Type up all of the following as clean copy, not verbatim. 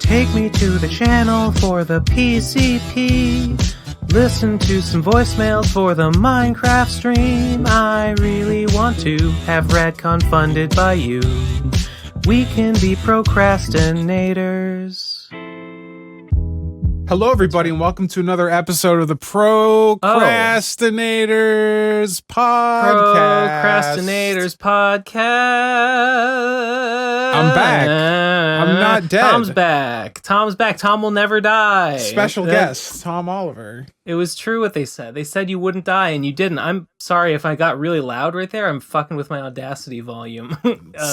Take me to the channel for the PCP. Listen to some voicemails for the Minecraft stream. I really want to have Radcon funded by you. We can be procrastinators. Hello, everybody, and welcome to another episode of the Pro Crastinators podcast. Procrastinators podcast. I'm back. I'm not dead. Tom's back. Tom will never die. Special guest, Tom Oliver. It was true what they said. They said you wouldn't die, and you didn't. I'm sorry if I got really loud right there. I'm fucking with my Audacity volume.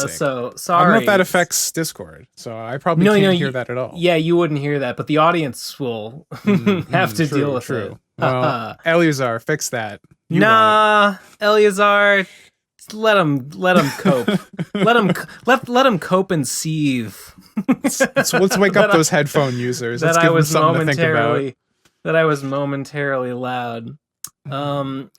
So sorry. I don't know if that affects Discord, so I probably can't hear that at all. Yeah, you wouldn't hear that, but the audience will have to deal with it. Well, Eleazar, fix that. Eleazar, let him cope. let him cope and seethe. Let's wake up those headphone users. Let's give them something to think about. That I was momentarily loud.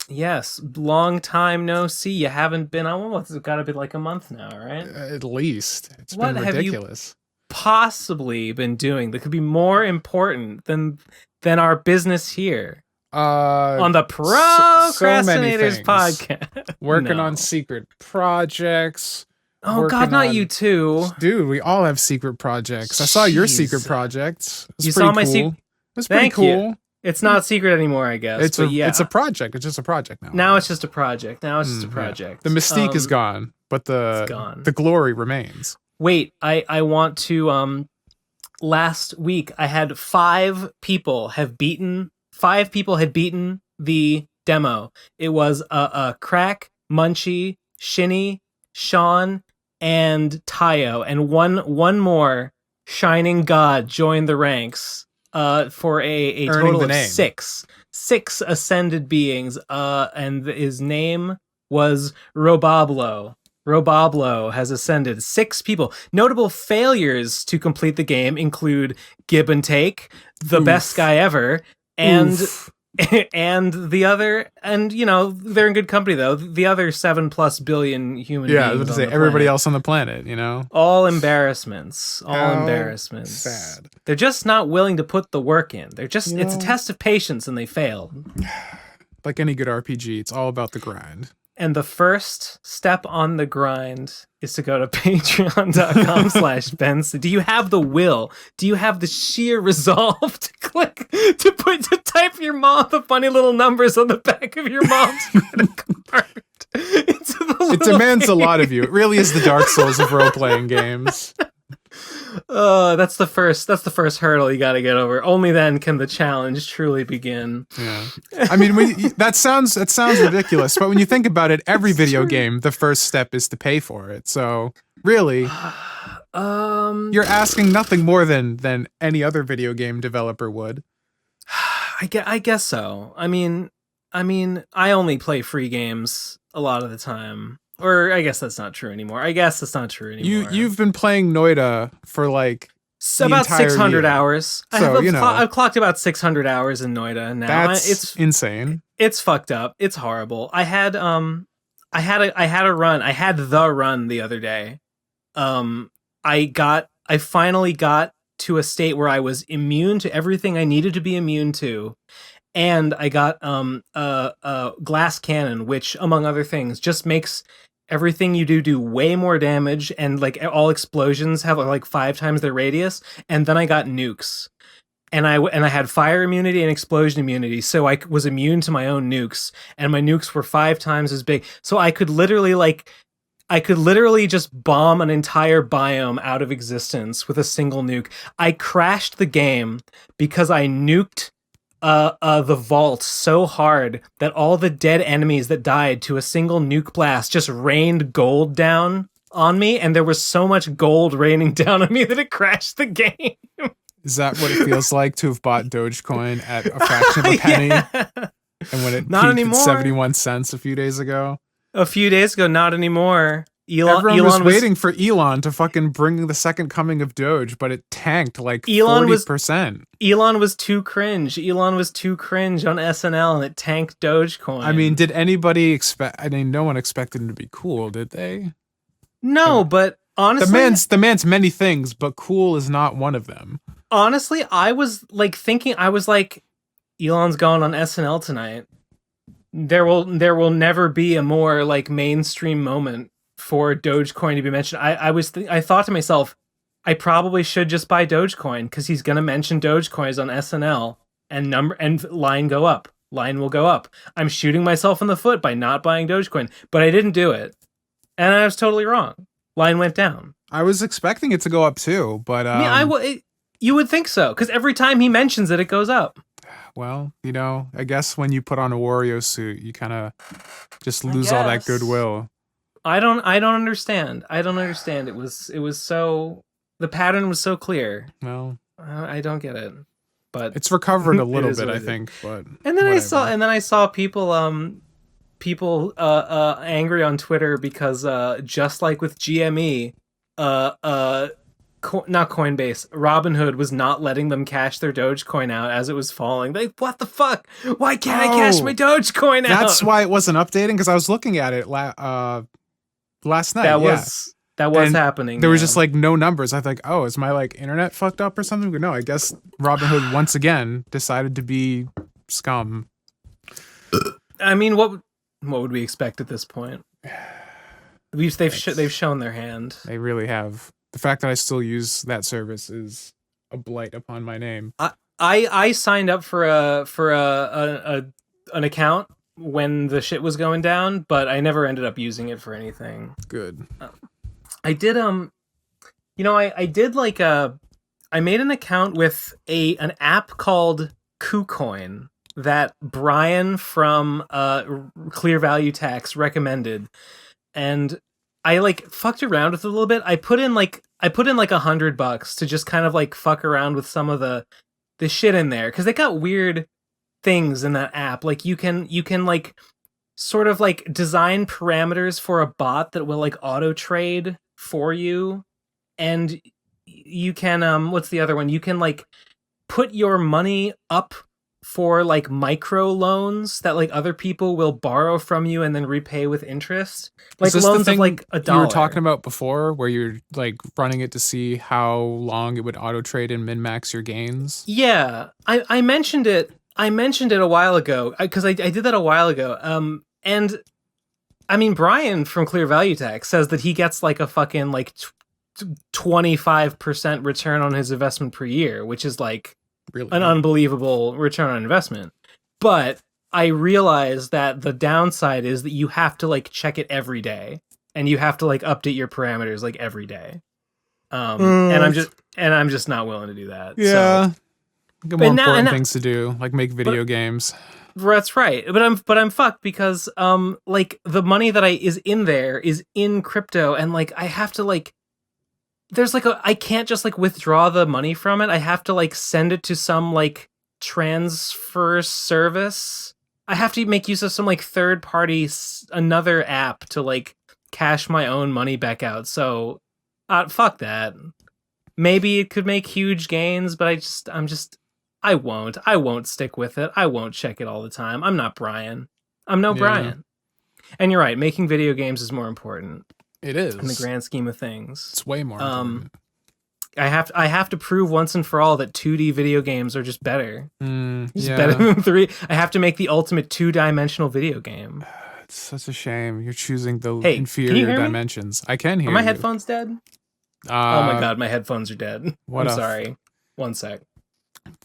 Yes, long time no see. You haven't been on. Well, it's got to be like a month now, right? At least. It's what been ridiculous. Have you possibly been doing that could be more important than our business here? On the Procrastinators podcast. Working on secret projects. Oh God, not you too. Dude, we all have secret projects. I saw your secret project. You saw my secret. It's pretty cool. It's not secret anymore, I guess. It's a project. It's just a project now. Now it's just a project. The mystique is gone, but the glory remains. Wait, I want to last week I had 5 people had beaten the demo. It was Crack, Munchie, Shinny, Sean, and Tayo, and one more shining god joined the ranks. For a total of 6 ascended beings, and his name was Robablo. Robablo has ascended 6 people. Notable failures to complete the game include Give and Take, the best guy ever, and the other, and they're in good company though. The other 7+ billion human beings. Yeah, I was going to say everybody else on the planet. All embarrassments. Embarrassments. Sad. They're just not willing to put the work in. They're just it's a test of patience, and they failed. Like any good RPG, it's all about the grind. And the first step on the grind is to go to patreon.com/Benson. Do you have the will? Do you have the sheer resolve to type the funny little numbers on the back of your mom's credit card? It demands a lot of you. It really is the Dark Souls of role-playing games. That's the first hurdle you got to get over. Only then can the challenge truly begin. Yeah, I mean, that sounds ridiculous, but when you think about it, every video game, the first step is to pay for it. So really, you're asking nothing more than any other video game developer would. I guess so. I mean, I only play free games a lot of the time. Or I guess that's not true anymore. You've been playing Noida for like about 600 year. hours. So, I've clocked about 600 hours in Noida now. It's insane. It's fucked up. It's horrible. I had the run the other day. I finally got to a state where I was immune to everything I needed to be immune to. And I got a glass cannon, which, among other things, just makes everything you do way more damage, and like all explosions have like 5 times their radius. And then I got nukes, and I had fire immunity and explosion immunity, so I was immune to my own nukes, and my nukes were 5 times as big. So I could literally just bomb an entire biome out of existence with a single nuke. I crashed the game because I nuked the vault so hard that all the dead enemies that died to a single nuke blast just rained gold down on me, and there was so much gold raining down on me that it crashed the game. Is that what it feels like to have bought Dogecoin at a fraction of a penny? Yeah. And when it not peaked anymore. at 71 cents a few days ago? Not anymore. Everyone was waiting for Elon to fucking bring the second coming of Doge, but it tanked like 40%. Elon was too cringe. Elon was too cringe on SNL, and it tanked Dogecoin. I mean, did anybody expect? I mean, no one expected him to be cool, did they? No, but Honestly, The man's many things, but cool is not one of them. Honestly, I was like thinking, I was like, Elon's going on SNL tonight. There will never be a more like mainstream moment for Dogecoin to be mentioned. I thought to myself, I probably should just buy Dogecoin because he's gonna mention Dogecoins on SNL and line go up. Line will go up. I'm shooting myself in the foot by not buying Dogecoin, but I didn't do it, and I was totally wrong. Line went down. I was expecting it to go up too, but I mean, you would think so because every time he mentions it, it goes up. Well, you know, I guess when you put on a Wario suit, you kind of just lose all that goodwill. I don't understand. I don't understand. It was so, the pattern was so clear. Well, I don't get it. But it's recovered a little bit, I think. But and then I saw people angry on Twitter because just like with GME, not Coinbase, Robinhood was not letting them cash their Dogecoin out as it was falling. Like, what the fuck? Why can't I cash my Dogecoin out? That's why it wasn't updating, because I was looking at it last night. That was happening. There was just like no numbers. I think, oh, is my like internet fucked up or something? But no, I guess Robinhood once again decided to be scum. I mean, what would we expect at this point? They've shown their hand. They really have. The fact that I still use that service is a blight upon my name. I signed up for an account when the shit was going down, but I never ended up using it for anything. Good. I did I did like I made an account with an app called KuCoin that Brian from Clear Value Tax recommended, and I like fucked around with it a little bit. I put in like $100 to just kind of like fuck around with some of the shit in there, because they got weird things in that app. Like you can like sort of like design parameters for a bot that will like auto trade for you, and you can what's the other one? You can like put your money up for like micro loans that like other people will borrow from you and then repay with interest, like loans of like $1. You were talking about before, where you're like running it to see how long it would auto trade and min max your gains. Yeah, I mentioned it. I mentioned it a while ago because I did that a while ago. And I mean, Brian from Clear Value Tax says that he gets like a fucking like 25% return on his investment per year, which is like really an unbelievable return on investment. But I realize that the downside is that you have to like check it every day, and you have to like update your parameters like every day. And I'm just not willing to do that. Yeah. So. Got more important things to do, like make video games. That's right. But I'm fucked because like the money that is in there is in crypto, and like I have to like, there's like I can't just like withdraw the money from it. I have to like send it to some like transfer service. I have to make use of some like third party, another app to like cash my own money back out. So fuck that. Maybe it could make huge gains, but I won't stick with it. I won't check it all the time. I'm not Brian. I'm no Brian. And you're right. Making video games is more important. It is. In the grand scheme of things. It's way more important. I have to prove once and for all that 2D video games are just better. Better than 3. I have to make the ultimate 2-dimensional video game. It's such a shame. You're choosing the inferior dimensions. I can hear you. Are my headphones dead? Oh my god, my headphones are dead. I'm sorry. One sec.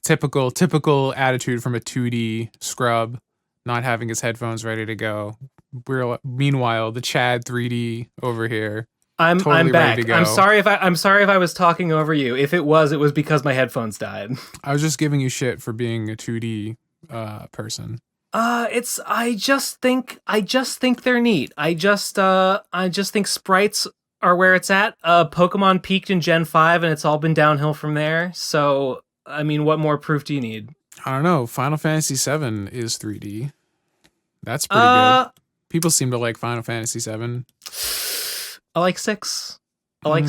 Typical attitude from a 2D scrub, not having his headphones ready to go. Meanwhile, the Chad 3D over here. I'm back. I'm sorry if I was talking over you. If it was because my headphones died. I was just giving you shit for being a 2D person. I just think they're neat. I just think sprites are where it's at. Pokemon peaked in Gen 5 and it's all been downhill from there. So I mean, what more proof do you need? I don't know. Final Fantasy 7 is 3D. That's pretty good. People seem to like Final Fantasy 7. I like 6. Okay.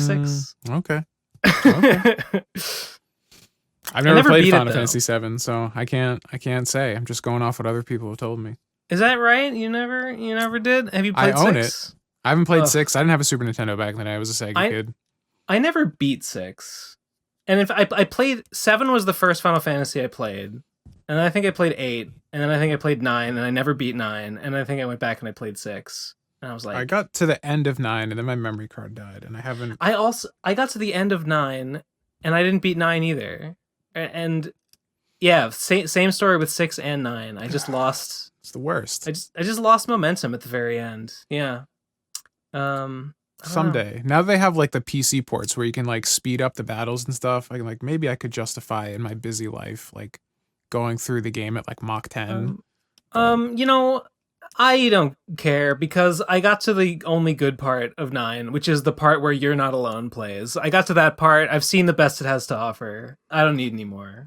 I've never played Final Fantasy 7, so I can't say. I'm just going off what other people have told me. Is that right? You never did? Have you played 6? I own it. I haven't played Ugh. 6. I didn't have a Super Nintendo back then. I was a Sega kid. I never beat 6. And if I played 7 was the first Final Fantasy I played. And then I think I played 8. And then I think I played 9, and I never beat 9. And I think I went back and I played 6. And I was like, I got to the end of 9 and then my memory card died and I haven't. I got to the end of 9 and I didn't beat 9 either. And yeah, same story with 6 and 9. I just lost. It's the worst. I just lost momentum at the very end. Yeah. Someday. Now they have like the PC ports where you can like speed up the battles and stuff. I can like maybe I could justify in my busy life like going through the game at like Mach 10. You know, I don't care because I got to the only good part of 9, which is the part where You're Not Alone plays. I got to that part. I've seen the best it has to offer. I don't need any more.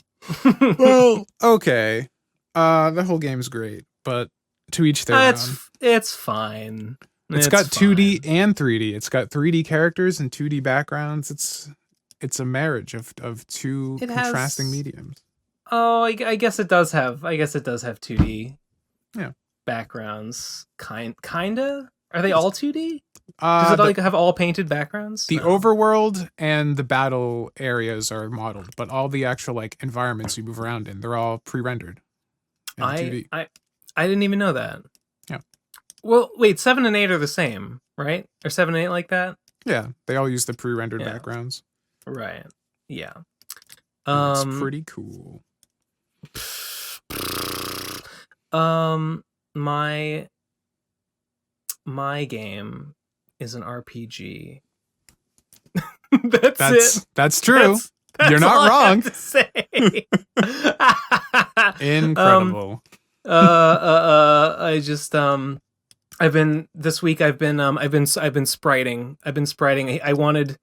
Well, okay. The whole game's great, but to each their own. It's fine. It's got 2D and 3D. It's got 3D characters and 2D backgrounds. It's a marriage of two contrasting mediums. Oh, I guess it does have 2D. Yeah. Backgrounds. Kinda? Are they all 2D? Does it like have all painted backgrounds? The overworld and the battle areas are modeled, but all the actual like environments you move around in, they're all pre-rendered. I didn't even know that. Yeah. Well, wait, 7 and 8 are the same, right? Or 7 and 8 like that? Yeah, they all use the pre-rendered backgrounds. Right. Yeah. It's pretty cool. My game is an RPG. That's true. You're not wrong. To say. Incredible. I just I've been spriting. I wanted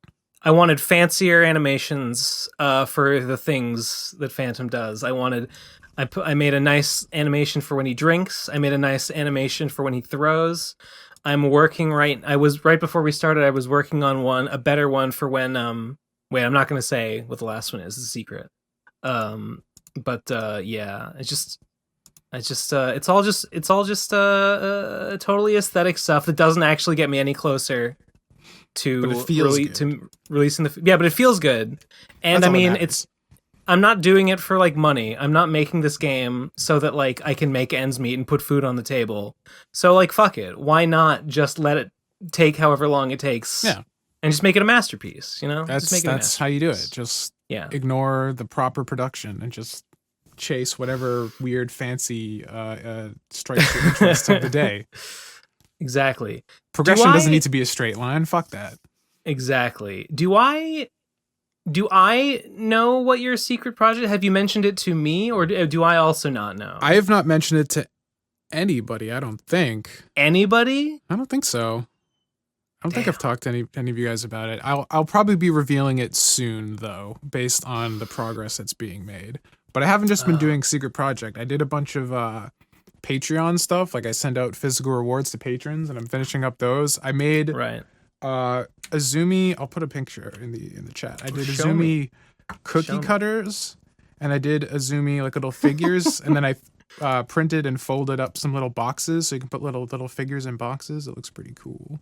fancier animations for the things that Phantom does. I made a nice animation for when he drinks. I made a nice animation for when he throws. I was right before we started. I was working on a better one for when wait, I'm not going to say what the last one is. It's a secret. Yeah, it's all just totally aesthetic stuff that doesn't actually get me any closer to releasing the. Yeah, but it feels good. And I mean, I'm not doing it for like money. I'm not making this game so that like I can make ends meet and put food on the table. So like fuck it. Why not just let it take however long it takes? Yeah. And just make it a masterpiece, you know? That's how you do it. Just ignore the proper production and just chase whatever weird fancy strikes your interest of the day. Exactly. Progression doesn't need to be a straight line. Fuck that. Exactly. Do I know what your secret project? Have you mentioned it to me, or do I also not know? I have not mentioned it to anybody. I don't think. Anybody? I don't think so. I don't think I've talked to any of you guys about it. I'll probably be revealing it soon, though, based on the progress that's being made. But I haven't just been doing secret project. I did a bunch of Patreon stuff. Like I send out physical rewards to patrons, and I'm finishing up those. I made Azumi. I'll put a picture in the chat. I did Azumi cookie cutters, and I did Azumi like little figures, and then I printed and folded up some little boxes so you can put little figures in boxes. It looks pretty cool.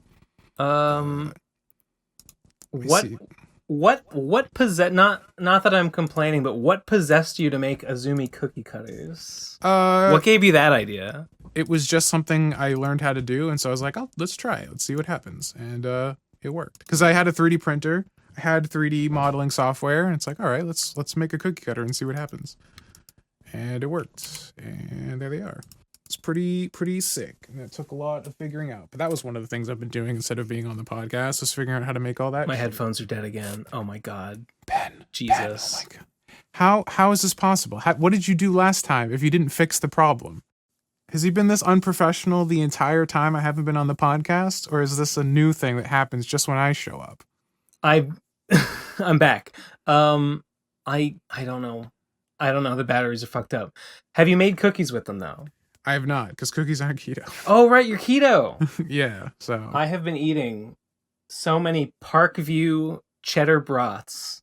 What possessed, not that I'm complaining, but what possessed you to make Azumi cookie cutters? What gave you that idea? It was just something I learned how to do, and so I was like, oh, let's try it. Let's see what happens. And it worked. Because I had a 3D printer, I had 3D modeling software, and it's like, all right, let's make a cookie cutter and see what happens. And it worked. And there they are. It's pretty sick, and it took a lot of figuring out. But that was one of the things I've been doing instead of being on the podcast, was figuring out how to make all that. My headphones are dead again. Oh my god, Ben, Jesus! Ben, oh my god. How is this possible? What did you do last time if you didn't fix the problem? Has he been this unprofessional the entire time I haven't been on the podcast, or is this a new thing that happens just when I show up? I'm back. I don't know. The batteries are fucked up. Have you made cookies with them though? I have not, because cookies aren't keto. Oh, right, you're keto. Yeah, so. I have been eating so many Parkview cheddar brats.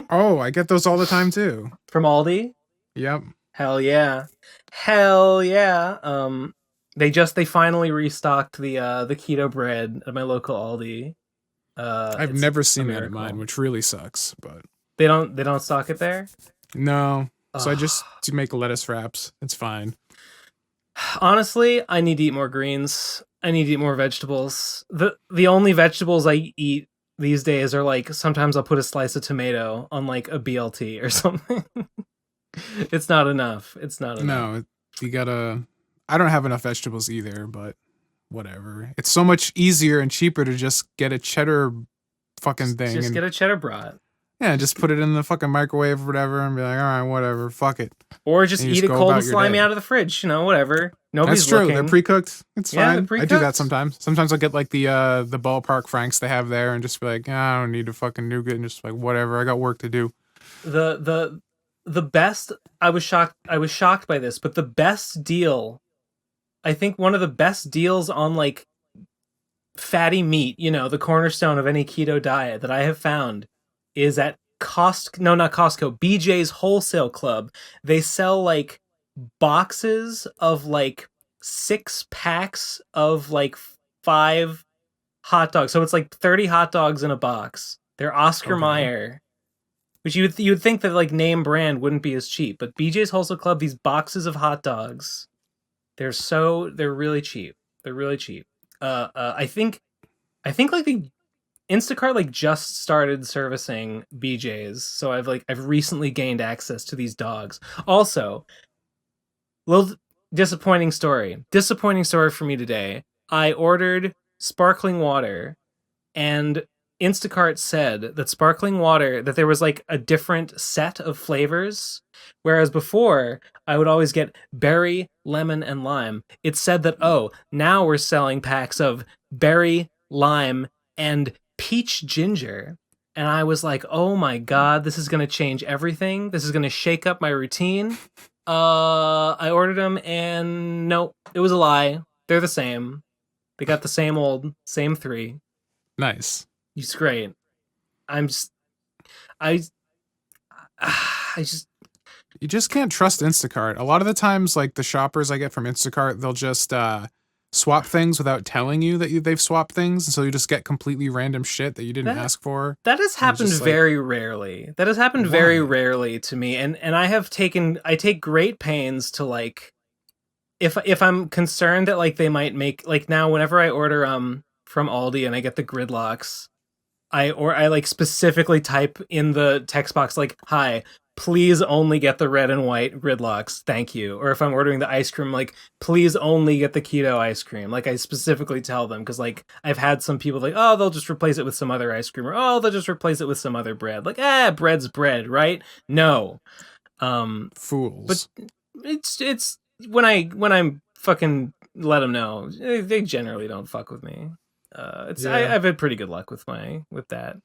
Oh, I get those all the time, too. From Aldi? Yep. Hell yeah. Hell yeah. They finally restocked the keto bread at my local Aldi. I've It's never a seen that at mine, miracle. which really sucks. But They don't stock it there. no, so I just Ugh. do make lettuce wraps. It's fine. Honestly, I need to eat more greens. I need to eat more vegetables. The only vegetables I eat these days are like sometimes I'll put a slice of tomato on like a BLT or something. It's not enough. It's not enough. No, you gotta. I don't have enough vegetables either, but whatever. It's so much easier and cheaper to just get a cheddar fucking thing Just and get a cheddar brat. yeah, just put it in the fucking microwave or whatever and be like, all right, whatever, fuck it. Or just And you eat just it go cold and about your slimy day. out of the fridge, whatever. That's Nobody's true. They're looking. pre-cooked. It's Yeah, they're fine. I do that pre-cooked. sometimes. Sometimes I'll get like the ballpark franks they have there and just be like, I don't need to fucking nougat and just like whatever. I got work to do. The best I was shocked by this, but the best deal, I think one of the best deals on like fatty meat, the cornerstone of any keto diet that I have found is at no, not Costco, BJ's Wholesale Club. They sell like boxes of like 6 packs of like 5 hot dogs. So it's like 30 hot dogs in a box. They're Oscar Okay. Mayer, which you'd think that like name brand wouldn't be as cheap, but BJ's Wholesale Club, these boxes of hot dogs, they're really cheap. They're really cheap. I think like the Instacart like just started servicing BJ's, so I've recently gained access to these dogs. Also, little disappointing story. Disappointing story for me today. I ordered sparkling water, and Instacart said that sparkling water, that there was like a different set of flavors, whereas before I would always get berry, lemon, and lime. It said that, oh, now we're selling packs of berry, lime, and peach ginger. And I was like, oh my god, this is going to change everything. This is going to shake up my routine. I ordered them, and nope, it was a lie. They're the same. They got the same three. Nice. It's great. I'm just, I, I just, You just can't trust Instacart. A lot of the times, like the shoppers I get from Instacart, they'll just swap things without telling you that they've swapped things, and so you just get completely random shit that you didn't that ask for. that has And it's happened just like, very rarely. That has happened very why? rarely to me, and I take great pains to like, if I'm concerned that like they might make like now whenever I order from Aldi and I get the gridlocks, I like specifically type in the text box like, "Hi, please only get the red and white gridlocks, thank you." Or if I'm ordering the ice cream, like, "Please only get the keto ice cream." Like I specifically tell them because like I've had some people like, "Oh, they'll just replace it with some other ice cream," or "Oh, they'll just replace it with some other bread." Like, bread's bread, right? No, but Fools. it's when I'm fucking let them know, they generally don't fuck with me. Yeah. I've had pretty good luck with that,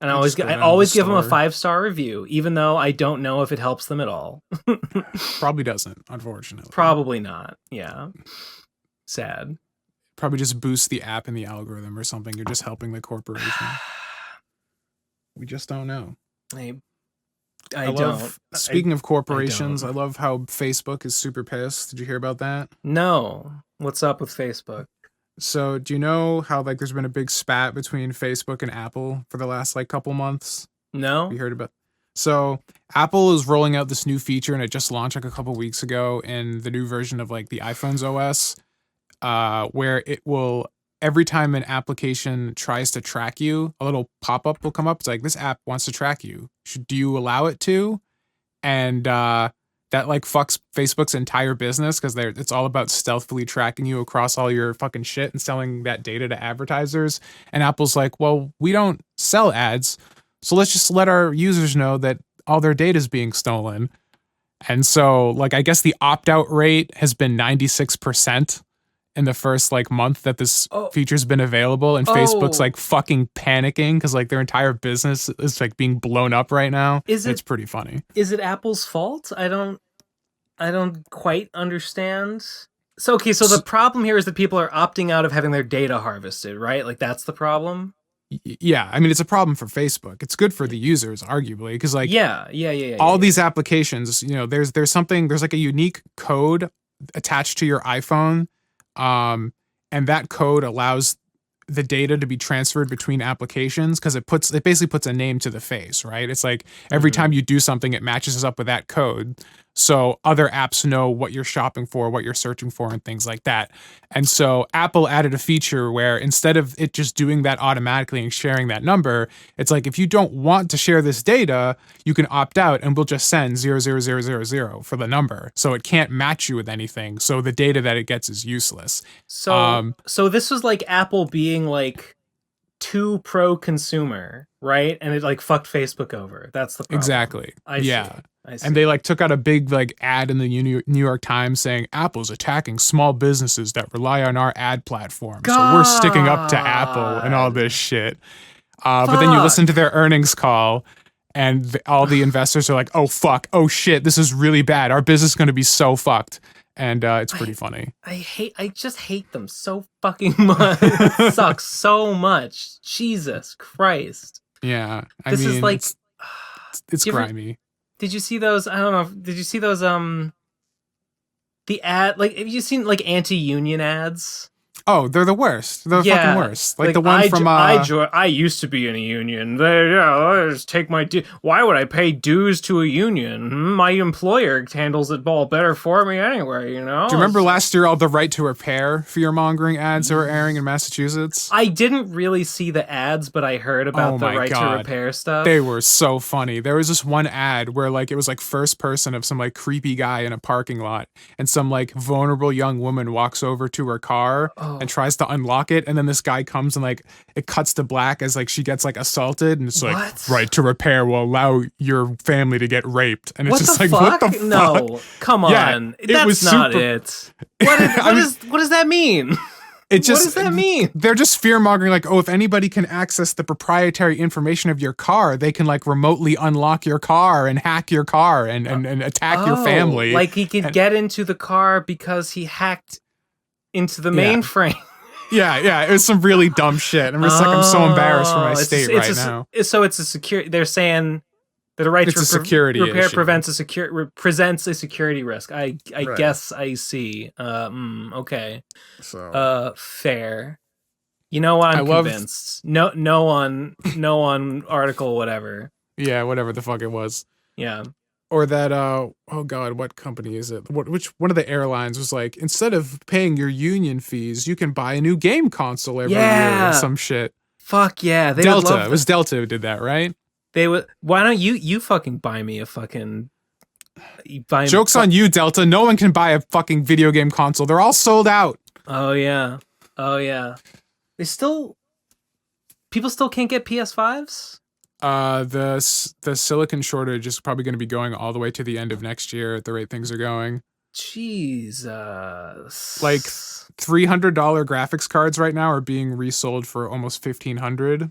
and I I always just gi- go I down to the always give them a store. 5-star review, even though I don't know if it helps them at all. Probably doesn't, unfortunately. Probably not. Yeah, sad. Probably just boost the app in the algorithm or something. You're just helping the corporation. We just don't know. I I don't. love, speaking of I corporations, I don't. love how Facebook is super pissed. Did you hear about that? No. What's up with Facebook? So, do you know how like there's been a big spat between Facebook and Apple for the last like couple months? No. You heard about? So, Apple is rolling out this new feature and it just launched like a couple weeks ago in the new version of like the iPhone's OS, where it will every time an application tries to track you, a little pop-up will come up. It's like this app wants to track you. Do you allow it to? And that like fucks Facebook's entire business because it's all about stealthily tracking you across all your fucking shit and selling that data to advertisers. And Apple's like, well, we don't sell ads, so let's just let our users know that all their data is being stolen. And so, like, I guess the opt-out rate has been 96% in the first like month that this Oh. feature's been available, and Facebook's Oh. like fucking panicking because like their entire business is like being blown up right now. Is It's it pretty funny. is it Apple's fault? I don't quite understand. So okay, so the problem here is that people are opting out of having their data harvested, right? Like that's the problem. Yeah, I mean it's a problem for Facebook. It's good for the users, arguably, because like Yeah. all Yeah. these applications, there's like a unique code attached to your iPhone, and that code allows the data to be transferred between applications because it basically puts a name to the face, right? It's like every time you do something, it matches up with that code. So other apps know what you're shopping for, what you're searching for, and things like that. And so Apple added a feature where instead of it just doing that automatically and sharing that number, it's like if you don't want to share this data, you can opt out and we'll just send 00000 for the number. So it can't match you with anything. So the data that it gets is useless. So this was like Apple being like too pro consumer, right? And it like fucked Facebook over. That's the problem. Exactly. I see. And they like took out a big like ad in the New York Times saying Apple's attacking small businesses that rely on our ad platform. So we're sticking up to Apple and all this shit. But then you listen to their earnings call and all the investors are like, oh, fuck. Oh, shit. This is really bad. Our business is going to be so fucked. And it's pretty funny. I just hate them so fucking much. It sucks so much. Jesus Christ. Yeah. This is like... It's grimy. Did you see those? I don't know. Did you see those? The ad, like, have you seen like anti-union ads? Oh, they're the worst. They're the fucking worst. Like the one from I used to be in a union. I just take my why would I pay dues to a union? My employer handles it all better for me anyway, you know? Do you remember last year all the right to repair fear-mongering ads that were airing in Massachusetts? I didn't really see the ads, but I heard about the right to repair stuff. They were so funny. There was this one ad where like it was like first person of some like creepy guy in a parking lot, and some like vulnerable young woman walks over to her car and tries to unlock it, and then this guy comes and like it cuts to black as like she gets like assaulted, and it's like right to repair will allow your family to get raped, and it's just like what the fuck? No, come on, that's not it. What does that mean? What does that mean? They're just fear-mongering, like, oh, if anybody can access the proprietary information of your car, they can like remotely unlock your car and hack your car and attack your family. Like he could get into the car because he hacked into the mainframe. Yeah, it was some really dumb shit. I'm just like, I'm so embarrassed for my state right now. So it's a security. They're saying that the right to security repair presents a security risk. I guess I see. Okay. So fair. You know what? I'm convinced. No on article, whatever. Yeah, whatever the fuck it was. Yeah. Or that, oh god, what company is it? Which one of the airlines was like, instead of paying your union fees, you can buy a new game console every year or some shit. Fuck yeah. Delta. It was Delta who did that, right? They would. Why don't you fucking buy me a fucking... Joke's on you, Delta. No one can buy a fucking video game console. They're all sold out. Oh yeah. People still can't get PS5s? The silicon shortage is probably going to be going all the way to the end of next year at the rate things are going. Jesus. Like $300 graphics cards right now are being resold for almost $1,500.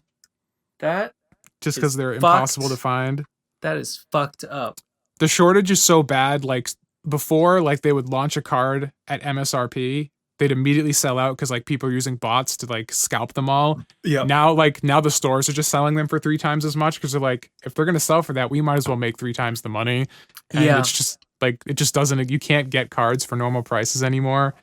That just because they're impossible to find. That is fucked up. The shortage is so bad. Like before, like they would launch a card at MSRP. They'd immediately sell out because like people are using bots to like scalp them all. Yeah. Now the stores are just selling them for 3 times as much because they're like, if they're gonna sell for that, we might as well make 3 times the money. And it's just like it just doesn't. You can't get cards for normal prices anymore.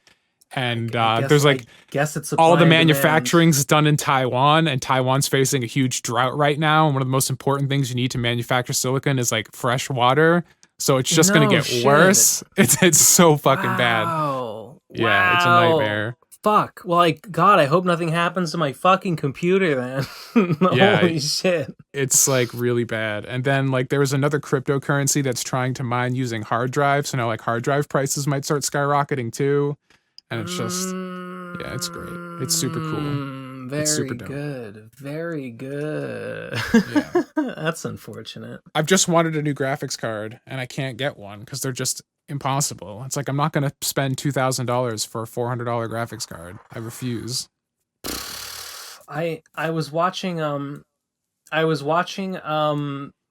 And there's like, it's all the manufacturing's done in Taiwan, and Taiwan's facing a huge drought right now. And one of the most important things you need to manufacture silicon is like fresh water. So it's just gonna get worse. It's so fucking bad. Yeah, it's a nightmare. Fuck. Well, I hope nothing happens to my fucking computer then. Holy shit. It's like really bad. And then like there was another cryptocurrency that's trying to mine using hard drives. So now like hard drive prices might start skyrocketing too. And it's just, it's great. It's super cool. Very super dope. Good. Very good. Yeah. That's unfortunate. I've just wanted a new graphics card and I can't get one because they're just impossible. It's like I'm not going to spend $2,000 for a $400 graphics card. I refuse. I was watching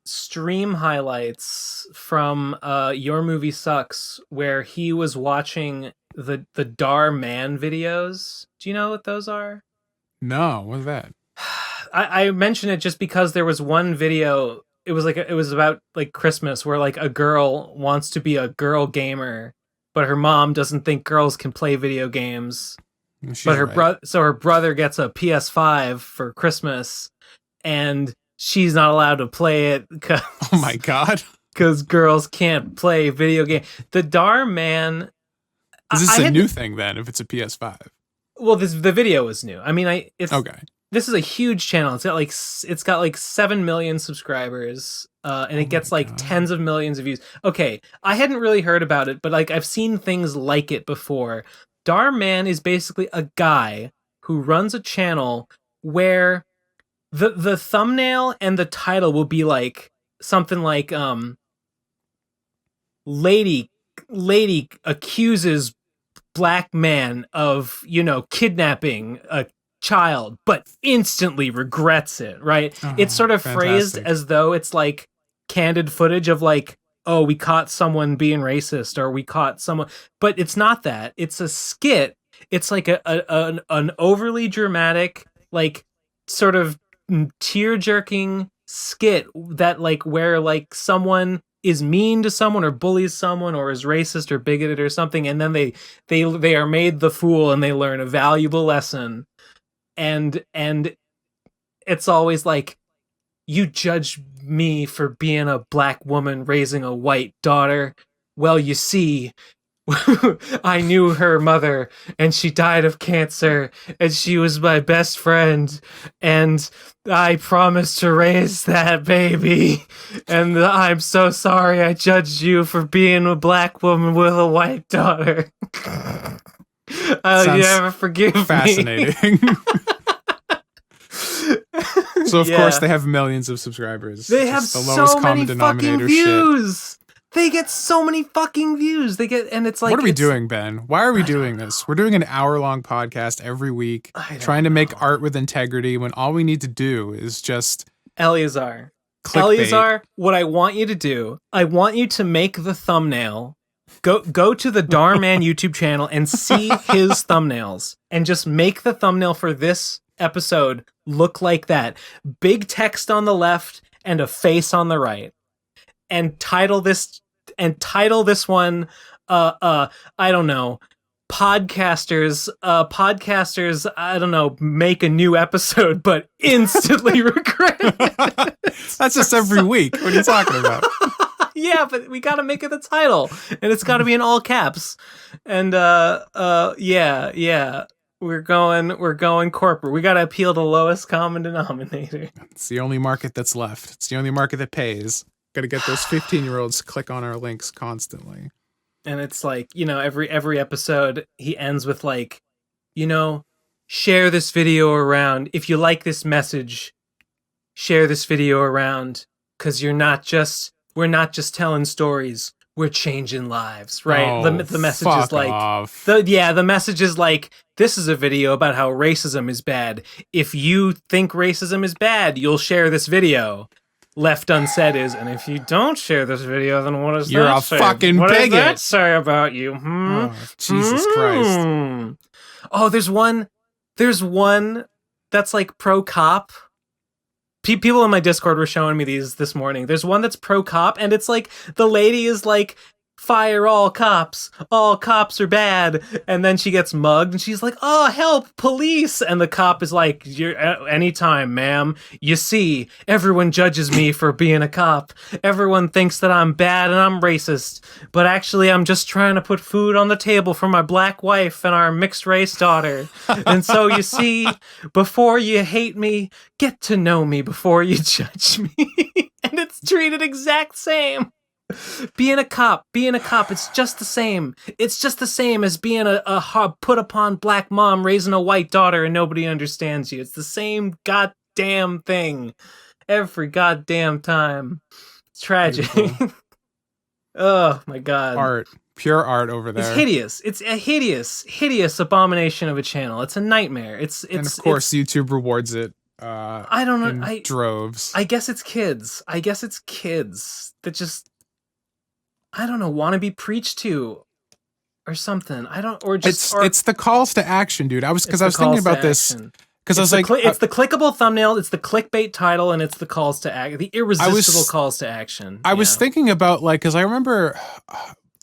stream highlights from Your Movie Sucks where he was watching the Dar Man videos. Do you know what those are? No, what's that? I mention it just because there was one video. It was about like Christmas where like a girl wants to be a girl gamer but her mom doesn't think girls can play video games. She's But right. her brother gets a PS5 for Christmas, and she's not allowed to play it Oh my god. because girls can't play video game. The Dhar Man. Is this a new thing then? If it's a PS5, well, the video is new. I mean, it's okay. This is a huge channel. It's got like 7 million subscribers, and it gets like tens of millions of views. Okay, I hadn't really heard about it, but like I've seen things like it before. Dhar Man is basically a guy who runs a channel where the thumbnail and the title will be like something like lady accuses black man of, kidnapping a child, but instantly regrets it, right? It's sort of phrased as though it's like candid footage of like, oh, we caught someone being racist, or we caught someone, but it's not that. It's a skit. It's like an overly dramatic, like sort of tear-jerking skit that like where like someone is mean to someone or bullies someone or is racist or bigoted or something, and then they are made the fool and they learn a valuable lesson. And it's always like, you judge me for being a black woman raising a white daughter. Well, you see, I knew her mother and she died of cancer and she was my best friend and I promised to raise that baby, and I'm so sorry I judged you for being a black woman with a white daughter. You ever forgive me? Fascinating. So of course they have millions of subscribers. They have the lowest common denominator views. They get so many fucking views. And it's like, what are we doing, Ben? Why are we doing this? We're doing an hour-long podcast every week, trying to make art with integrity when all we need to do is just Eleazar, what I want you to do, I want you to make the thumbnail. Go to the Dhar Man YouTube channel and see his thumbnails, and just make the thumbnail for this episode look like that. Big text on the left and a face on the right. And title this one I don't know, podcasters, I don't know, make a new episode but instantly regret it. That's just every week. What are you talking about? Yeah, but we got to make it the title, and it's got to be in all caps. And yeah, we're going corporate. We got to appeal to lowest common denominator. It's the only market that's left. It's the only market that pays. Got to get those 15-year-olds to click on our links constantly. And it's like, every episode he ends with like, share this video around. If you like this message, share this video around, because we're not just telling stories, we're changing lives, right? Oh, the message is like, the message is like, this is a video about how racism is bad. If you think racism is bad, you'll share this video. Left unsaid is, and if you don't share this video, then what does You're that a say? fucking what bigot. Does that say about you? Oh, Jesus Christ. Oh, there's one that's like pro cop. People in my Discord were showing me these this morning. There's one that's pro cop, and it's like the lady is like, fire all cops are bad, and then she gets mugged and she's like, oh, help, police, and the cop is like, you're anytime, ma'am. You see, everyone judges me for being a cop. Everyone thinks that I'm bad and I'm racist, but actually I'm just trying to put food on the table for my black wife and our mixed race daughter. And so you see, before you hate me, get to know me before you judge me. And it's treated exact same. Being a cop, it's just the same. It's just the same as being a put upon black mom raising a white daughter and nobody understands you. It's the same goddamn thing every goddamn time. It's tragic. Oh my god. Art. Pure art over there. It's hideous. It's a hideous abomination of a channel. It's a nightmare. And of course YouTube rewards it. I don't know. Droves. I guess it's kids. That just, I don't know, want to be preached to or something. It's the calls to action, dude. I was thinking about this because I was like, it's the clickable thumbnail, it's the clickbait title, and it's the calls to act, the irresistible calls to action. I was thinking about, like, because I remember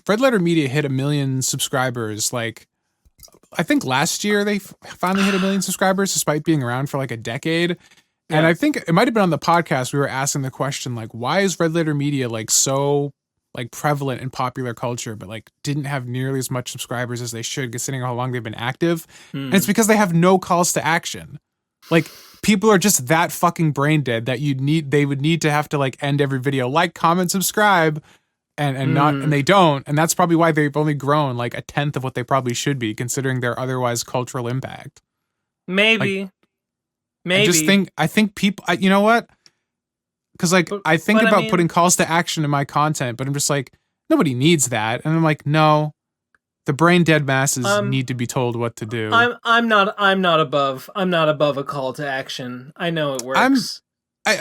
Red Letter Media hit 1 million subscribers. Like, I think last year they finally hit 1 million subscribers, despite being around for like a decade. And Yeah. I think it might have been on the podcast we were asking the question, like, why is Red Letter Media like so like prevalent in popular culture, but like didn't have nearly as much subscribers as they should, considering how long they've been active? And it's because they have no calls to action. Like, people are just that fucking brain dead that they would need to have to like end every video, like, comment, subscribe, and they don't. And that's probably why they've only grown like a tenth of what they probably should be, considering their otherwise cultural impact. Maybe. Like, Maybe. I think people, you know what? Because like, I think about putting calls to action in my content, but I'm just like, nobody needs that. And I'm like, no, the brain dead masses need to be told what to do. I'm not above a call to action. I know it works.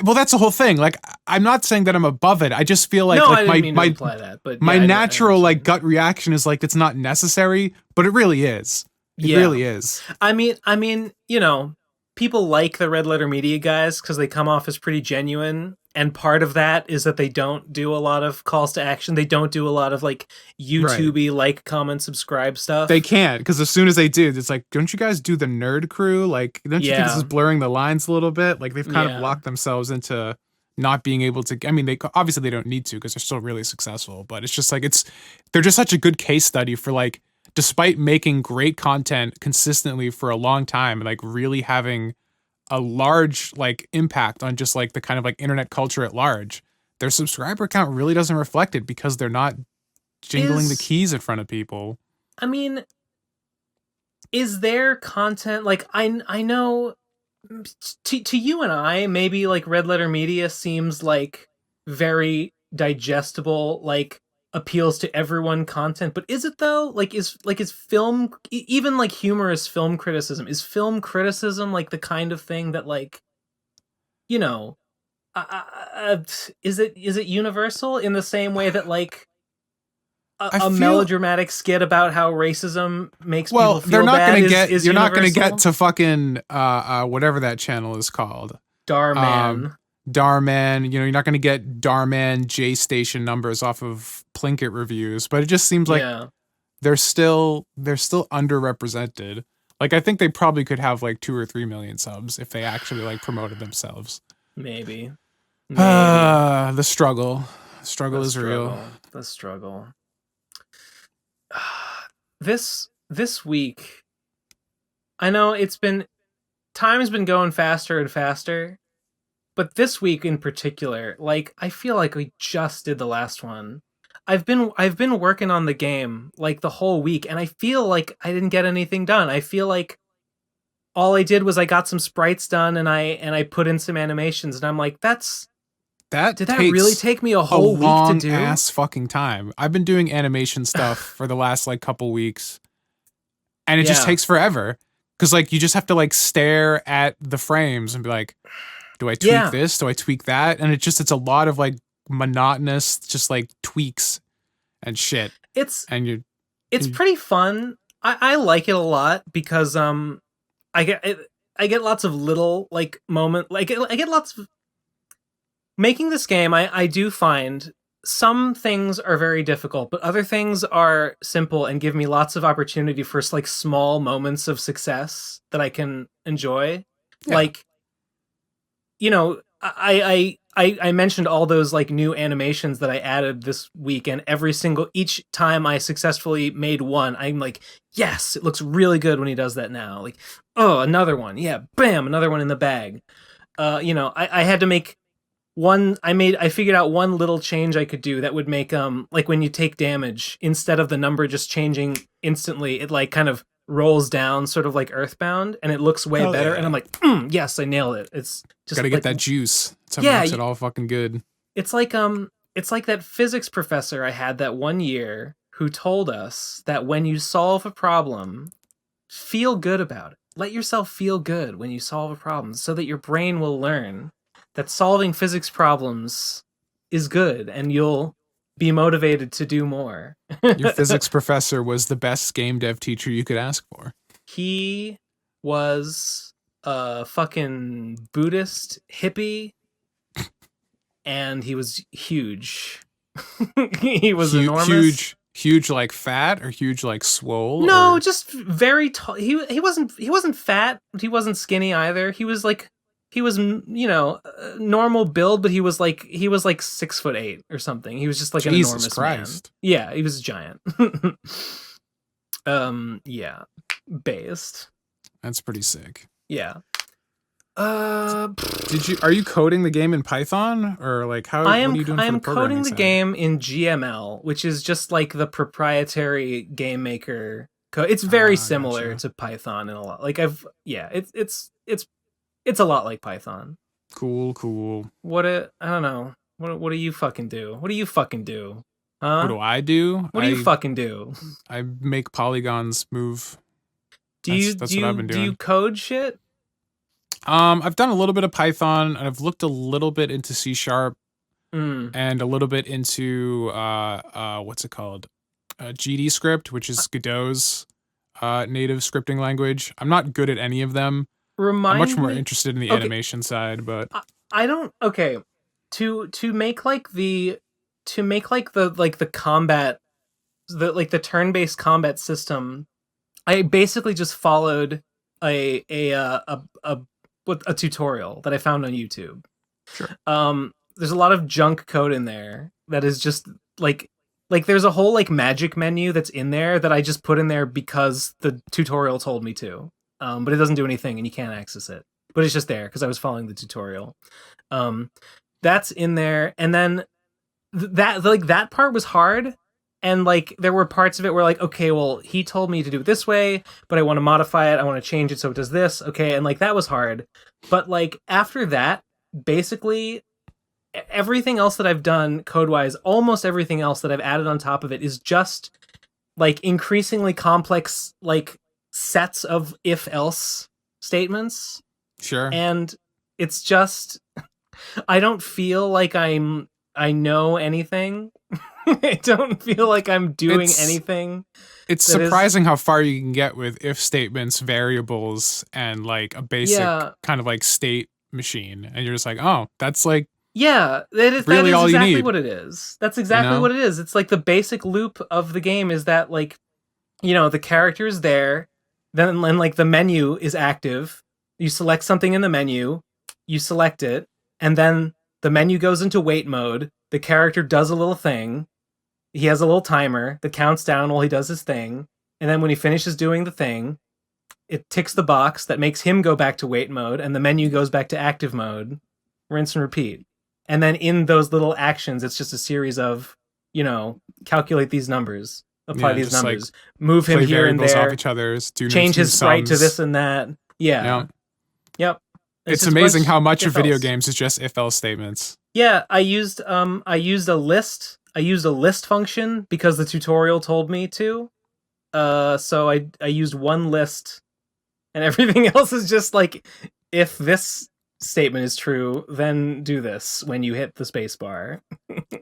Well, that's the whole thing. Like, I'm not saying that I'm above it. I just feel like, no, like I didn't mean to imply that, but my natural like gut reaction is like, it's not necessary, but it really is. It really is. I mean, you know, people like the Red Letter Media guys because they come off as pretty genuine. And part of that is that they don't do a lot of calls to action. They don't do a lot of like YouTube-y like, comment, subscribe stuff. They can't, because as soon as they do, it's like, don't you guys do the nerd crew? Like, don't you think this is blurring the lines a little bit? Like, they've kind of locked themselves into not being able to. I mean, they obviously they don't need to because they're still really successful. But it's just like they're just such a good case study for like, despite making great content consistently for a long time, like really having a large like impact on just like the kind of like internet culture at large, their subscriber count really doesn't reflect it because they're not jingling the keys in front of people. I mean, is their content like, I know to you and I, maybe like Red Letter Media seems like very digestible, like appeals to everyone content, but is it though? Like, is film, even like humorous film criticism, is film criticism like the kind of thing that, like, you know, is it universal in the same way that like a melodramatic skit about how racism makes people feel bad is you're not gonna universal? get to fucking whatever that channel is called, Darman. Darman, you know, you're not going to get Darman J Station numbers off of Plinkett reviews, but it just seems like they're still underrepresented. Like, I think they probably could have like 2 or 3 million subs if they actually like promoted themselves. Maybe. The struggle is real. The struggle. This week, I know time's been going faster and faster. But this week in particular, like, I feel like we just did the last one. I've been working on the game like the whole week, and I feel like I didn't get anything done. I feel like all I did was I got some sprites done and I put in some animations, and I'm like, did that really take me a whole week to do? Ass fucking time. I've been doing animation stuff for the last like couple weeks, and it just takes forever because like you just have to like stare at the frames and be like, do I tweak this? Do I tweak that? And it's a lot of like monotonous, just like tweaks and shit. It's pretty fun. I like it a lot because I get lots of little like I get lots of making this game. I do find some things are very difficult, but other things are simple and give me lots of opportunity for like small moments of success that I can enjoy. Yeah. Like, you know, I mentioned all those like new animations that I added this week, and each time I successfully made one, I'm like, yes, it looks really good when he does that now. Like, oh, another one. Yeah, bam, another one in the bag. You know, I had to make one. I figured out one little change I could do that would make like when you take damage, instead of the number just changing instantly, it like kind of rolls down, sort of like Earthbound, and it looks way better. And I'm like, yes, I nailed it. It's just gotta get that juice. It makes it all fucking good. It's like that physics professor I had that one year who told us that when you solve a problem, feel good about it. Let yourself feel good when you solve a problem, so that your brain will learn that solving physics problems is good, and you'll be motivated to do more. Your physics professor was the best game dev teacher you could ask for. He was a fucking Buddhist hippie, and he was huge. He was enormous. Huge like fat or huge like swole? No, Or just very tall. He wasn't fat, but he wasn't skinny either. He was normal build, but he was like 6'8" or something. He was just like an Jesus enormous man. Christ. Yeah, he was a giant. Yeah, based. That's pretty sick. Yeah. Are you coding the game in Python or like how? I What are you doing? I For am the programming coding the side? game in GML, which is just like the proprietary game maker code. It's very similar Gotcha. to Python in a lot. Like it's a lot like Python. Cool. I don't know. What do you fucking do? What do you fucking do? What Huh? do I do? What do you fucking do? I make polygons move. Do you That's do what I've you been do you doing. code shit? I've done a little bit of Python, and I've looked a little bit into C# Mm. and a little bit into what's it called? GD script, which is Godot's native scripting language. I'm not good at any of them. I'm much Remind more me. interested in the Okay, animation side, but I don't. Okay, to make like the combat, the turn-based combat system, I basically just followed a tutorial that I found on YouTube. sure. There's a lot of junk code in there that is just like there's a whole like magic menu that's in there that I just put in there because the tutorial told me to. But it doesn't do anything and you can't access it. But it's just there because I was following the tutorial. That's in there, and then that part was hard, and like there were parts of it where like, okay, well, he told me to do it this way, but I want to modify it, I want to change it so it does this, okay, and like that was hard. But like after that, basically everything else that I've done code-wise, almost everything else that I've added on top of it is just like increasingly complex like sets of if-else statements, Sure. and it's just I don't feel like I know anything. I don't feel like I'm doing anything. It's surprising how far you can get with if statements, variables, and like a basic kind of like state machine. And you're just like, oh, that's like that is all you exactly need. what it is. That's exactly what it is. It's like the basic loop of the game is that like, the character is there, then like the menu is active. You select something in the menu, you select it, and then the menu goes into wait mode. The character does a little thing. He has a little timer that counts down while he does his thing. And then when he finishes doing the thing, it ticks the box that makes him go back to wait mode, and the menu goes back to active mode. Rinse and repeat. And then in those little actions, it's just a series of, calculate these numbers, apply these numbers, like, move him here and there, off each other's, change his sprite to this and that. Yeah. Yep. It's amazing how much of video games is just if-else statements. Yeah, I used a list. I used a list function because the tutorial told me to. So I used one list, and everything else is just like, if this statement is true, then do this when you hit the space bar.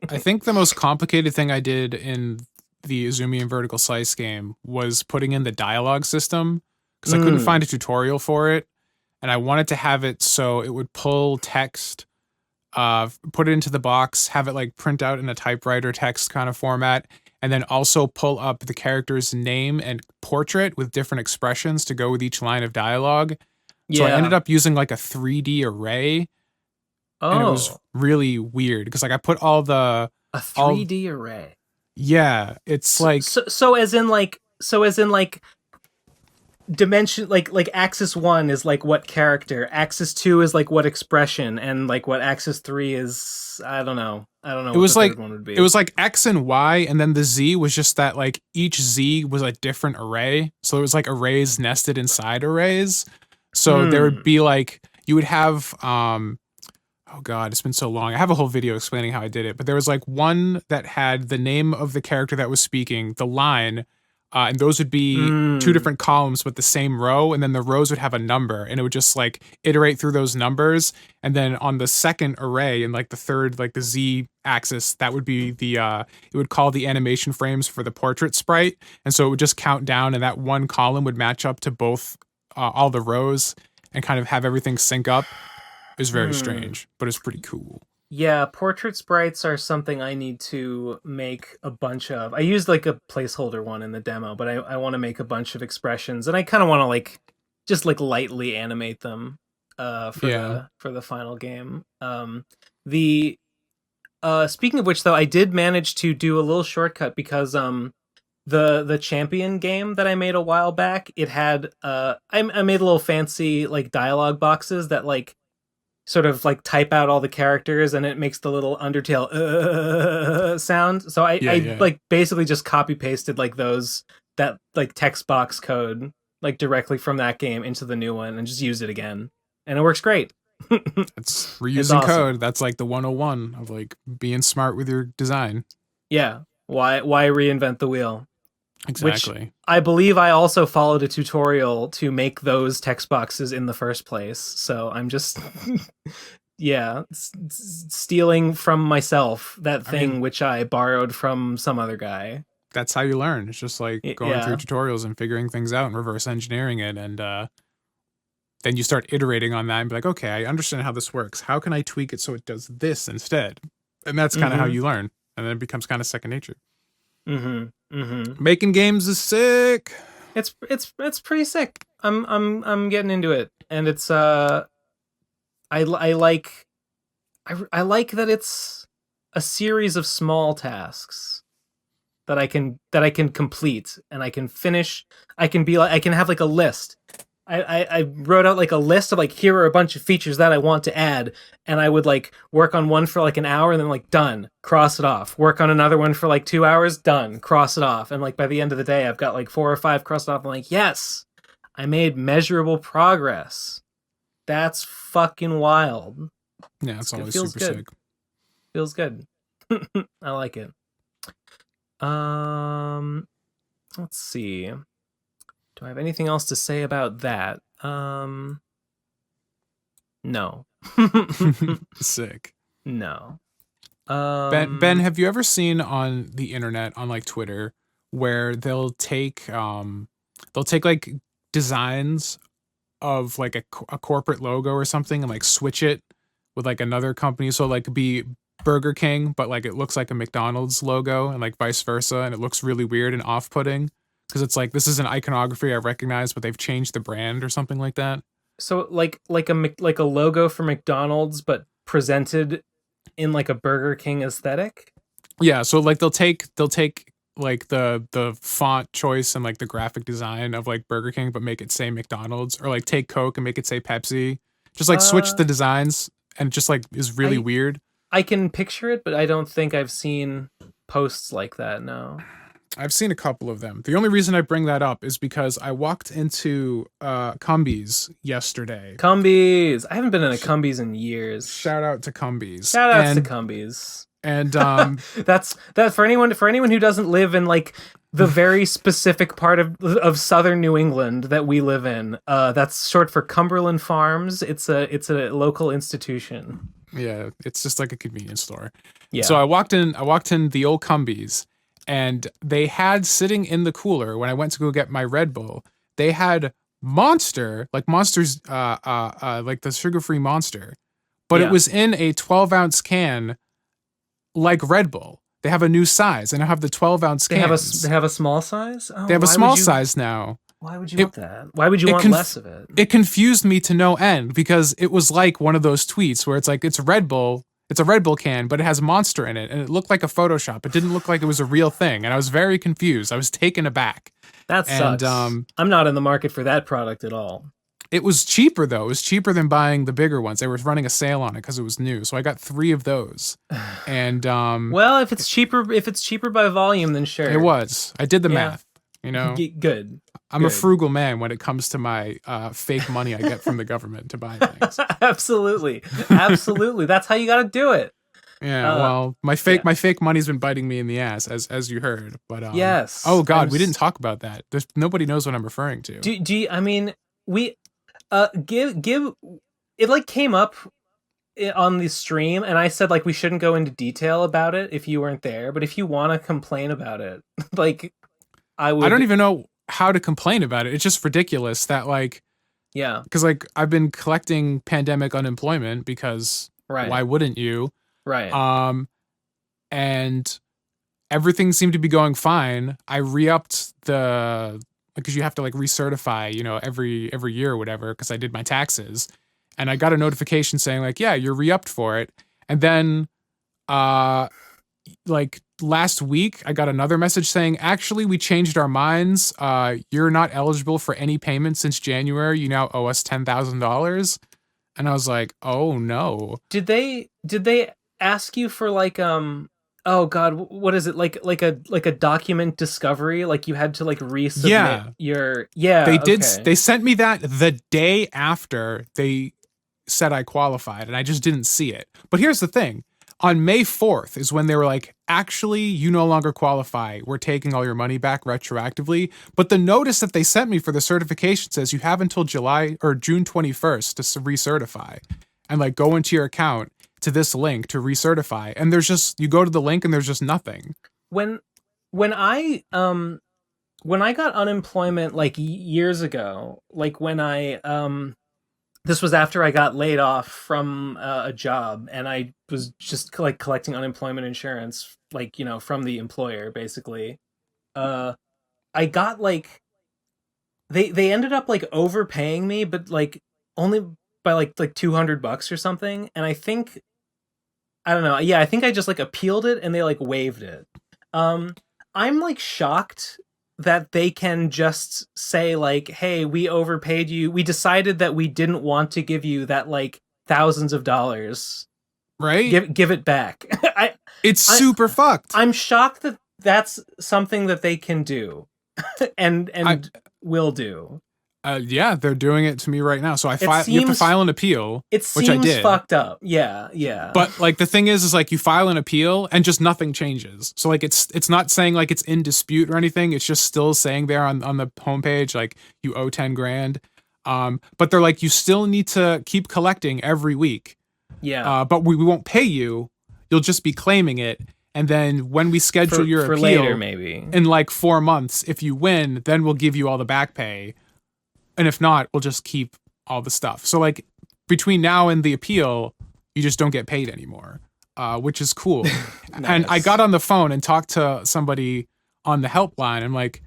I think the most complicated thing I did in the Azumi and Vertical Slice game was putting in the dialogue system, because I couldn't find a tutorial for it, and I wanted to have it so it would pull text, put it into the box, have it like print out in a typewriter text kind of format, and then also pull up the character's name and portrait with different expressions to go with each line of dialogue. So I ended up using like a 3D array. And it was really weird because like I put all the... A 3D array? Yeah, it's like... So as in like dimension, like axis 1 is like what character, axis 2 is like what expression, and like what axis 3 is, I don't know it what was the like third one would be. It was like X and Y, and then the Z was just that like each Z was a different array, so it was like arrays nested inside arrays. So there would be like, you would have oh god, it's been so long. I have a whole video explaining how I did it, but there was like one that had the name of the character that was speaking, the line, and those would be two different columns with the same row, and then the rows would have a number, and it would just like iterate through those numbers, and then on the second array and like the third, like the Z axis, that would be the it would call the animation frames for the portrait sprite, and so it would just count down, and that one column would match up to both all the rows and kind of have everything sync up. It was very strange, but it's pretty cool. Yeah, portrait sprites are something I need to make a bunch of. I used like a placeholder one in the demo, but I want to make a bunch of expressions, and I kind of want to like just like lightly animate them for Yeah. the final game. The speaking of which though, I did manage to do a little shortcut because the champion game that I made a while back, it had I made little fancy like dialogue boxes that like sort of like type out all the characters, and it makes the little Undertale sound. So Yeah, I yeah. like basically just copy pasted like those that like text box code like directly from that game into the new one and just use it again, and it works great. It's It's reusing awesome. code. That's like the 101 of like being smart with your design. Yeah. Why reinvent the wheel? Which Exactly. I believe I also followed a tutorial to make those text boxes in the first place. So I'm just yeah, stealing from myself that I mean, thing which I borrowed from some other guy. that's how you learn. It's just like going through Yeah. tutorials and figuring things out and reverse engineering it. And then you start iterating on that and be like, okay, I understand how this works. How can I tweak it so it does this instead? And that's kind of how Mhm. you learn. And then it becomes kind of second nature. Mhm. Mhm. Making games is sick. It's pretty sick. I'm getting into it, and it's I like I like that it's a series of small tasks that I can complete, and I can finish. I can be like I can have like a list. I wrote out like a list of like here are a bunch of features that I want to add, and I would like work on one for like an hour and then like done, cross it off. Work on another one for like 2 hours, done, cross it off. And like by the end of the day, I've got like 4 or 5 crossed off. I'm like, yes, I made measurable progress. That's fucking wild. Yeah, it's It always feels super good. sick. Feels good. I like it. Um, let's see. Do I have anything else to say about that? No. Sick. No. Ben, have you ever seen on the internet on like Twitter where they'll take like designs of like a corporate logo or something and like switch it with like another company, so like be Burger King but like it looks like a McDonald's logo and like vice versa, and it looks really weird and off-putting because it's like this is an iconography I recognize but they've changed the brand or something like that. So like a logo for McDonald's, but presented in like a Burger King aesthetic. Yeah, so like they'll take like the font choice and like the graphic design of like Burger King, but make it say McDonald's, or like take Coke and make it say Pepsi. Just like switch Uh, the designs, and just like is really I weird. I can picture it, but I don't think I've seen posts like that. No. I've seen a couple of them. The only reason I bring that up is because I walked into Cumbies yesterday. Cumbies. I haven't been in a Cumbies in years. Shout out to Cumbies. Shout outs to Cumbies. And That's that for anyone who doesn't live in like the very specific part of southern New England that we live in. That's short for Cumberland Farms. It's a local institution. yeah, it's just like a convenience store. So Yeah. I walked in the old Cumbies, and they had sitting in the cooler when I went to go get my Red Bull, they had Monster, like Monster's like the sugar-free Monster, but it Yeah. was in a 12-ounce can like Red Bull. They have a new size, and I have the 12-ounce They cans. have a small size? Oh, They have a small size now. why would you It want that? Why would you it want less of it? it confused me to no end because it was like one of those tweets where it's like it's Red Bull, it's a Red Bull can, but it has Monster in it, and it looked like a Photoshop. It didn't look like it was a real thing, and I was very confused. I was taken aback. That And sucks. I'm not in the market for that product at all. it was cheaper though. It was cheaper than buying the bigger ones. They were running a sale on it because it was new, so I got 3 of those. And Well, if it's cheaper by volume, then sure. it was. I did the Yeah. math. You know, Good. I'm a Good. frugal man when it comes to my fake money I get from the government to buy things. Absolutely. Absolutely. That's how you got to do it. Yeah, well, my fake money's been biting me in the ass, as you heard. But Yes. oh God, we didn't talk about that. There's nobody knows what I'm referring to. Do you, I mean, we give it like came up on the stream, and I said like we shouldn't go into detail about it if you weren't there, but if you want to complain about it, like I would. I don't even know how to complain about it. It's just ridiculous that like, Yeah. because like I've been collecting pandemic unemployment because Right. why wouldn't you? Right. Um, and everything seemed to be going fine. I re-upped the, because you have to like recertify, you know, every year or whatever, because I did my taxes, and I got a notification saying like, yeah, you're re-upped for it. And then uh like last week I got another message saying, actually, we changed our minds. You're not eligible for any payments since January. You now owe us $10,000. And I was like, oh no. Did they ask you for like oh god, what is it, like a document discovery, like you had to like resubmit Yeah. your They yeah, did. okay. They sent me that the day after they said I qualified, and I just didn't see it. But here's the thing: on May 4th is when they were like, "Actually, you no longer qualify. We're taking all your money back retroactively." But the notice that they sent me for the certification says you have until July or June 21st to recertify, and like go into your account to this link to recertify. And there's just, you go to the link and there's just nothing. when when I when I got unemployment like years ago, like when I this was after I got laid off from a job, and I was just like collecting unemployment insurance, like, you know, from the employer basically. uh I got like, they ended up like overpaying me, but like only by like $200 or something. And I think, I don't know, yeah, I think I just like appealed it and they like waived it. um I'm like shocked that they can just say like, hey, we overpaid you, we decided that we didn't want to give you that like thousands of dollars, Right? give it back. It's I super fucked. I'm shocked that that's something that they can do. and I will do. Yeah, they're doing it to me right now. So I It file. You have to seems file an appeal, it which I seems did. fucked up. Yeah, yeah. But like the thing is like you file an appeal and just nothing changes. So like it's not saying like it's in dispute or anything. It's just still saying there on the homepage like you owe 10 grand. But they're like, you still need to keep collecting every week. Yeah. But we won't pay you. You'll just be claiming it. And then when we schedule your for appeal later, maybe in like 4 months, if you win, then we'll give you all the back pay. And if not, we'll just keep all the stuff. So like between now and the appeal, you just don't get paid anymore, which is cool. Nice. And I got on the phone and talked to somebody on the helpline. I'm like,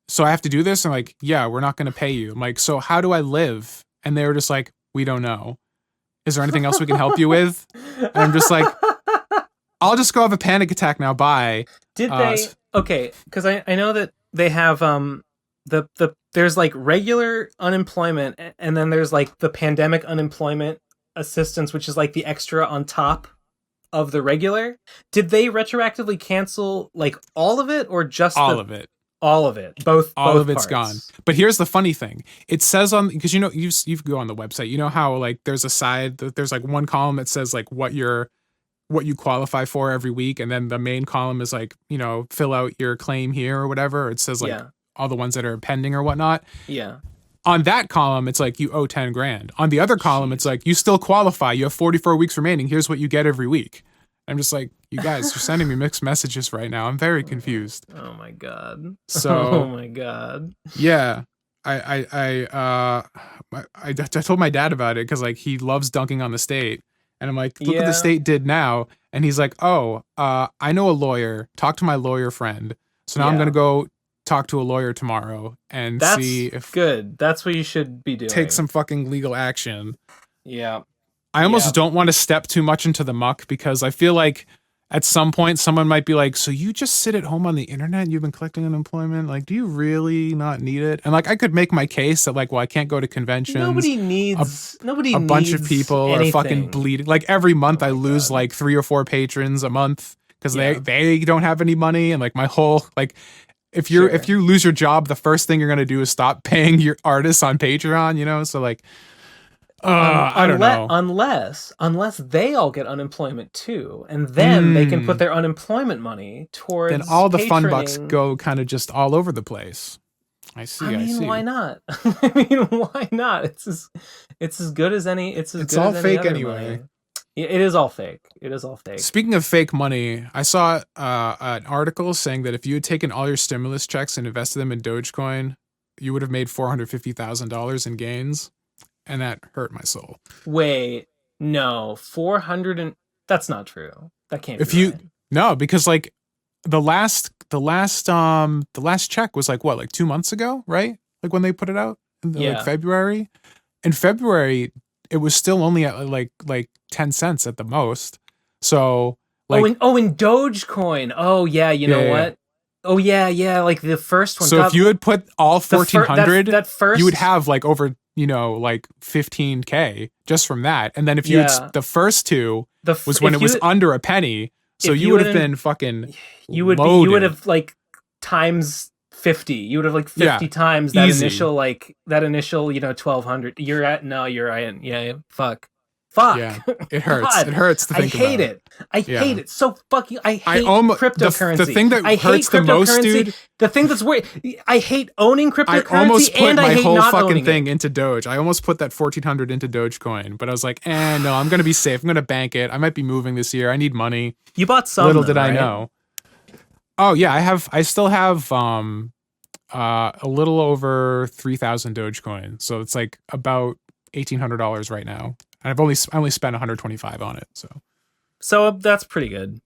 so I have to do this? I'm like, yeah, we're not going to pay you. I'm like, so how do I live? And they were just like, we don't know. Is there anything else we can help you with? And I'm just like, I'll just go have a panic attack now. Bye. Did they? Okay, because I know that they have the there's like regular unemployment, and then there's like the pandemic unemployment assistance, which is like the extra on top of the regular. Did they retroactively cancel like all of it, or just all of it? All of it. Both of it's parts gone. But here's the funny thing. It says on, because you know, you go on the website, you know how like there's a side, there's like one column that says like what you qualify for every week, and then the main column is like, you know, fill out your claim here or whatever. It says like all the ones that are pending or whatnot. Yeah. On that column, it's like you owe 10 grand. On the other column, it's like you still qualify. You have 44 weeks remaining. Here's what you get every week. I'm just like, you guys are sending me mixed messages right now. I'm very confused. Oh my god. So, oh my god. Yeah, I told my dad about it because like he loves dunking on the state, and I'm like, look what the state did now, and he's like, oh, I know a lawyer. Talk to my lawyer friend. So now I'm gonna go talk to a lawyer tomorrow and see if good. That's what you should be doing. Take some fucking legal action. Yeah. I almost don't want to step too much into the muck because I feel like at some point someone might be like, so you just sit at home on the internet and you've been collecting unemployment? Like, do you really not need it? And like, I could make my case that like, well, I can't go to conventions. Nobody needs a bunch of people anything. are fucking bleeding. Like every month I lose like 3 or 4 patrons a month because they don't have any money. And like my whole, like, if you lose your job, the first thing you're going to do is stop paying your artists on Patreon, you know? So like, I don't know. Unless they all get unemployment too, and then they can put their unemployment money towards. Then all the fun bucks go kind of just all over the place. I see. I mean, why not? I mean, why not? It's as good as any. It's all fake anyway. Money. It is all fake. It is all fake. Speaking of fake money, I saw an article saying that if you had taken all your stimulus checks and invested them in Dogecoin, you would have made $450,000 in gains. And that hurt my soul. Wait, no, 400 and That's not true. That can't If be you right. no, because like the last check was like what, like 2 months ago, right? Like when they put it out in like Yeah. February. In February, it was still only at like 10 cents at the most. So like In Dogecoin. Oh yeah, you know yeah. what? Oh yeah, like the first one. So if God, you had put all the fir- that 1400, that you would first have like over, like 15K just from that. And then if you had yeah the first two was when if it was you under a penny, so if you you would have hadn't been fucking you would loaded. have like times 50. You would have like Yeah, 50 times easy. that initial 1200. You're at no, you're right. Yeah, fuck. Yeah, it hurts. God, It hurts to I think hate about. it. I hate Yeah, it so fucking. I I hate almost the cryptocurrency. thing that I hate hurts the most, cryptocurrency. dude. The thing that's weird. I hate owning I cryptocurrency almost put and I my hate whole not fucking owning it. thing into Doge. I almost put that 1400 into Dogecoin, but I was like, no, I'm gonna be safe. I'm gonna bank it. I might be moving this year. I need money. You bought some Little though, did I right? know. Oh yeah, I still have a little over 3,000 Dogecoin. So it's like about $1,800 right now. And I only spent 125 on it. So that's pretty good.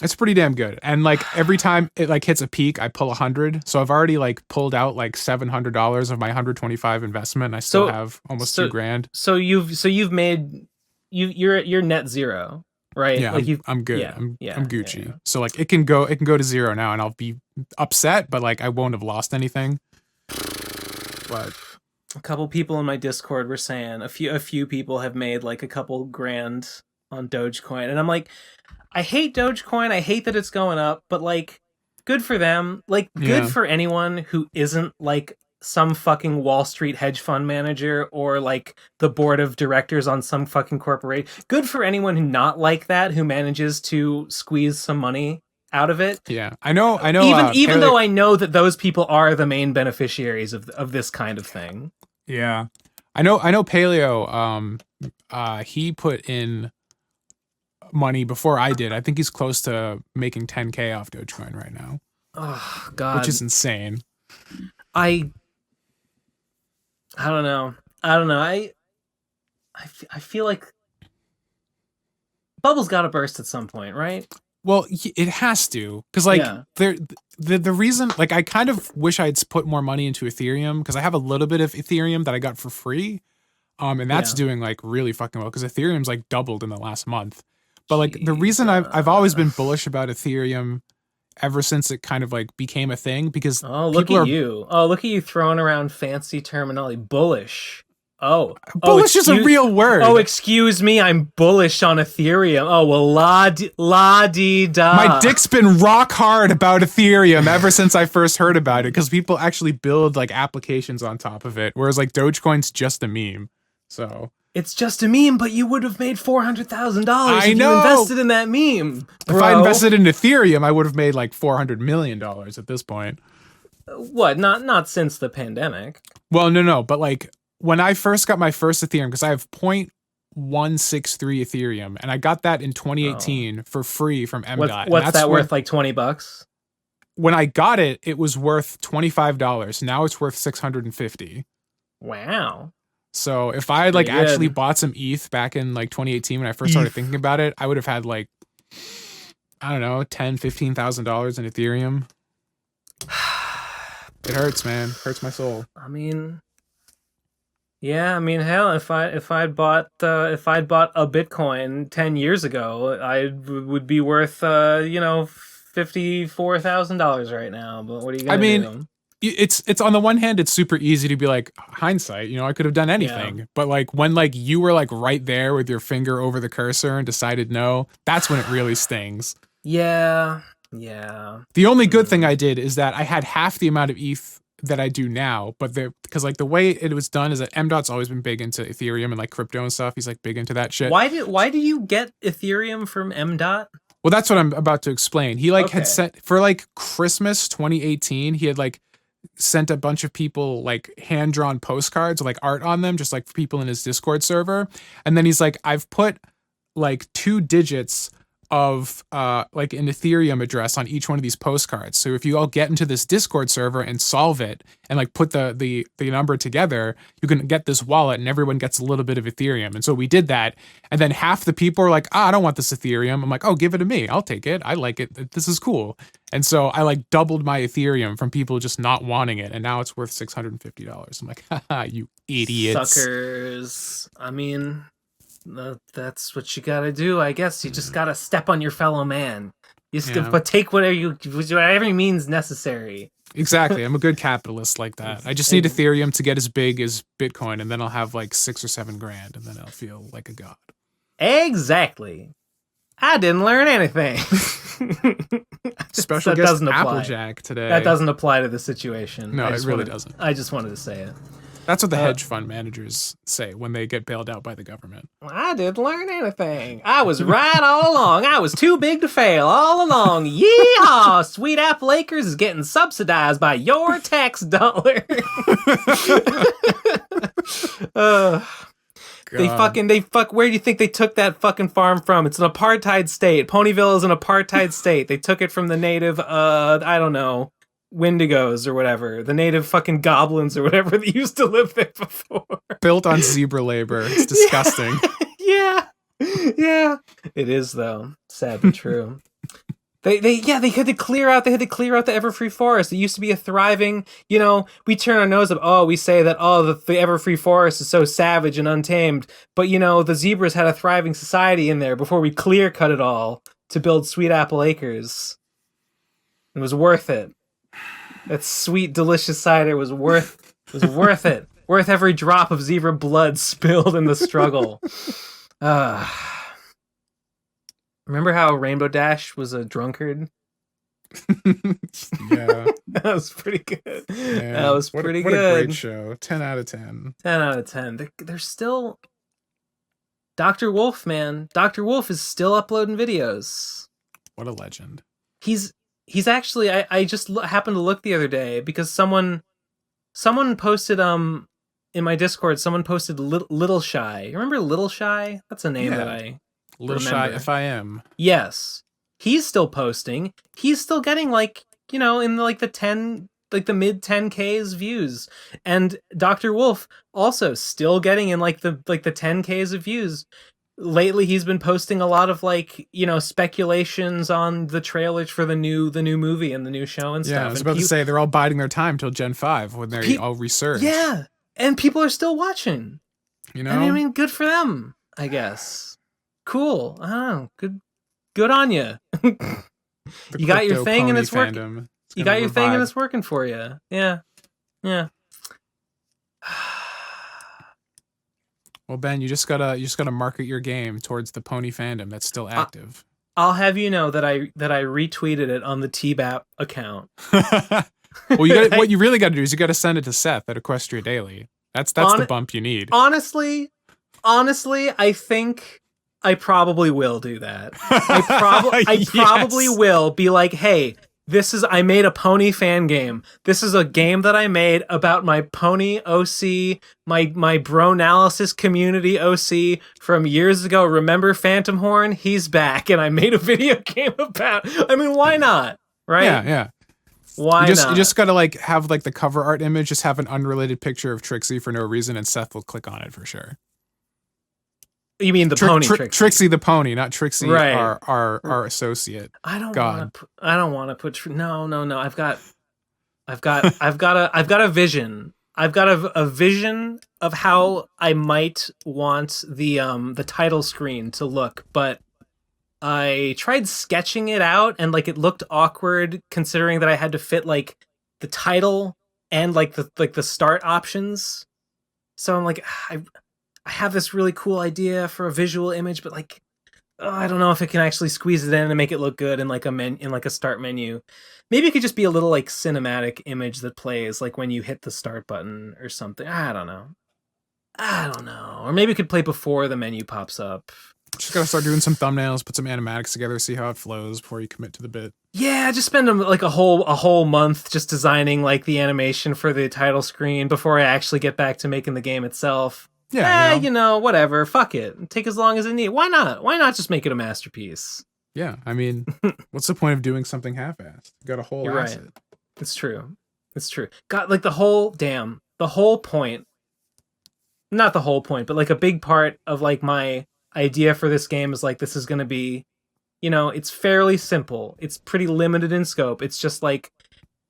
It's pretty damn good. And like every time it like hits a peak, I pull 100. So I've already like pulled out like $700 of my 125 investment. And I still have almost so $2,000. so you've made you're net zero, right? Yeah, Like I'm good. yeah, I'm Gucci. So like it can go to zero now and I'll be upset, but like I won't have lost anything. But a couple people in my Discord were saying a few people have made like a couple grand on Dogecoin, and I'm like, I hate Dogecoin. I hate that it's going up, but like, good for them. Like, good yeah. for anyone who isn't like some fucking Wall Street hedge fund manager or like the board of directors on some fucking corporation. Good for anyone who not like that, who manages to squeeze some money out of it. Yeah, I know. Even though I know that those people are the main beneficiaries of this kind of thing. Yeah, I know. Paleo. He put in money before I did. I think he's close to making 10K off Dogecoin right now. Oh God, which is insane. I don't know. I feel like bubble's got to burst at some point, right? Well, it has to, because like the reason, like I kind of wish I'd put more money into Ethereum because I have a little bit of Ethereum that I got for free, and that's doing like really fucking well because Ethereum's like doubled in the last month. But like the reason I've always been bullish about Ethereum ever since it kind of like became a thing because look at you throwing around fancy terminology. Bullish. Bullish is a real word. Oh, excuse me, I'm bullish on Ethereum. Oh, well, la dee da. My dick's been rock hard about Ethereum ever since I first heard about it because people actually build like applications on top of it, whereas like Dogecoin's just a meme. So it's just a meme, but you would have made $400,000 if you invested in that meme. Bro. If I invested in Ethereum, I would have made like $400 million at this point. What? Not since the pandemic. Well, no, but like when I first got my first Ethereum, because I have 0.163 Ethereum, and I got that in 2018 for free from MDOT. What's that worth? Like $20? When I got it, it was worth $25. Now it's worth $650. Wow. So if I had like actually bought some ETH back in like 2018 when I first started thinking about it, I would have had like, I don't know, $10,000-$15,000 in Ethereum. It hurts, man. It hurts my soul. I mean, hell, if I'd bought a Bitcoin 10 years ago, I would be worth $54,000 right now. But what are you gonna do? It's on the one hand, it's super easy to be like hindsight, I could have done anything. Yeah. But like when like you were like right there with your finger over the cursor and decided no, that's when it really stings. Yeah. The only good thing I did is that I had half the amount of ETH that I do now, but because like the way it was done is that MDOT's always been big into Ethereum and like crypto and stuff. He's like big into that shit. Why do you get Ethereum from MDOT? Well, that's what I'm about to explain. He like had sent for like Christmas 2018. He had like sent a bunch of people like hand-drawn postcards with like art on them, just like for people in his Discord server. And then he's like, I've put like 2 digits of like an Ethereum address on each one of these postcards. So if you all get into this Discord server and solve it and like put the number together, you can get this wallet and everyone gets a little bit of Ethereum. And so we did that. And then half the people are like, I don't want this Ethereum. I'm like, oh, give it to me. I'll take it. I like it. This is cool. And so I like doubled my Ethereum from people just not wanting it. And now it's worth $650. I'm like, haha, you idiots. Suckers. I mean, that's what you gotta do, I guess. You just gotta step on your fellow man. But take whatever means necessary. Exactly. I'm a good capitalist like that. I just need Ethereum to get as big as Bitcoin, and then I'll have like 6 or 7 grand, and then I'll feel like a god. Exactly. I didn't learn anything. Special guest Applejack today. That doesn't apply to the situation. No, it really doesn't. I just wanted to say it. That's what the hedge fund managers say when they get bailed out by the government. I didn't learn anything. I was right all along. I was too big to fail all along. Yeehaw! Sweet Apple Acres is getting subsidized by your tax dollar. Where do you think they took that fucking farm from? It's an apartheid state. Ponyville is an apartheid state. They took it from the native, I don't know, Wendigos or whatever, the native fucking goblins or whatever that used to live there before. Built on zebra labor. It's disgusting. Yeah. It is though. Sad but true. They had to clear out the Everfree Forest. It used to be a thriving, we turn our nose up. We say that the Everfree Forest is so savage and untamed, but the zebras had a thriving society in there before we clear cut it all to build Sweet Apple Acres. It was worth it. That sweet, delicious cider was worth it. Worth every drop of zebra blood spilled in the struggle. Remember how Rainbow Dash was a drunkard? Yeah. That was pretty good. Yeah. That was pretty good. What a great show. 10 out of 10. 10 out of 10. They're still... Dr. Wolf, man. Dr. Wolf is still uploading videos. What a legend. He's actually, I just happened to look the other day because someone posted in my Discord, someone posted Little Shy. You remember Little Shy? That's a name that I Little remember. Shy if I am. Yes. He's still posting. He's still getting in the mid 10Ks views. And Dr. Wolf also still getting in the 10Ks of views. Lately he's been posting a lot of speculations on the trailers for the new movie and the new show and stuff. Yeah, I was about to say they're all biding their time till Gen 5 when they all resurge. Yeah, and people are still watching. I mean, good for them, I guess. Cool. I don't know. Good on you. You got your thing and it's working. You got your thing and it's working for you. Yeah. Well, Ben, you just gotta market your game towards the pony fandom that's still active. I'll have you know that I retweeted it on the TBAP account. Well, what you really got to do is you got to send it to Seth at Equestria Daily. That's the bump you need. Honestly, I think I probably will do that. I probably will be like, hey. I made a pony fan game. This is a game that I made about my pony OC, my bro-analysis community OC from years ago. Remember Phantom Horn? He's back, and I made a video game about. I mean, why not? Right? Yeah. Why not? You just gotta have the cover art image, just have an unrelated picture of Trixie for no reason, and Seth will click on it for sure. You mean the pony Trixie? Trixie the pony, not Trixie, right. our associate. I don't want to put. No. I've got a vision. I've got a vision of how I might want the title screen to look, but I tried sketching it out and it looked awkward considering that I had to fit the title and the start options. So I'm like, I have this really cool idea for a visual image, but I don't know if it can actually squeeze it in and make it look good in a start menu. Maybe it could just be a little cinematic image that plays when you hit the start button or something. I don't know. Or maybe it could play before the menu pops up. Just gotta start doing some thumbnails, put some animatics together, see how it flows before you commit to the bit. Yeah, just spend a whole month just designing the animation for the title screen before I actually get back to making the game itself. Yeah, whatever. Fuck it. Take as long as it needs. Why not? Why not just make it a masterpiece? Yeah, I mean, what's the point of doing something half-assed? You got a whole You're right. asset. It's true. It's true. God, like the whole point, not the whole point, but like a big part of like my idea for this game is like this is going to be, it's fairly simple. It's pretty limited in scope. It's just like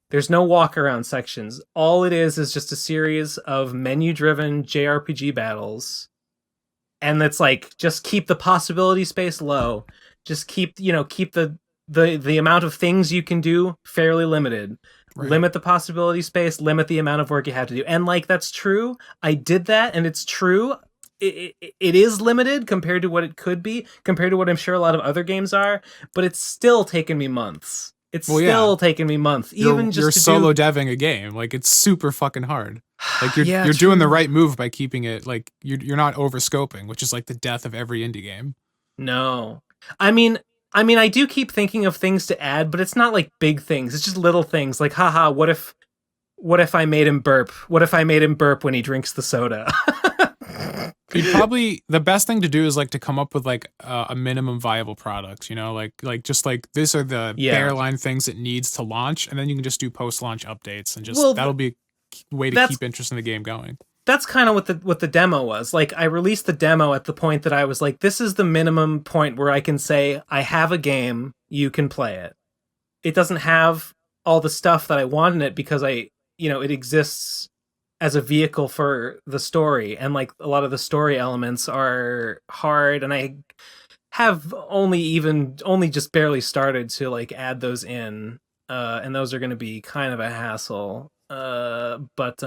there's no walk around sections. All it is just a series of menu driven JRPG battles. And it's like just keep the possibility space low. Just keep the amount of things you can do fairly limited. Right. Limit the possibility space, limit the amount of work you have to do. And like that's true. I did that and it's true. It is limited compared to what it could be, compared to what I'm sure a lot of other games are, but it's still taken me months. It's still taken me months, even you're just to solo deving a game. Like it's super fucking hard. Like you're doing the right move by keeping it like you're not over scoping, which is like the death of every indie game. No, I mean, I do keep thinking of things to add, but it's not like big things. It's just little things like, haha, what if I made him burp? What if I made him burp when he drinks the soda? The best thing to do is like to come up with like a minimum viable product, like just like this are the bare line things it needs to launch, and then you can just do post-launch updates and just that'll be a way to keep interest in the game going. That's kind of what the demo was. Like I released the demo at the point that I was like, this is the minimum point where I can say I have a game, you can play it. It doesn't have all the stuff that I want in it because it exists as a vehicle for the story, and like a lot of the story elements are hard, and I have only just barely started to like add those in, and those are going to be kind of a hassle. But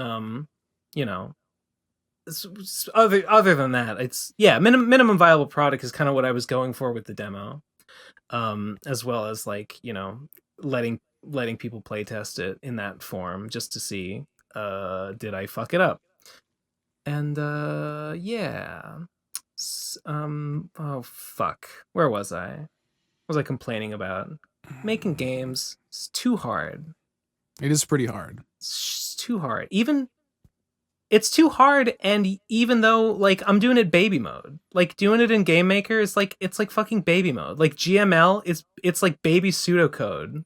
other than that, it's minimum viable product is kind of what I was going for with the demo, as well as like letting people play test it in that form just to see did I fuck it up. And oh fuck, where was I? What was I complaining about? Making games is too hard. It is pretty hard. It's too hard. It's too hard, and even though like I'm doing it baby mode, like doing it in Game Maker is like it's like fucking baby mode. Like GML it's like baby pseudocode.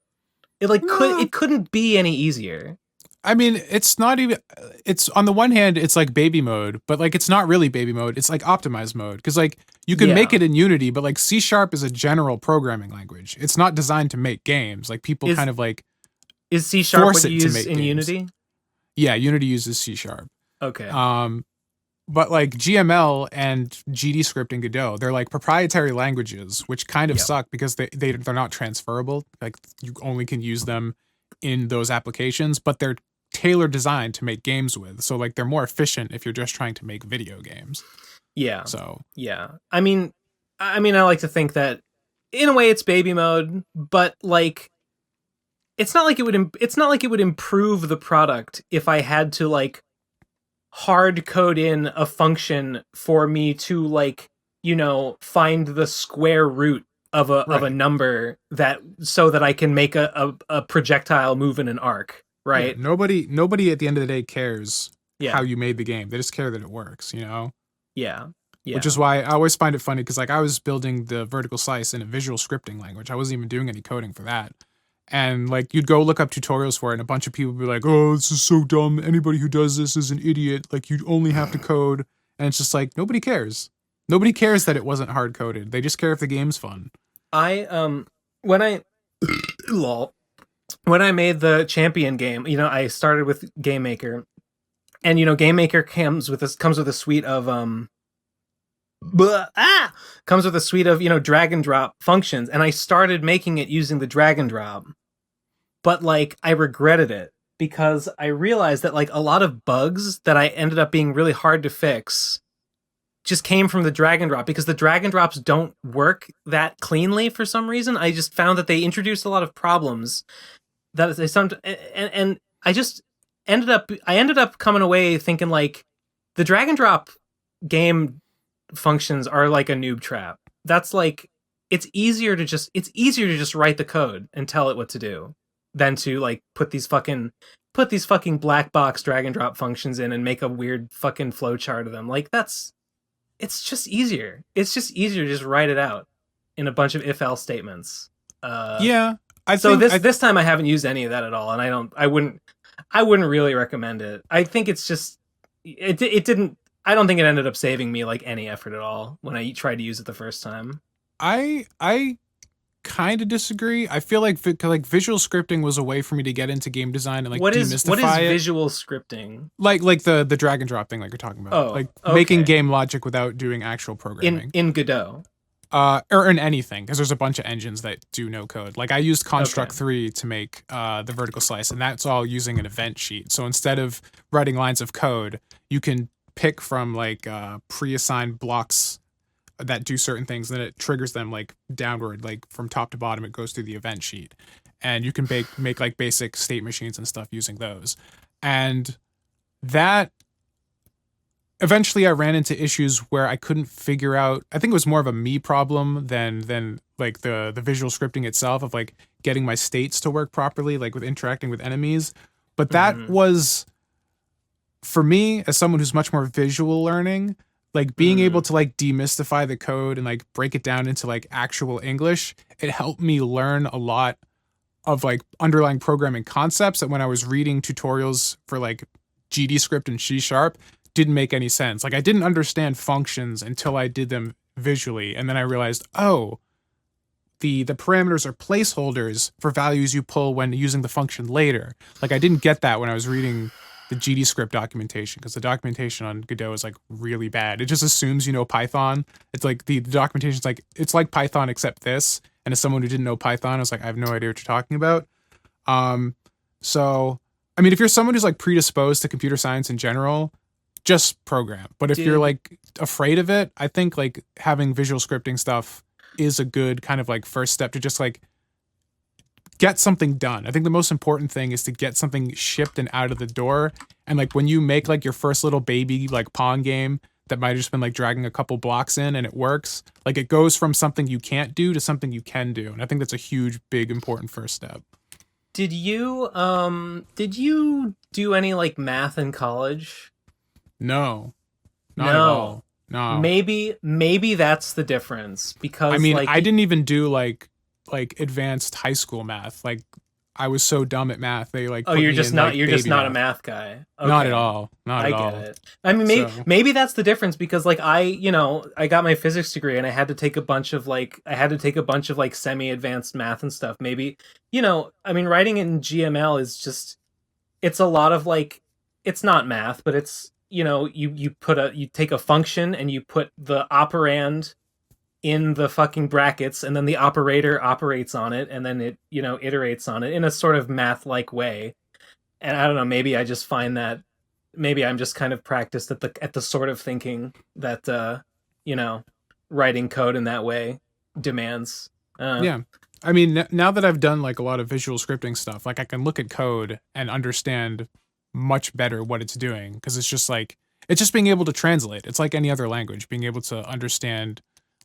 It couldn't be any easier. I mean, it's not even. It's on the one hand, it's like baby mode, but like it's not really baby mode. It's like optimized mode because like you can make it in Unity, but like C# is a general programming language. It's not designed to make games. Like people kind of like is C# what you use in Unity? Yeah, Unity uses C#. Okay. But like GML and GD script and Godot, they're like proprietary languages, which kind of suck because they're not transferable. Like you only can use them in those applications, but they're tailor designed to make games with. So like they're more efficient if you're just trying to make video games. Yeah. So yeah. I mean I like to think that in a way it's baby mode, but like it's not like it would improve the product if I had to like hard code in a function for me to like, find the square root of a number so that I can make a projectile move in an arc. Right. Yeah, nobody at the end of the day cares how you made the game. They just care that it works, Yeah. Yeah. Which is why I always find it funny because like I was building the vertical slice in a visual scripting language. I wasn't even doing any coding for that. And like you'd go look up tutorials for it and a bunch of people would be like, oh, this is so dumb. Anybody who does this is an idiot. Like you only have to code. And it's just like, nobody cares. Nobody cares that it wasn't hard coded. They just care if the game's fun. When I when I made the Champion game, I started with Game Maker, and Game Maker comes with a suite of drag and drop functions, and I started making it using the drag and drop, but like I regretted it because I realized that like a lot of bugs that I ended up being really hard to fix just came from the drag and drop because the drag and drops don't work that cleanly for some reason. I just found that they introduced a lot of problems that and I just ended up coming away thinking like the drag and drop game functions are like a noob trap. That's like it's easier to just write the code and tell it what to do than to like put these fucking black box drag and drop functions in and make a weird fucking flowchart of them. Like it's just easier. It's just easier to just write it out. in a bunch of if-else statements. Yeah, So this time I haven't used any of that at all, and I wouldn't really recommend it. I think it's just it didn't. I don't think it ended up saving me like any effort at all when I tried to use it the first time. I kind of disagree. I feel like visual scripting was a way for me to get into game design and like demystify what is it. visual scripting? Like the drag and drop thing like you're talking about. Oh, like okay. making game logic without doing actual programming. In Godot. Or in anything, because there's a bunch of engines that do no code. Like I used Construct 3 to make the vertical slice, and that's all using an event sheet. So instead of writing lines of code, you can pick from like pre-assigned blocks that do certain things, then it triggers them like downward, like from top to bottom. It goes through the event sheet, and you can make like basic state machines and stuff using those. And that eventually I ran into issues where I couldn't figure out. I think it was more of a me problem than like the visual scripting itself of like getting my states to work properly, like with interacting with enemies. But that was, for me, as someone who's much more visual learning, like being able to like demystify the code and like break it down into like actual English, it helped me learn a lot of like underlying programming concepts that when I was reading tutorials for like GDScript and C# didn't make any sense. Like I didn't understand functions until I did them visually, and then I realized, oh, the parameters are placeholders for values you pull when using the function later. Like I didn't get that when I was reading the GDScript documentation, because the documentation on Godot is like really bad. It just assumes you know Python. It's like the documentation's like, it's like Python except this. And as someone who didn't know Python, I was like, I have no idea what you're talking about. So I mean, if you're someone who's like predisposed to computer science in general, just program. But if you're like afraid of it, I think like having visual scripting stuff is a good kind of like first step to just like get something done. I think the most important thing is to get something shipped and out of the door. And like when you make like your first little baby like Pong game that might have just been like dragging a couple blocks in and it works, like it goes from something you can't do to something you can do. And I think that's a huge, big, important first step. Did you do any like math in college? No. Not at all. No. Maybe that's the difference, because I mean, like, I didn't even do like advanced high school math. Like I was so dumb at math. They like you're just not math. a math guy. Okay. Not at all. Not at all. I get it. I mean, maybe that's the difference, because like I got my physics degree and I had to take a bunch of like semi-advanced math and stuff. Maybe, I mean, writing in GML is just, it's a lot of like, it's not math, but it's, you take a function and you put the operand in the fucking brackets, and then the operator operates on it, and then it, iterates on it in a sort of math-like way. And I don't know, maybe I just find that maybe I'm just kind of practiced at the sort of thinking that writing code in that way demands. Yeah. I mean, now that I've done like a lot of visual scripting stuff, like I can look at code and understand much better what it's doing, because it's just being able to translate. It's like any other language, being able to understand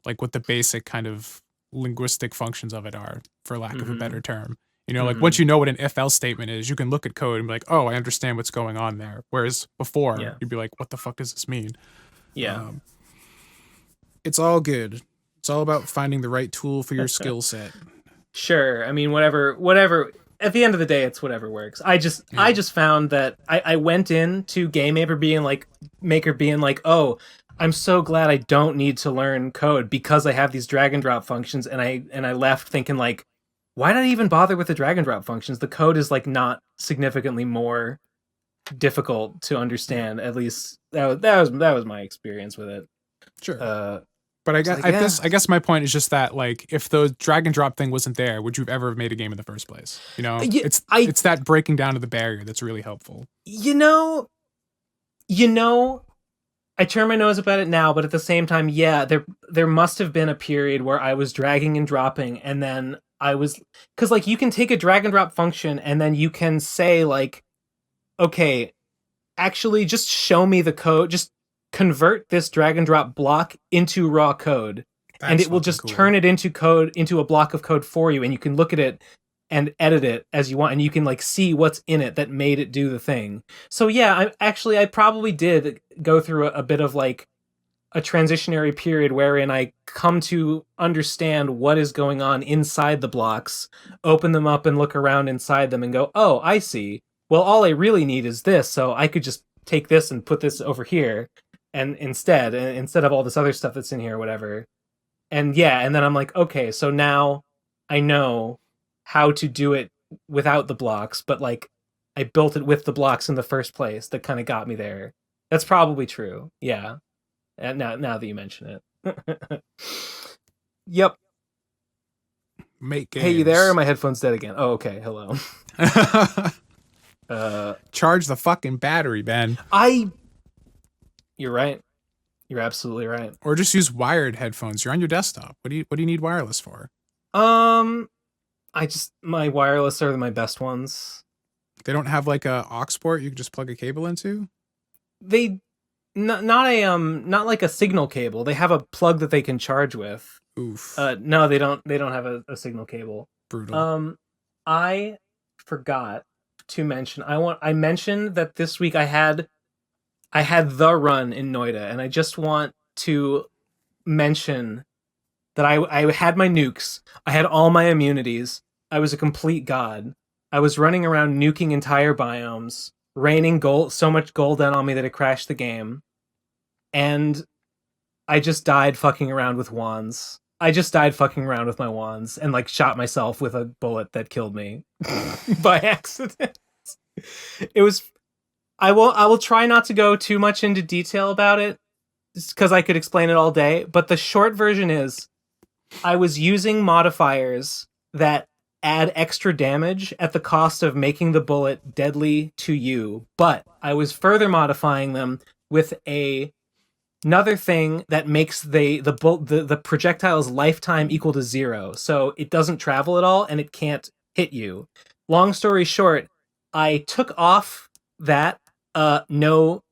like what the basic kind of linguistic functions of it are, for lack of a better term. Like once you know what an if-else statement is, you can look at code and be like, oh, I understand what's going on there. Whereas before, you'd be like, what the fuck does this mean? Yeah. It's all good. It's all about finding the right tool for your skill set. Sure. I mean, whatever. At the end of the day, it's whatever works. I just found that I went into Game Maker being like, oh, I'm so glad I don't need to learn code because I have these drag and drop functions, and I left thinking like, why did I even bother with the drag and drop functions? The code is like not significantly more difficult to understand. At least that was my experience with it. Sure. But I guess my point is just that like, if the drag and drop thing wasn't there, would you have ever made a game in the first place? It's that breaking down of the barrier that's really helpful. I turn my nose up at it now, but at the same time, yeah, there must have been a period where I was dragging and dropping, and then because like you can take a drag and drop function and then you can say like, okay, actually just show me the code, just convert this drag and drop block into raw code, and it will just turn it into a block of code for you, and you can look at it and edit it as you want, and you can like see what's in it that made it do the thing. So yeah, I probably did go through a bit of like a transitionary period wherein I come to understand what is going on inside the blocks, open them up and look around inside them and go, oh, I see. Well, all I really need is this, so I could just take this and put this over here and instead of all this other stuff that's in here or whatever. And yeah, and then I'm like, okay, so now I know how to do it without the blocks, but like I built it with the blocks in the first place that kind of got me there. That's probably true. Yeah. Now that you mention it. Yep. Make games. Hey, you there? Or my headphone's dead again? Oh, okay. Hello. Charge the fucking battery, Ben. You're right. You're absolutely right. Or just use wired headphones. You're on your desktop. What do you need wireless for? My wireless are my best ones. They don't have like a aux port you can just plug a cable into? They not like a signal cable. They have a plug that they can charge with. Oof. No, they don't have a signal cable. Brutal. I forgot to mention. I mentioned that this week I had the run in Noida, and I just want to mention that I had my nukes. I had all my immunities. I was a complete god. I was running around nuking entire biomes, raining gold, so much gold down on me that it crashed the game. And I just died fucking around with wands. I just died fucking around with my wands and like shot myself with a bullet that killed me by accident. It was I will try not to go too much into detail about it because I could explain it all day, but the short version is I was using modifiers that add extra damage at the cost of making the bullet deadly to you, but I was further modifying them with another thing that makes the projectile's lifetime equal to 0, so it doesn't travel at all and it can't hit you. Long story short, I took off that no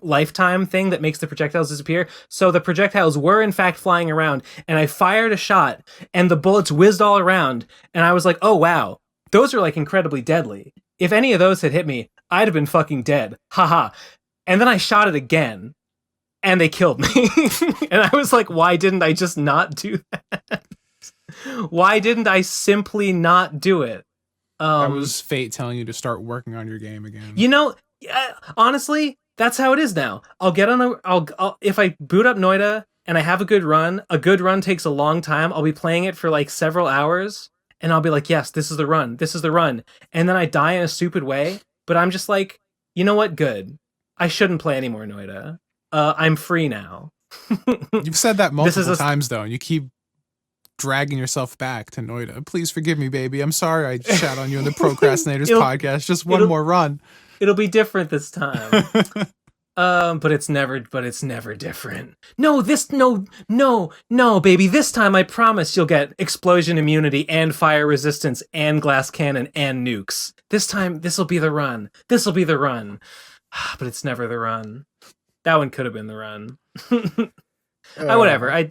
lifetime thing that makes the projectiles disappear. So the projectiles were in fact flying around, and I fired a shot, and the bullets whizzed all around, and I was like, oh wow, those are like incredibly deadly. If any of those had hit me, I'd have been fucking dead. Haha. And then I shot it again, and they killed me. And I was like, why didn't I just not do that? Why didn't I simply not do it? That was fate telling you to start working on your game again. You know, honestly, that's how it is now. I'll get on if I boot up Noida and I have a good run takes a long time. I'll be playing it for like several hours and I'll be like, yes, this is the run. And then I die in a stupid way, but I'm just like, you know what? Good. I shouldn't play any more Noida. I'm free now. You've said that multiple times though, and you keep dragging yourself back to Noida. Please forgive me, baby. I'm sorry I shat on you in the Pro Crastinators podcast. Just one more run. It'll be different this time. But it's never different. No, baby. This time I promise you'll get explosion immunity and fire resistance and glass cannon and nukes. This time, this'll be the run. But it's never the run. That one could have been the run. Whatever. I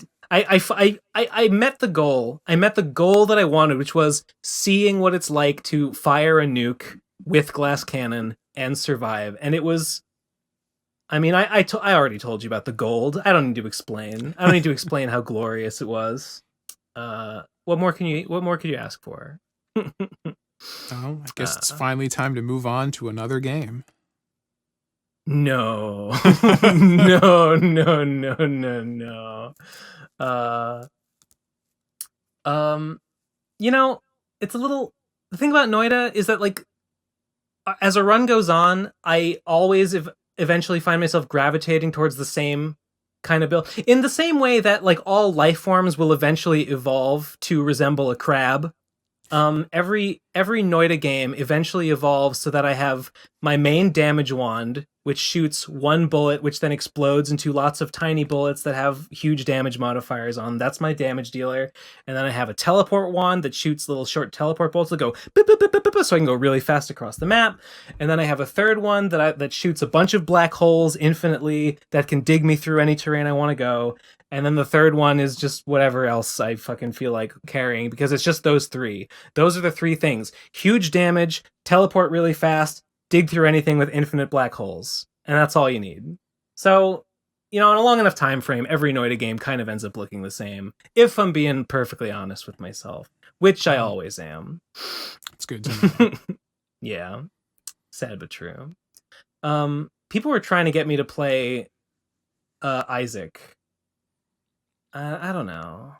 met the goal. I met the goal that I wanted, which was seeing what it's like to fire a nuke with glass cannon and survive. And it was, I mean, I already told you about the gold. I don't need to explain. I don't need to explain how glorious it was. What more could you ask for? I guess it's finally time to move on to another game. No. No. You know, it's a little, the thing about Noida is that like as a run goes on, I always eventually find myself gravitating towards the same kind of build, in the same way that like all life forms will eventually evolve to resemble a crab. Every Noida game eventually evolves so that I have my main damage wand, which shoots one bullet, which then explodes into lots of tiny bullets that have huge damage modifiers on. That's my damage dealer. And then I have a teleport wand that shoots little short teleport bolts that go boop, boop, boop, boop, boop, so I can go really fast across the map. And then I have a third one that shoots a bunch of black holes infinitely that can dig me through any terrain I want to go. And then the third one is just whatever else I fucking feel like carrying, because it's just those three. Those are the three things. Huge damage, teleport really fast, dig through anything with infinite black holes. And that's all you need. So in a long enough time frame, every Noida game kind of ends up looking the same. If I'm being perfectly honest with myself, which I always am. It's good to know. Yeah, sad but true. People were trying to get me to play Isaac. I don't know.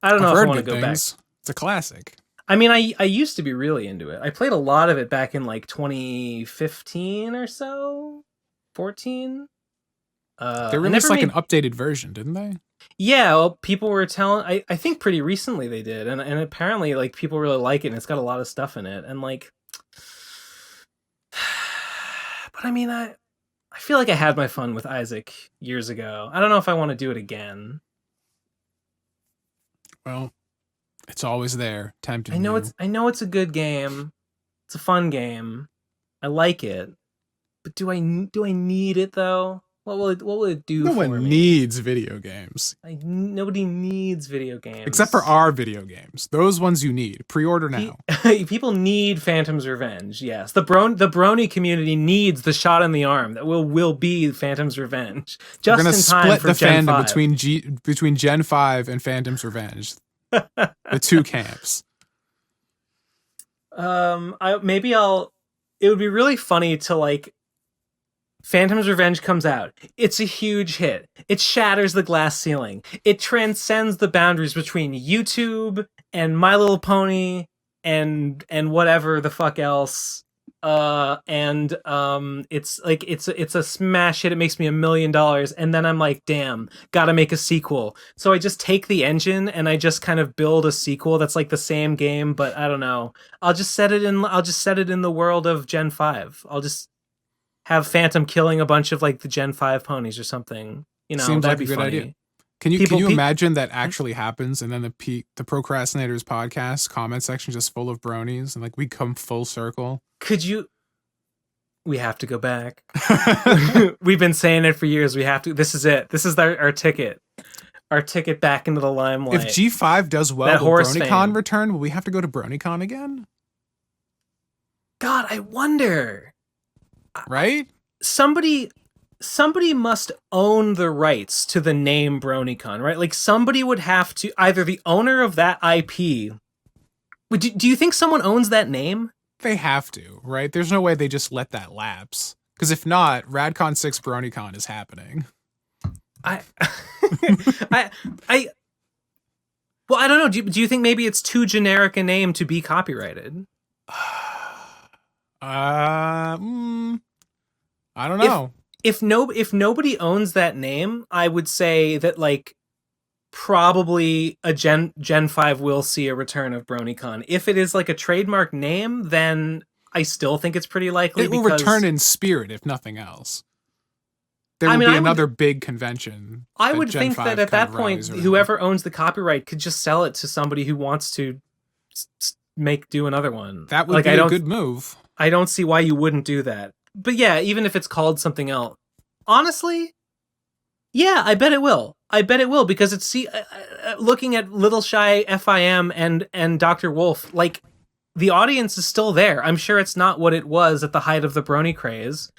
I don't know if I want to go back. It's a classic. I mean, I used to be really into it. I played a lot of it back in like 2015 or so, 14. They released like an updated version, didn't they? Yeah, well, people were telling. I think pretty recently they did, and apparently like people really like it, and it's got a lot of stuff in it, and like. But I mean, I feel like I had my fun with Isaac years ago. I don't know if I want to do it again. Well, it's always there, tempting. I know it's a good game. It's a fun game. I like it. But do I need it though? What will it do for me? No one needs video games. Nobody needs video games. Except for our video games. Those ones you need. Pre-order now. People need Phantom's Revenge, yes. The Brony community needs the shot in the arm that will be Phantom's Revenge. Just in time for Gen 5. We're gonna split the fandom between Gen 5 and Phantom's Revenge. The two camps. It would be really funny to like Phantom's Revenge comes out. It's a huge hit. It shatters the glass ceiling. It transcends the boundaries between YouTube and My Little Pony and whatever the fuck else. It's like it's a smash hit. It makes me $1 million, and then I'm like, damn, gotta make a sequel. So I just take the engine and I just kind of build a sequel that's like the same game, but I don't know. I'll just set it in the world of Gen 5. I'll just have Phantom killing a bunch of like the Gen 5 ponies or something. Seems that'd like a good funny. idea. Can you imagine that actually happens, and then the Procrastinators podcast comment section just full of bronies, and like we come full circle? Could you? We have to go back. We've been saying it for years. We have to. This is it. This is our ticket. Our ticket back into the limelight. If G5 does well, will BronyCon return? Will we have to go to BronyCon again? God, I wonder. Right? Somebody must own the rights to the name BronyCon, right? Like somebody would have to, either the owner of that IP. Do you think someone owns that name? They have to, right? There's no way they just let that lapse. Because if not, RadCon 6 BronyCon is happening. Well, I don't know. Do you think maybe it's too generic a name to be copyrighted? I don't know. If nobody owns that name, I would say that like probably a Gen 5 will see a return of BronyCon. If it is like a trademark name, then I still think it's pretty likely it will return in spirit, if nothing else. There will be another big convention. I would think that at that point, whoever owns the copyright could just sell it to somebody who wants to do another one. That would be a good move. I don't see why you wouldn't do that. But yeah, even if it's called something else, honestly, yeah, I bet it will. Because it's looking at Little Shy FIM and Dr. Wolf, like the audience is still there. I'm sure it's not what it was at the height of the Brony craze,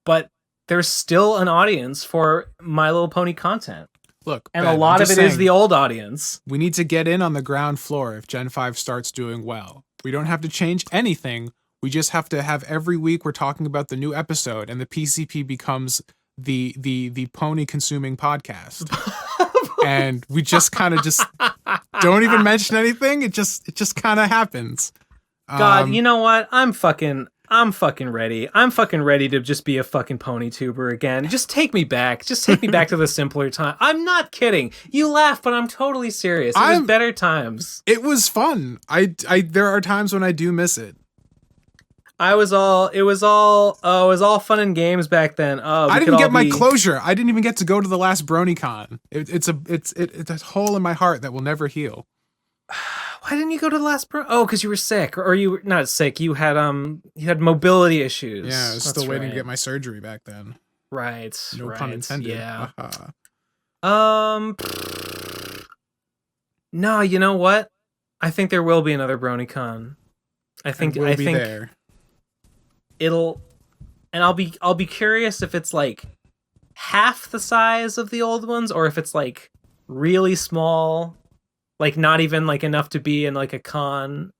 but there's still an audience for My Little Pony content. Look, and Ben, a lot of it is the old audience. We need to get in on the ground floor if Gen 5 starts doing well. We don't have to change anything. We just have to have every week we're talking about the new episode, and the PCP becomes the pony consuming podcast. And we just kind of just don't even mention anything. It just kind of happens. God, you know what? I'm fucking ready. I'm fucking ready to just be a fucking pony tuber again. Just take me back. Just take me back to the simpler time. I'm not kidding. You laugh, but I'm totally serious. It was better times. It was fun. There are times when I do miss it. It was all fun and games back then. I didn't get my closure. I didn't even get to go to the last BronyCon. It's a hole in my heart that will never heal. Why didn't you go to the last because you were sick, or you were not sick. You had mobility issues. Yeah, I was still waiting to get my surgery back then. Right. No pun intended. Yeah. No, you know what? I think there will be another BronyCon. I think there. I'll be curious if it's like half the size of the old ones, or if it's like really small, like not even like enough to be in like a con.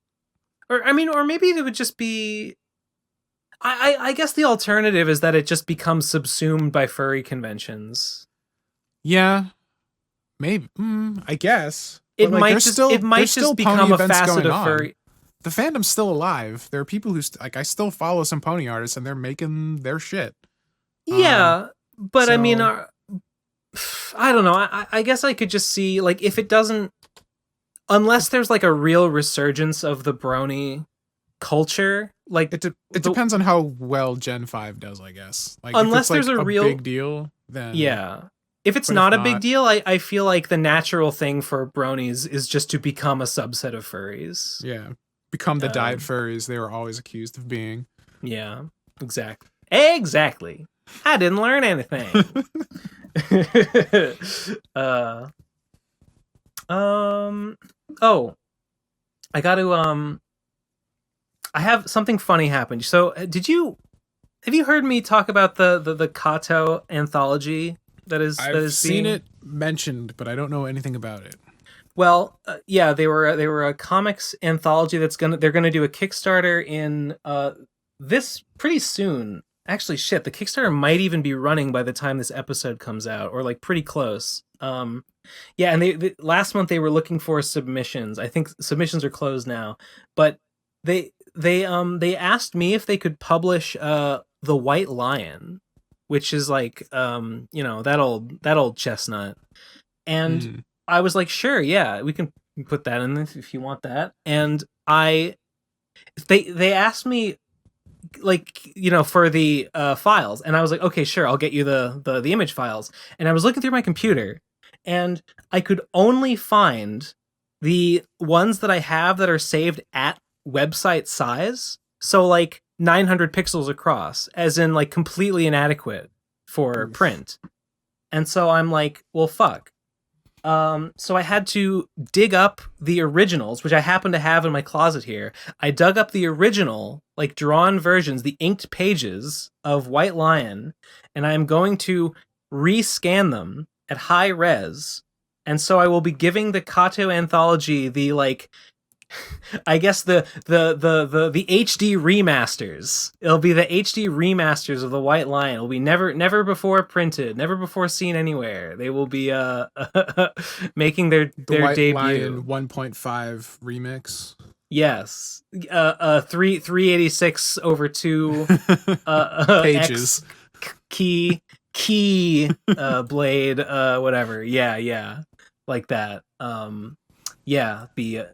Or I mean, or maybe it would just be. I guess the alternative is that it just becomes subsumed by furry conventions. Yeah, maybe. I guess. It But like, might there's just still it might there's just still pony become a events facet going of on. furry. The fandom's still alive. There are people who like I still follow some pony artists, and they're making their shit. Yeah, but I mean, so- I don't know. I guess I could just see like if it doesn't, unless there's like a real resurgence of the brony culture, like it depends on how well Gen 5 does, I guess. Like if unless it's like there's a real big deal, then yeah. If it's but not if a big not, deal, I feel like the natural thing for bronies is just to become a subset of furries. yeah, become the diet Um, furries they were always accused of being. Yeah, exactly. Exactly. I didn't learn anything. uh, oh, I got to I have something funny happened. So, have you heard me talk about the Kato anthology I've seen it mentioned, but I don't know anything about it. Well, yeah, they were a comics anthology they're gonna do a Kickstarter in this pretty soon. Actually, shit, the Kickstarter might even be running by the time this episode comes out, or like pretty close. Yeah, and they last month they were looking for submissions. I think submissions are closed now, but they asked me if they could publish the White Lion, which is like that old chestnut, and I was like, sure, yeah, we can put that in if you want that. And they asked me like for the files, and I was like, okay, sure, I'll get you the image files. And I was looking through my computer, and I could only find the ones that I have that are saved at website size, so like 900 pixels across, as in like completely inadequate for print. And so I'm like, well, fuck. So I had to dig up the originals, which I happen to have in my closet here. I dug up the original, like drawn versions, the inked pages of White Lion, and I am going to rescan them at high res. And so I will be giving the Kato anthology the like I guess the HD remasters. It'll be the HD remasters of the White Lion. It'll be never before printed, never before seen anywhere. They will be making their White debut. Lion 1.5 remix. Yes. 386 over 2 pages. X key blade whatever. Yeah. Like that. Yeah, the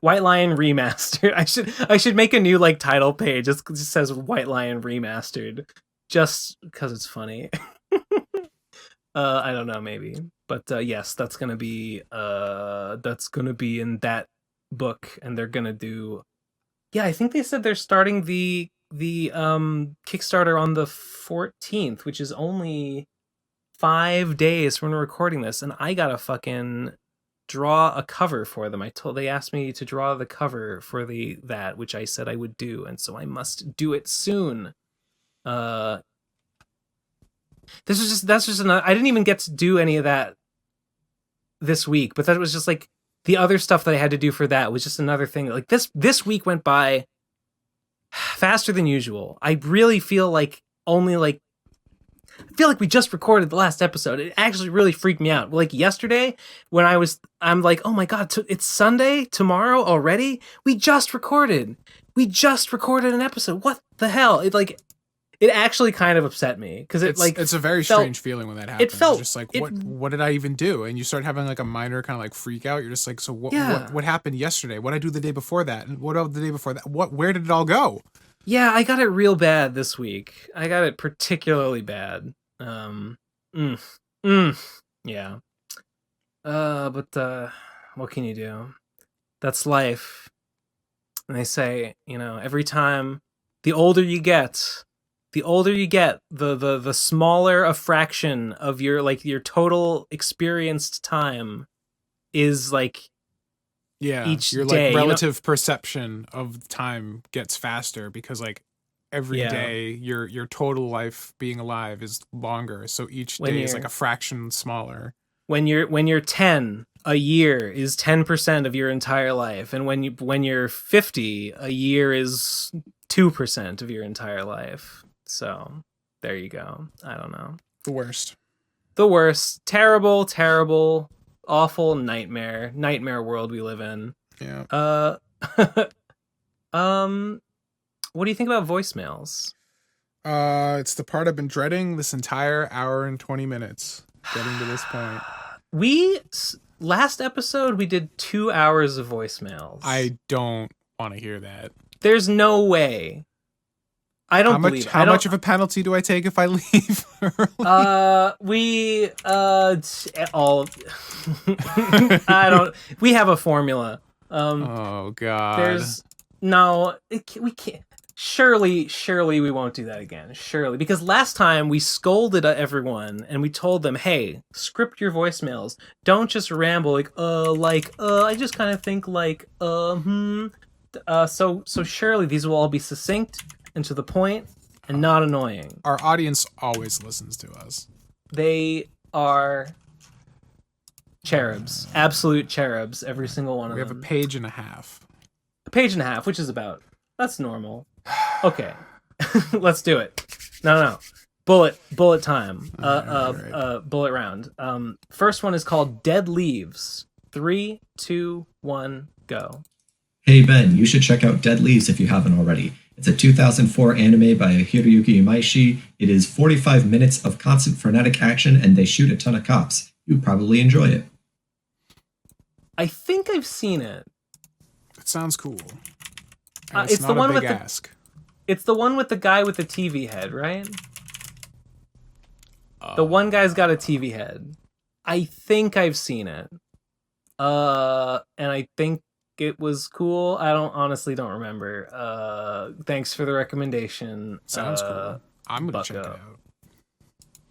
White Lion remastered. I should make a new like title page. It just says White Lion remastered, just because it's funny. I don't know, maybe, but yes, that's gonna be in that book, and they're gonna do. Yeah, I think they said they're starting the Kickstarter on the 14th, which is only 5 days when we're recording this, and I gotta fucking draw a cover for them. They asked me to draw the cover for that, which I said I would do, and so I must do it soon. That's just another, I didn't even get to do any of that this week, but that was just like the other stuff that I had to do for that was just another thing. Like this week went by faster than usual. I really feel like I feel like we just recorded the last episode. It actually really freaked me out. Like yesterday when I'm like, oh my God, it's Sunday tomorrow already. We just recorded an episode. What the hell? It actually kind of upset me because it's a very strange feeling when that happens. It felt just like what did I even do? And you start having like a minor kind of like freak out. You're just like, so what happened yesterday? What did I do the day before that? And what the day before that? Where did it all go? Yeah, I got it real bad this week. I got it particularly bad. Yeah. But what can you do? That's life. And they say, every time the older you get, the smaller a fraction of your total experienced time is like your day, like relative perception of time gets faster because like every Yeah. day your total life being alive is longer, so each When day is like you're a fraction smaller. when you're 10, a year is 10% of your entire life, and when you're 50, a year is 2% of your entire life. So there you go. I don't know. The worst. The worst. Terrible, terrible, awful nightmare world we live in. Yeah. Uh what do you think about voicemails? It's the part I've been dreading this entire hour and 20 minutes getting to this point. Last episode we did 2 hours of voicemails. I don't want to hear that. There's no way. I don't believe it. How much of a penalty do I take if I leave early? I don't. We have a formula. Oh God. There's no. We can't. Surely we won't do that again. Surely, because last time we scolded everyone and we told them, "Hey, script your voicemails. Don't just ramble I just kind of think So surely these will all be succinct and to the point and not annoying. Our audience always listens to us. They are cherubs, absolute cherubs, every single one of them. We have a page and a half. A page and a half, which is that's normal. Okay, let's do it. No. Bullet time. Bullet round. First one is called Dead Leaves. 3, 2, 1, go. Hey Ben, you should check out Dead Leaves if you haven't already. It's a 2004 anime by Hiroyuki Imaishi. It is 45 minutes of constant frenetic action, and they shoot a ton of cops. You'd probably enjoy it. I think I've seen it. It sounds cool. It's the one with ask. It's the one with the guy with the TV head, right? The one guy's got a TV head. I think I've seen it. And I think it was cool. I honestly don't remember. Thanks for the recommendation. Sounds cool. I'm gonna check it out.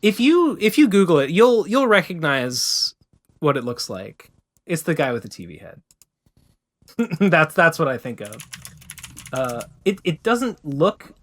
If you Google it, you'll recognize what it looks like. It's the guy with the TV head. That's what I think of. It doesn't look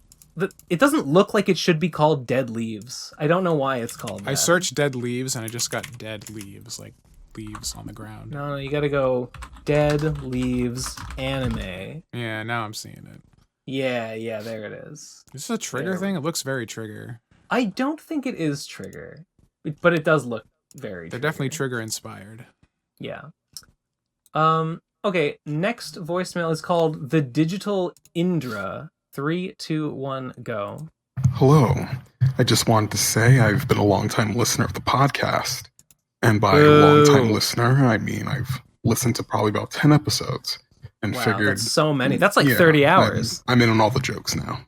like it should be called Dead Leaves. I don't know why it's called that. I searched Dead Leaves and I just got dead leaves, like leaves on the ground. No, you gotta go Dead Leaves anime. Yeah, now I'm seeing it. Yeah, there it is. Is this a Trigger thing? It looks very Trigger. I don't think it is Trigger, but it does look very They're Trigger. definitely Trigger inspired. Yeah. Okay, next voicemail is called The Digital Indra. 3, 2, 1, go. Hello. I just wanted to say I've been a long-time listener of the podcast. And by a long-time listener, I mean I've listened to probably about 10 episodes and figured... That's so many. That's like 30 hours. I'm in on all the jokes now.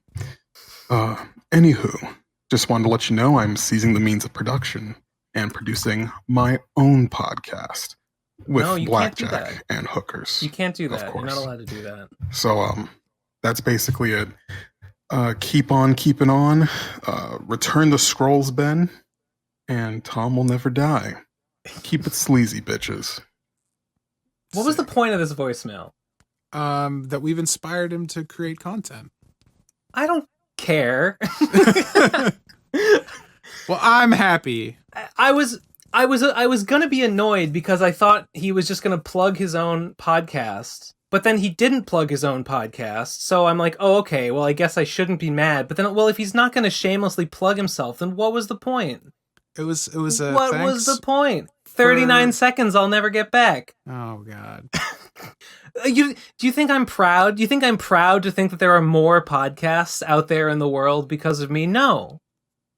Anywho, just wanted to let you know I'm seizing the means of production and producing my own podcast with blackjack and hookers. You can't do that. Of course. You're not allowed to do that. So, that's basically it. Keep on keeping on. Return the scrolls, Ben. And Tom will never die. Keep it sleazy, bitches. What was the point of this voicemail? That we've inspired him to create content. I don't care. Well, I'm happy. I was gonna be annoyed because I thought he was just gonna plug his own podcast, but then he didn't plug his own podcast. So I'm like, oh, okay. Well, I guess I shouldn't be mad. But then, well, if he's not gonna shamelessly plug himself, then what was the point? It was a what was the point? 39 seconds I'll never get back. Oh God. Do you think I'm proud? Do you think I'm proud to think that there are more podcasts out there in the world because of me? No,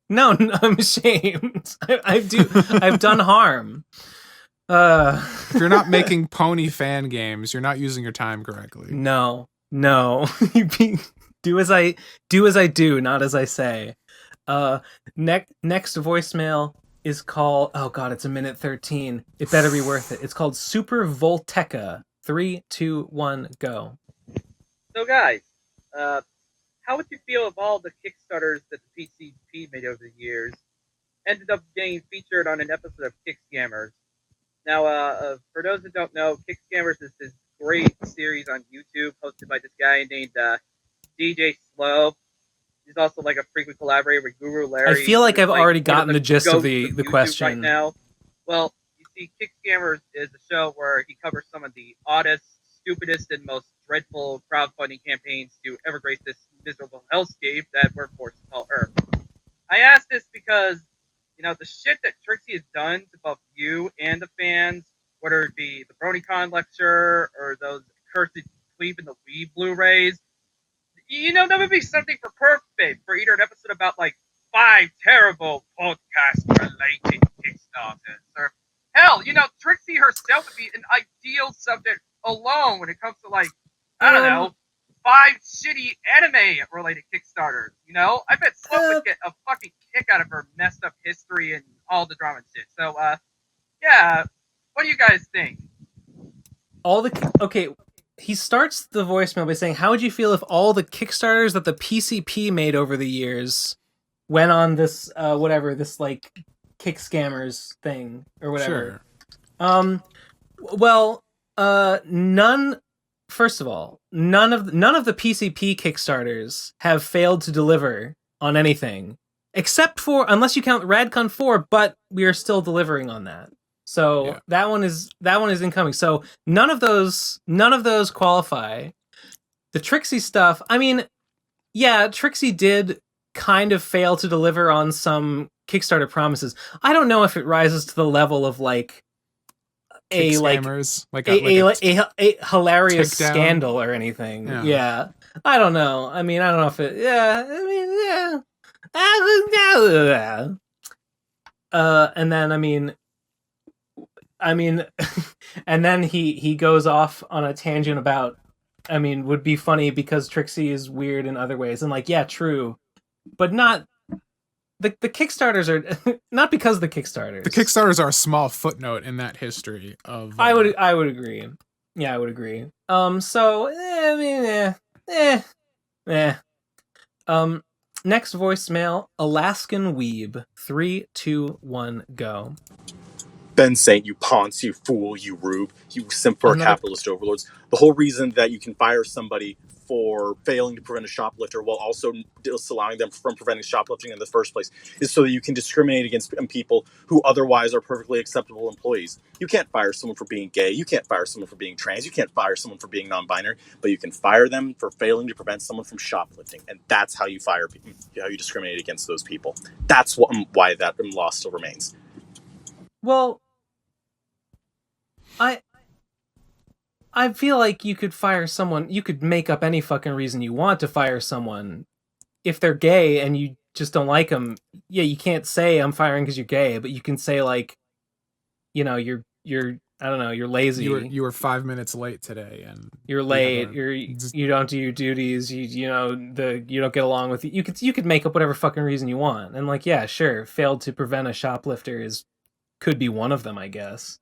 I'm ashamed. I've done harm. If you're not making pony fan games, you're not using your time correctly. No. do as I do, not as I say. Next voicemail is called, oh god, it's 1:13. It better be worth it. It's called Super Volteca. 3, 2, 1, go. So guys, how would you feel if all the Kickstarters that the PCP made over the years ended up getting featured on an episode of Kick Scammers? Now, for those that don't know, Kick Scammers is this great series on YouTube hosted by this guy named DJ Slow. He's also like a frequent collaborator with Guru I Larry. feel like who's, I've already one of gotten the gist of goats the YouTube question. right now. Well, you see, Kick Scammers is a show where he covers some of the oddest, stupidest, and most dreadful crowdfunding campaigns to ever grace this miserable hellscape that we're forced to call Earth. I ask this because, the shit that Trixie has done to both you and the fans, whether it be the BronyCon lecture or those cursed Cleave and the Weed Blu-rays, that would be something for perfect for either an episode about, 5 terrible podcast-related Kickstarters. Or, hell, Trixie herself would be an ideal subject alone when it comes to, I don't know, 5 shitty anime-related Kickstarters, I bet Slow would get a fucking kick out of her messed up history and all the drama and shit. So, yeah, what do you guys think? Okay, he starts the voicemail by saying, how would you feel if all the Kickstarters that the PCP made over the years went on this, Kick Scammers thing, or whatever? Sure. Well, first of all, none of the PCP Kickstarters have failed to deliver on anything, except for, unless you count Radcon 4, but we are still delivering on that. So Yeah. that one is incoming. So none of those qualify. The Trixie stuff, I mean, yeah, Trixie did kind of fail to deliver on some Kickstarter promises. I don't know if it rises to the level of a hilarious scandal or anything. Yeah. I don't know. I mean, I don't know if it. Yeah. I mean, yeah. And then and then he goes off on a tangent about, would be funny because Trixie is weird in other ways, and yeah, true, but not. The Kickstarters are not because of the Kickstarters. The Kickstarters are a small footnote in that history of. I would agree. Yeah, I would agree. Next voicemail, Alaskan Weeb, 3, 2, 1, go. Ben Saint, you ponce, you fool, you rube, you simp for capitalist overlords. The whole reason that you can fire somebody for failing to prevent a shoplifter while also disallowing them from preventing shoplifting in the first place is so that you can discriminate against people who otherwise are perfectly acceptable employees. You can't fire someone for being gay. You can't fire someone for being trans. You can't fire someone for being non-binary, but you can fire them for failing to prevent someone from shoplifting. And that's how you fire people, how you discriminate against those people. That's why that law still remains. Well, I feel like you could fire someone, you could make up any fucking reason you want to fire someone. If they're gay and you just don't like them, yeah, you can't say I'm firing because you're gay, but you can say you're I don't know, you're lazy. You were 5 minutes late today, and you're late. You don't do your duties. You don't get along with you. You could make up whatever fucking reason you want, and yeah, sure, failed to prevent a shoplifter could be one of them, I guess.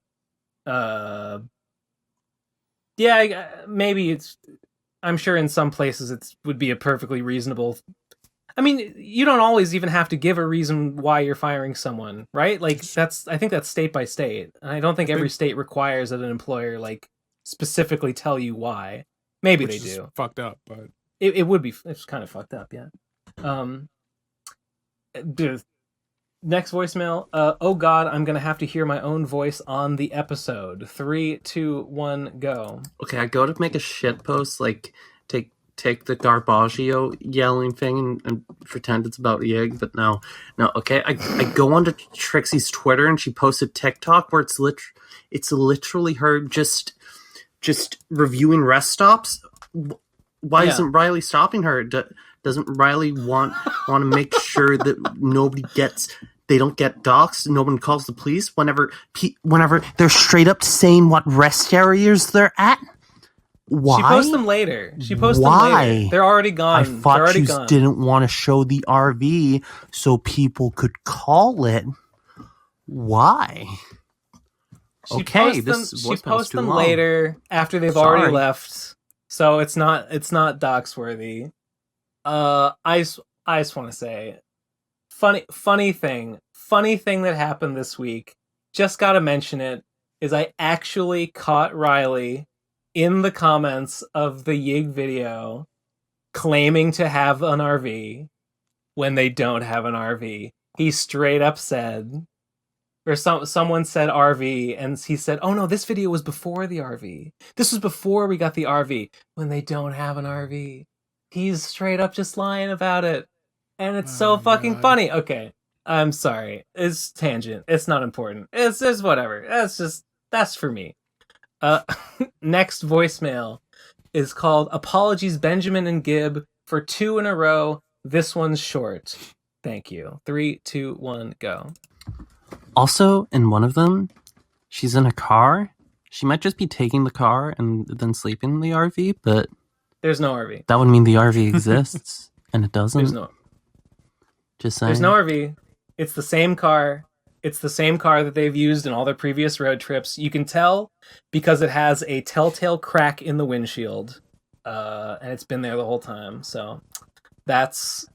Yeah, maybe I'm sure in some places it would be a perfectly reasonable. I mean, you don't always even have to give a reason why you're firing someone, right? I think that's state by state. I don't think every state requires that an employer specifically tell you why. Maybe they do. Fucked up, but it would be. It's kind of fucked up, yeah. Next voicemail. Oh God, I'm gonna have to hear my own voice on the episode. 3, 2, 1, go. Okay, I go to make a shit post, take the Garbaggio yelling thing and pretend it's about Yig, but no. Okay, I go onto Trixie's Twitter and she posted TikTok where it's literally her just reviewing rest stops. Why isn't Riley stopping her? Doesn't Riley want to make sure that they don't get doxxed, no one calls the police whenever they're straight up saying what rest areas they're at? Why? She posts them later. They're already gone. I thought you didn't want to show the RV so people could call it. Why? She posts them later after they've already left, so it's not dox worthy. I just want to say, funny thing that happened this week. Just gotta mention it. Is I actually caught Riley in the comments of the Yig video claiming to have an RV when they don't have an RV. He straight up said, or someone said RV, and he said, "Oh no, this video was before the RV. This was before we got the RV. When they don't have an RV." He's straight up just lying about it, and it's so fucking God. funny. Okay, I'm sorry. It's tangent. It's not important. It's just whatever. That's for me. Next voicemail is called "Apologies, Benjamin and Gibb, for 2 in a row. This one's short. Thank you. 3, 2, 1, go." Also, in one of them, she's in a car. She might just be taking the car and then sleeping in the RV, but There's no RV. that would mean the RV exists, and it doesn't. Just saying. There's no RV. It's the same car. It's the same car that they've used in all their previous road trips. You can tell because it has a telltale crack in the windshield, and it's been there the whole time. So that's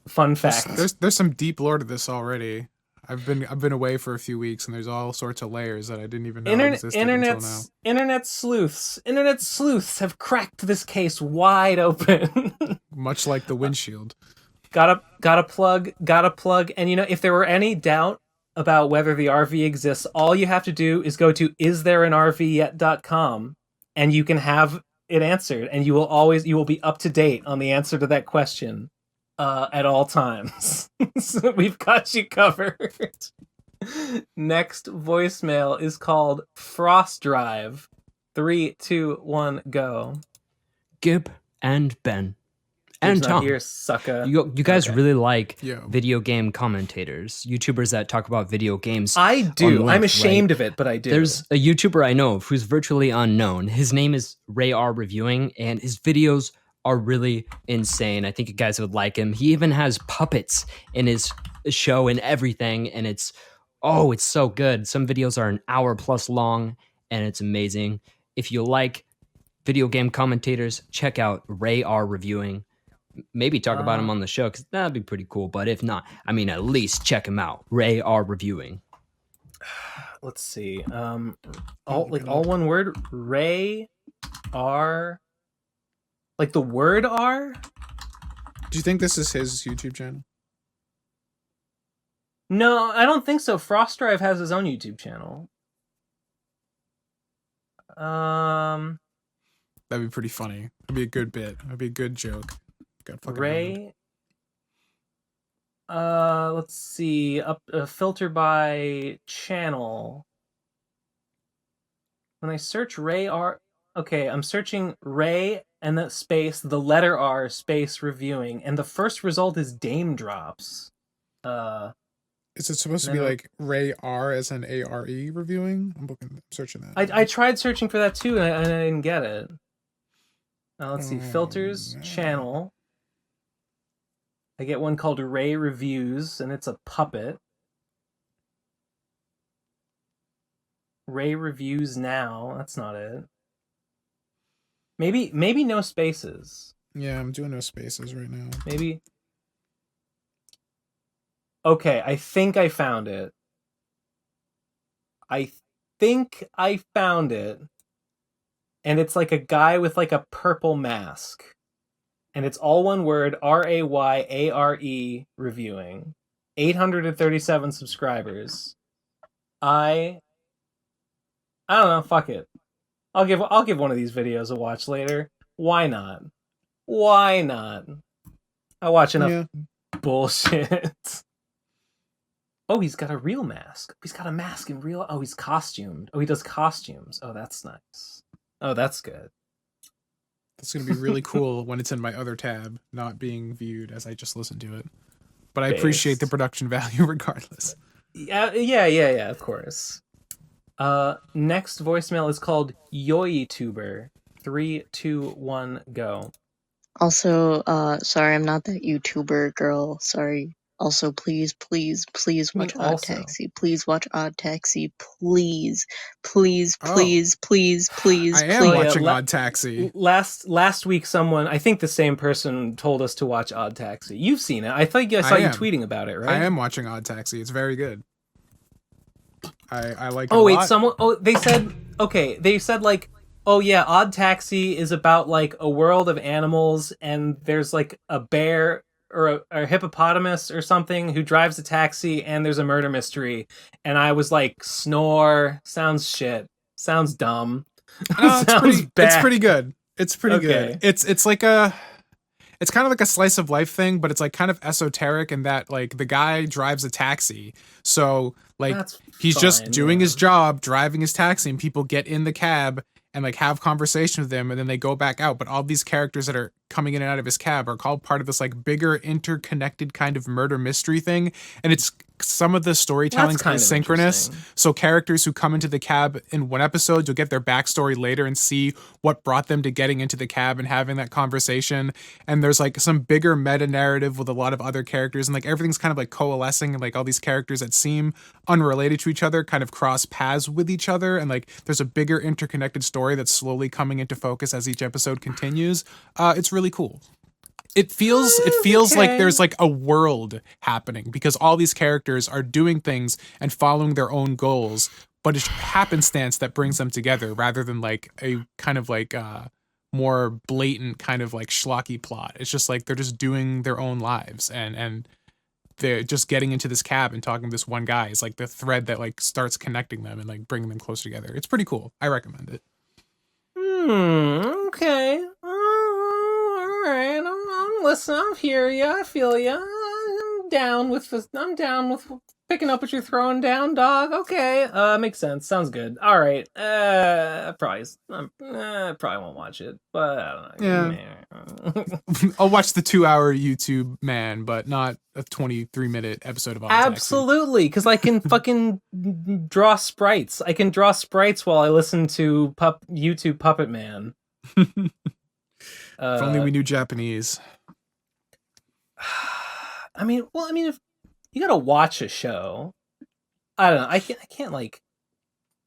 fun fact. There's some deep lore to this already. I've been away for a few weeks, and there's all sorts of layers that I didn't even know existed until now. Internet sleuths have cracked this case wide open. Much like the windshield. Gotta plug. And if there were any doubt about whether the RV exists, all you have to do is go to isthereinrvyet.com, and you can have it answered, and you will be up to date on the answer to that question at all times. So we've got you covered. Next voicemail is called Frost Drive. 3, 2, 1, go. Gib and Ben. And Gib's not Tom. here, sucker. You guys Okay. really like Yeah. video game commentators, YouTubers that talk about video games. I do. on I'm length, ashamed right? of it, but I do. There's a YouTuber I know of who's virtually unknown. His name is Ray R Reviewing, and his videos are really insane. I think you guys would like him. He even has puppets in his show and everything, and it's so good. Some videos are an hour plus long, and it's amazing. If you like video game commentators, check out Ray R Reviewing. Maybe talk about him on the show, because that'd be pretty cool. But if not, I mean, at least check him out. Ray R Reviewing. Let's see. All one word. Ray R. Like the word R. Do you think this is his YouTube channel? No, I don't think so. Frost Drive has his own YouTube channel. That'd be pretty funny. That'd be a good bit. That'd be a good joke. God fucking Ray. Let's see. Filter by channel. When I search Ray R. Okay, I'm searching Ray and the space, the letter R space reviewing, and the first result is Dame Drops. Is it supposed to be No. like Ray R as an ARE reviewing? I'm searching that. I tried searching for that too, and I didn't get it. Let's see. Oh, Filters, no. channel. I get one called Ray Reviews, and it's a puppet. Ray Reviews Now. That's not it. Maybe no spaces. Yeah, I'm doing no spaces right now. Maybe. Okay, I think I found it. And it's like a guy with like a purple mask. And it's all one word, RAYARE reviewing. 837 subscribers. I don't know, fuck it. I'll give one of these videos a watch later. Why not? I watch enough bullshit. Oh, he's got a real mask. He's got a mask in real. Oh, he's costumed. Oh, he does costumes. Oh, that's nice. Oh, that's good. That's gonna be really cool when it's in my other tab, not being viewed as I just listened to it. But I appreciate the production value regardless. Yeah, of course. Next voicemail is called YoYtuber. 3, 2, 1, go. Also, sorry, I'm not that YouTuber girl. Sorry. Also, please watch Odd also? Taxi. Please watch Odd Taxi. Please, please, Oh. please, please, please, I am please. watching Odd Taxi. Last week, someone, I think the same person, told us to watch Odd Taxi. You've seen it. I think I saw you am. tweeting about it, right? I am watching Odd Taxi. It's very good. I like it Oh a wait, lot. they said like, oh yeah, Odd Taxi is about like a world of animals, and there's like a bear a hippopotamus or something who drives a taxi and there's a murder mystery, and I was like, snore, sounds shit, sounds dumb. No, it's Sounds pretty. bad. It's pretty good. It's pretty Okay. good. It's like a. It's kind of like a slice of life thing, but it's like kind of esoteric in that like the guy drives a taxi, so like That's he's just fine, doing yeah. his job, driving his taxi, and people get in the cab and like have conversation with him, and then they go back out. But all these characters that are coming in and out of his cab are called part of this like bigger interconnected kind of murder mystery thing, and it's some of the storytelling That's kind is of synchronous. interesting. So characters who come into the cab in one episode, you'll get their backstory later and see what brought them to getting into the cab and having that conversation. And there's like some bigger meta narrative with a lot of other characters, and like everything's kind of like coalescing, and like all these characters that seem unrelated to each other kind of cross paths with each other, and like there's a bigger interconnected story that's slowly coming into focus as each episode continues. It's really cool. It feels like okay. there's like a world happening because all these characters are doing things and following their own goals, but it's happenstance that brings them together rather than like a kind of like more blatant kind of like schlocky plot. It's just like they're just doing their own lives, and they're just getting into this cab and talking to this one guy is like the thread that like starts connecting them and like bringing them closer together. It's pretty cool. I recommend it. Okay. All right. I'm listening. I hear you. I feel you. I'm down with this. I'm down with picking up what you're throwing down, dog. Okay. Makes sense. Sounds good. All right. Probably won't watch it, but I don't know. I'll watch the 2-hour YouTube man, but not a 23-minute episode of Autotaxi. Absolutely, because I can fucking draw sprites. I can draw sprites while I listen to YouTube Puppet Man. If only we knew Japanese. I mean, if you gotta watch a show, I don't know. I can't like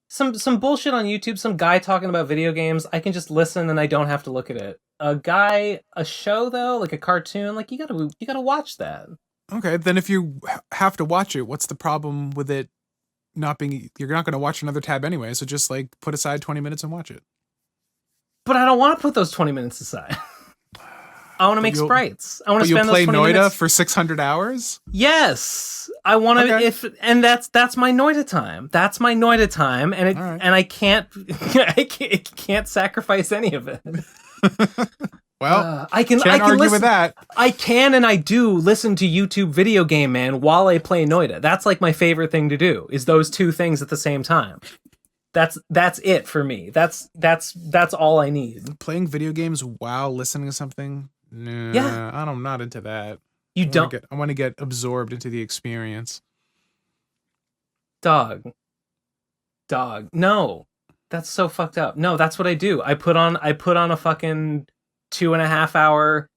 some bullshit on YouTube. Some guy talking about video games. I can just listen and I don't have to look at it. A show though, like a cartoon, like you gotta watch that. Okay, then if you have to watch it, what's the problem with it not being? You're not going to watch another tab anyway, so just like put aside 20 minutes and watch it. But I don't want to put those 20 minutes aside. I want to make sprites. I want to spend those 20 those 20 Noida minutes for 600 hours. Yes, I want to. Okay. And that's my Noida time. That's my Noida time, and it All right. and I can't sacrifice any of it. Well, I can can't argue listen, with that. I can and I do listen to YouTube Video Game Man while I play Noida. That's like my favorite thing to do. Is those two things at the same time. That's it for me. That's all I need. Playing video games while listening to something. Nah, Yeah. I'm not into that. You don't, I want to get absorbed into the experience. dog. No, that's so fucked up. No, that's what I do. I put on a fucking 2.5 hour.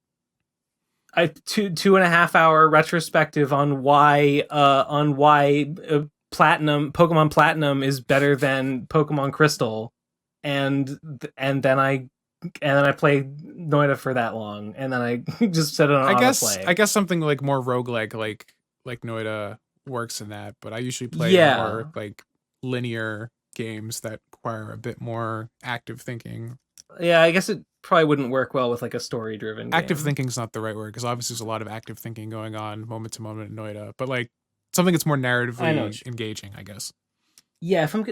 Two and a half hour retrospective on why Pokemon Platinum is better than Pokemon Crystal, and then I play Noida for that long, and then I just set it on autoplay. I guess something like more roguelike like Noida works in that, but I usually play more like linear games that require a bit more active thinking. Yeah, I guess it probably wouldn't work well with like a story driven Active game. thinking's not the right word, because obviously there's a lot of active thinking going on moment to moment in Noida, but like something that's more narratively engaging, I guess. Yeah, if I'm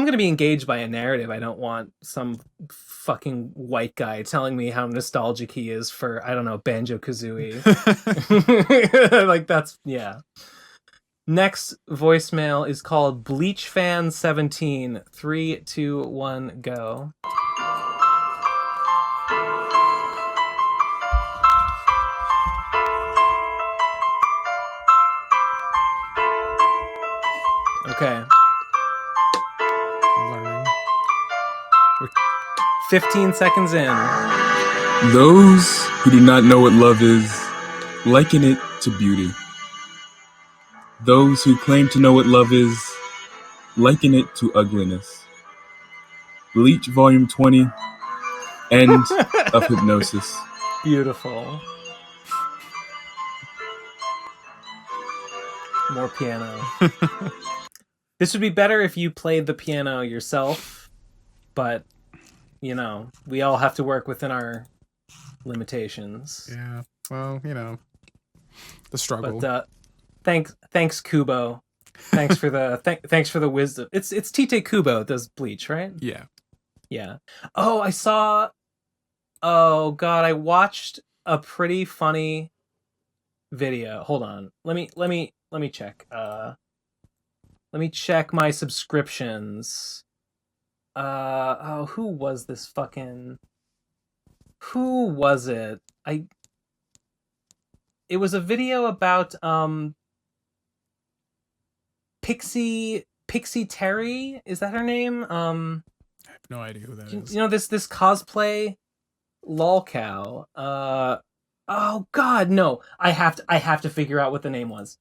gonna be engaged by a narrative, I don't want some fucking white guy telling me how nostalgic he is for, I don't know, Banjo-Kazooie. Like that's Next voicemail is called Bleach Fan 17. 3, 2, 1, go. Okay. Learning. We're 15 seconds in. Those who do not know what love is, liken it to beauty. Those who claim to know what love is, liken it to ugliness. Bleach Volume 20, End of Hypnosis. Beautiful. More piano. This would be better if you played the piano yourself, but, you know, we all have to work within our limitations. Yeah. Well, the struggle. But thanks Kubo. Thanks for the wisdom. It's Tite Kubo does Bleach, right? Yeah. Yeah. Oh, I saw. Oh God, I watched a pretty funny video. Hold on. Let me check. Let me check my subscriptions. Oh, who was this fucking? Who was it? It was a video about Pixie Terry. Is that her name? I have no idea who that is. You know this cosplay lolcow. Oh God, no! I have to figure out what the name was.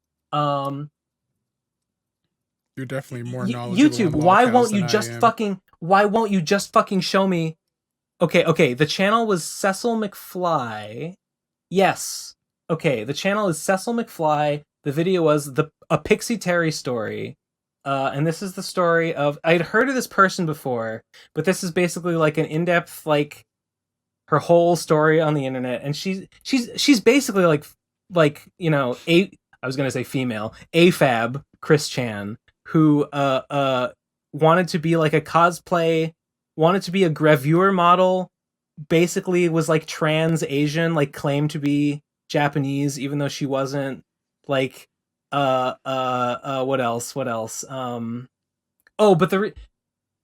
You're definitely more knowledgeable. YouTube, on why lolcows won't you than I just am. fucking show me? Okay. The channel was Cecil McFly. Yes. Okay, the channel is Cecil McFly. The video was a Pixie Terry story. And this is the story of I'd heard of this person before, but this is basically like an in-depth like her whole story on the internet, and she's basically like I was gonna say female AFAB Chris Chan, who wanted to be like a cosplay, wanted to be a gravure model, basically was like trans Asian, like claimed to be Japanese even though she wasn't. Like what else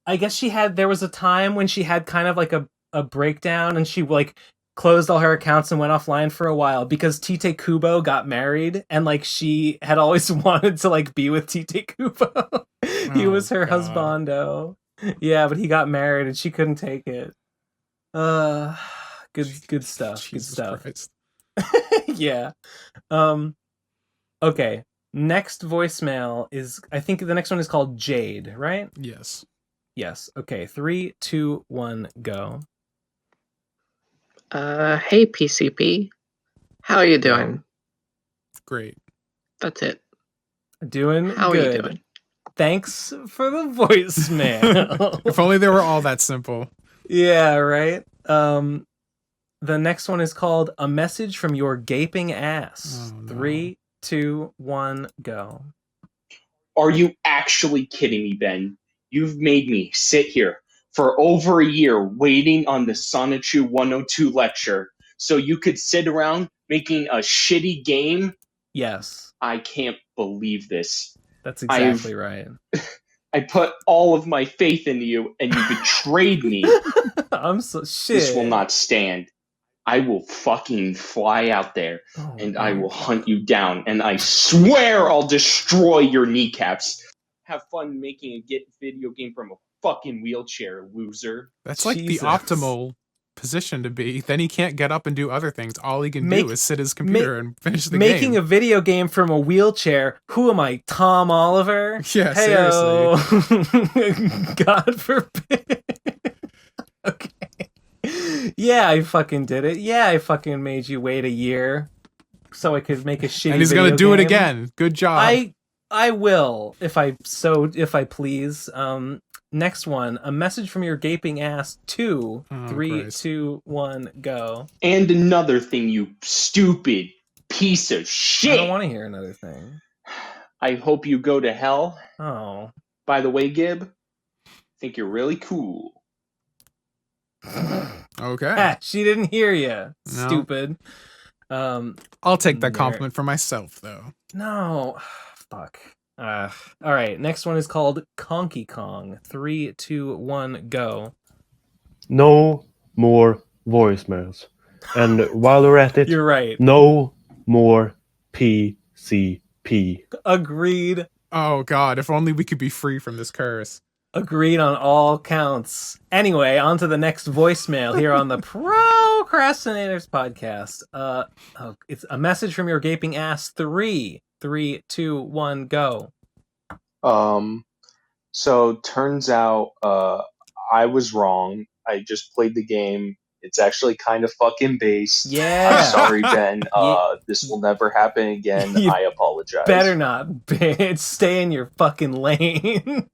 I guess there was a time when she had kind of like a breakdown, and she like closed all her accounts and went offline for a while because Tite Kubo got married, and like she had always wanted to like be with Tite Kubo. He was her husbando. Yeah, but he got married and she couldn't take it. Good stuff. Jesus good stuff. Christ. Yeah. Okay. Next voicemail is, I think the next one is called Jade, right? Yes. Yes. Okay. 3, 2, 1, go. Hey PCP. How are you doing? Great. That's it. Doing How good. are you doing? Thanks for the voicemail. If only they were all that simple. Yeah, right? The next one is called A Message from Your Gaping Ass. Oh, no. 3, 2, 1, go. Are you actually kidding me, Ben? You've made me sit here for over a year waiting on the Sonichu 102 lecture so you could sit around making a shitty game? Yes. I can't believe this. That's exactly right. I put all of my faith into you and you betrayed me. I'm so shit. This will not stand. I will fucking fly out there and I will hunt you down, and I swear I'll destroy your kneecaps. Have fun making a video game from a fucking wheelchair, loser. That's like the optimal position to be. Then he can't get up and do other things. All he can do is sit at his computer and finish the game. Making a video game from a wheelchair. Who am I, Tom Oliver? Yeah, Hey-o. seriously. God forbid. Okay. Yeah, I fucking did it. Yeah, I fucking made you wait a year so I could make a shitty And he's video gonna do it game. again. Good job. I will, if I please. Next one, A Message from Your Gaping Ass 2. 3, 2, 1, go. And another thing, you stupid piece of shit. I don't want to hear another thing. I hope you go to hell. Oh. By the way, Gib, I think you're really cool. Okay. She didn't hear you. No. Stupid. I'll take that compliment for myself, though. No. Fuck. All right. Next one is called Conky Kong. 3, 2, 1, go. No more voicemails. And while we're at it, you're right. No more PCP. Agreed. Oh, God. If only we could be free from this curse. Agreed on all counts. Anyway, on to the next voicemail here on the Pro Crastinators podcast. It's A Message from Your Gaping Ass 3. 3, 2, 1, go. So turns out I was wrong. I just played the game. It's actually kind of fucking based. Yeah. I'm sorry, Ben. This will never happen again. I apologize. Better not, bitch. Stay in your fucking lane.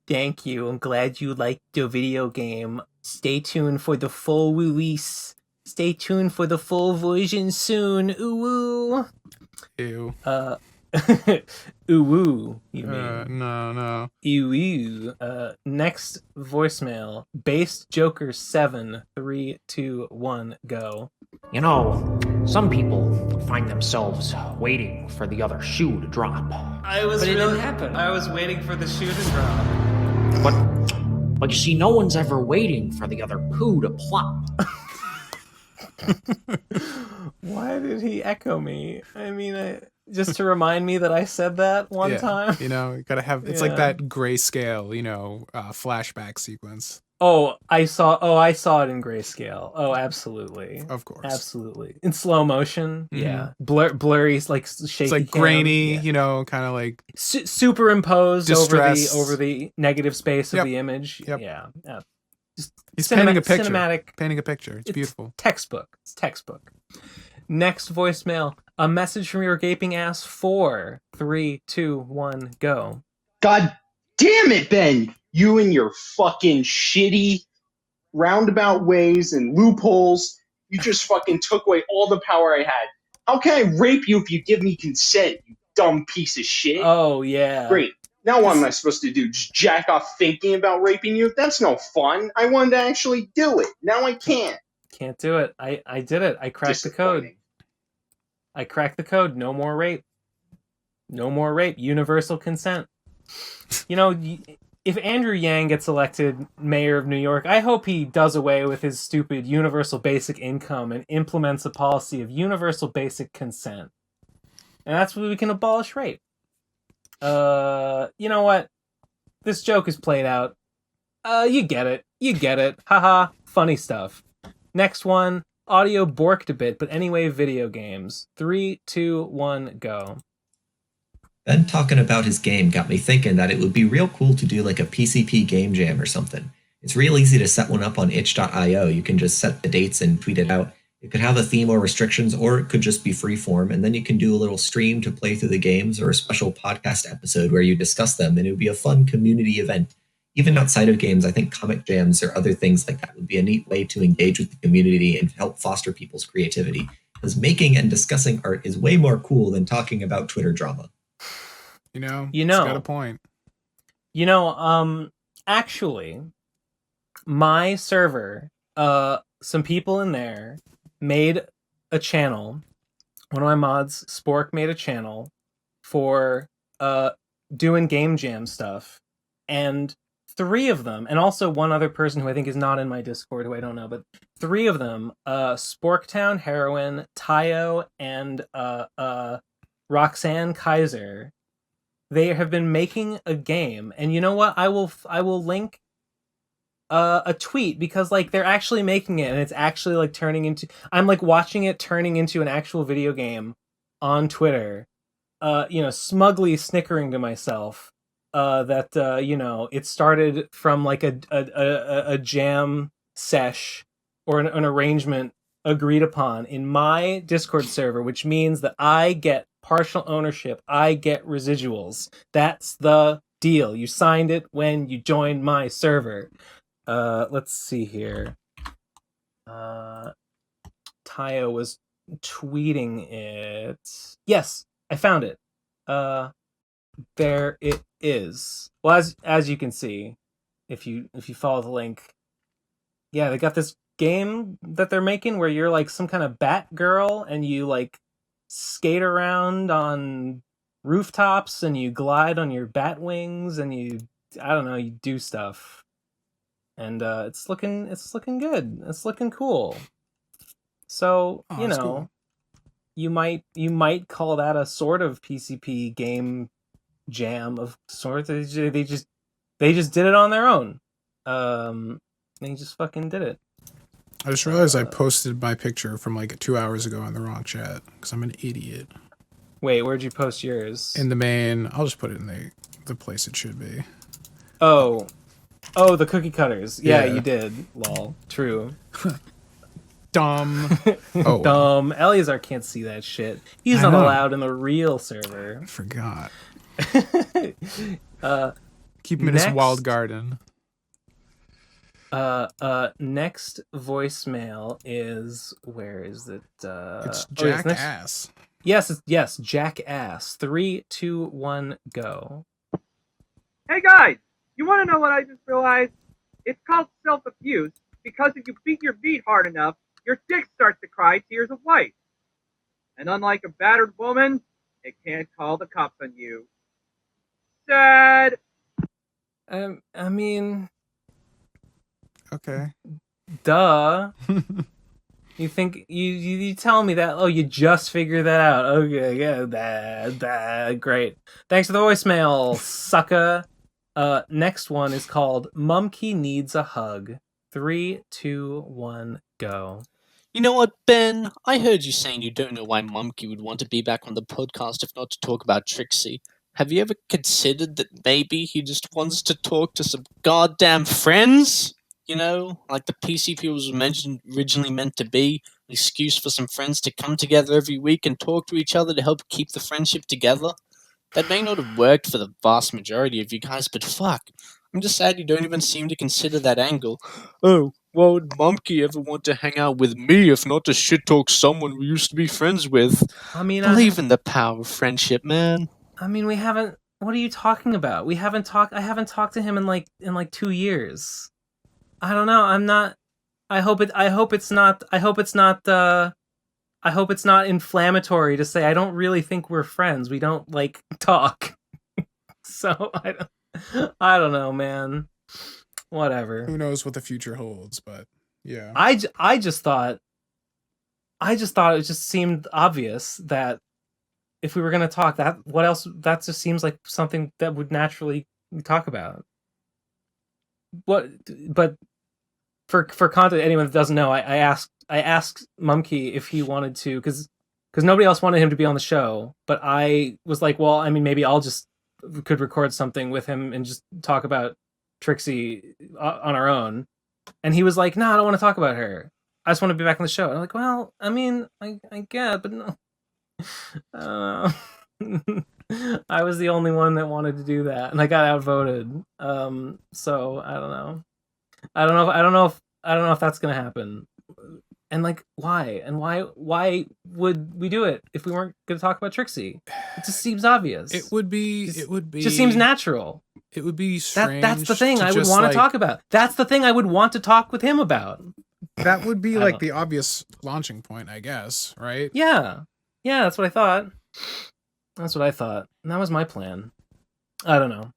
Thank you. I'm glad you liked the video game. Stay tuned for the full release. Stay tuned for the full version soon. Ooh. Ew. Ooh woo, you mean? No. Ew. Next voicemail. Based Joker 7. 3, 2, 1, go. You know, some people find themselves waiting for the other shoe to drop. But it didn't happen. I was waiting for the shoe to drop. But you see, no one's ever waiting for the other poo to plop. Why did he echo me? I mean, just to remind me that I said that one time. You know, you gotta have. It's like that grayscale, flashback sequence. I saw it in grayscale. Oh, absolutely. Of course. Absolutely. In slow motion. Mm-hmm. Yeah. Blurry, like shaky. It's like grainy, kind of like superimposed over the negative space of the image. Yep. Yeah. He's painting a picture. Cinematic. Painting a picture. It's beautiful. Textbook. It's textbook. Next voicemail. A message from your gaping ass. 4, 3, 2, 1, go. God damn it, Ben! You and your fucking shitty roundabout ways and loopholes. You just fucking took away all the power I had. How can I rape you if you give me consent, you dumb piece of shit? Oh, yeah. Great. Now what am I supposed to do? Just jack off thinking about raping you? That's no fun. I wanted to actually do it. Now I can't. Can't do it. I did it. I cracked the code. I cracked the code. No more rape. No more rape. Universal consent. If Andrew Yang gets elected mayor of New York, I hope he does away with his stupid universal basic income and implements a policy of universal basic consent. And that's where we can abolish rape. You know what? This joke is played out. You get it. Haha. Funny stuff. Next one. Audio borked a bit, but anyway, video games. 3, 2, 1, go. Ben talking about his game got me thinking that it would be real cool to do like a PCP game jam or something. It's real easy to set one up on itch.io. You can just set the dates and tweet it out. It could have a theme or restrictions, or it could just be freeform, and then you can do a little stream to play through the games or a special podcast episode where you discuss them, and it would be a fun community event. Even outside of games, I think comic jams or other things like that would be a neat way to engage with the community and help foster people's creativity, because making and discussing art is way more cool than talking about Twitter drama. He's got a point. Actually, my server, some people in there made a channel. One of my mods, Spork, made a channel for doing game jam stuff, and 3 of them, and also one other person who I think is not in my Discord, who I don't know, but 3 of them, Sporktown Heroine, Tayo, and Roxanne Kaiser, they have been making a game, and you know what? I will link a tweet, because like they're actually making it, and it's actually like turning into. I'm like watching it turning into an actual video game on Twitter. Smugly snickering to myself that it started from like a jam sesh or an arrangement agreed upon in my Discord server, which means that I get partial ownership, I get residuals. That's the deal. You signed it when you joined my server. Let's see here. Tayo was tweeting it. Yes, I found it. There it is. Well, as you can see, if you follow the link, yeah, they got this game that they're making where you're like some kind of bat girl and you like skate around on rooftops and you glide on your bat wings and you do stuff. And it's looking good. It's looking cool. So, cool. You might call that a sort of PCP game jam of sorts. They just did it on their own. They just fucking did it. I just realized I posted my picture from like 2 hours ago in the wrong chat because I'm an idiot. Wait, where'd you post yours? In the main. I'll just put it in the place it should be. Oh, the cookie cutters. Yeah, you did. Lol. True. Dumb. Dumb. Eleazar can't see that shit. He's not allowed in the real server. I forgot. Keep him in his walled garden. Next voicemail is, where is it? It's yes, Jackass. Yes, Jackass. 3, 2, 1, go. Hey guys, you want to know what I just realized? It's called self-abuse because if you beat your meat hard enough, your dick starts to cry tears of light. And unlike a battered woman, it can't call the cops on you. Sad. I mean, okay. Duh. You think you tell me that? Oh, you just figured that out. Okay, yeah, great. Thanks for the voicemail, sucker. Next one is called Mumkey Needs a Hug. 3, 2, 1, go. You know what, Ben? I heard you saying you don't know why Mumkey would want to be back on the podcast if not to talk about Trixie. Have you ever considered that maybe he just wants to talk to some goddamn friends? You know, like the PCP was originally meant to be, an excuse for some friends to come together every week and talk to each other to help keep the friendship together? That may not have worked for the vast majority of you guys, but fuck. I'm just sad you don't even seem to consider that angle. Oh, why would Mumkey ever want to hang out with me if not to shit-talk someone we used to be friends with? I mean, believe in the power of friendship, man. I mean, we haven't... What are you talking about? I haven't talked to him in like 2 years. I don't know. I'm not... I hope it's not inflammatory to say I don't really think we're friends. We don't like talk. So I don't know, man. Whatever. Who knows what the future holds, but yeah. I just thought it just seemed obvious that if we were going to talk, that just seems like something that would naturally talk about. But for content, anyone that doesn't know, I asked Mumkey if he wanted to, because nobody else wanted him to be on the show, but I was like, well, I mean, maybe I'll just could record something with him and just talk about Trixie on our own. And he was like, no, I don't want to talk about her. I just want to be back on the show. And I'm like, well, I mean, I get, but no. I was the only one that wanted to do that, and I got outvoted. So I don't know. I don't know if that's gonna happen. And like, why? And why would we do it if we weren't gonna talk about Trixie? It just seems obvious. It would be. Just seems natural. It would be strange. That's the thing I would want to talk about. That's the thing I would want to talk with him about. That would be like the obvious launching point, I guess, right? Yeah, that's what I thought. And that was my plan. I don't know.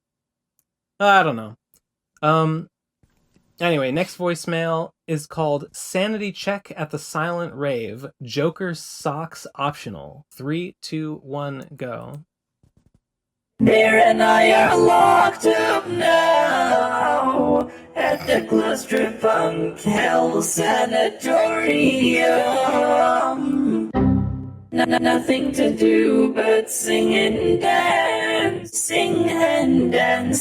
Anyway, next voicemail is called Sanity Check at the Silent Rave. Joker Socks Optional. 3, 2, 1, go. Bear and I are locked up now at the Clusterfunk Hell Sanatorium. Nothing to do but sing and dance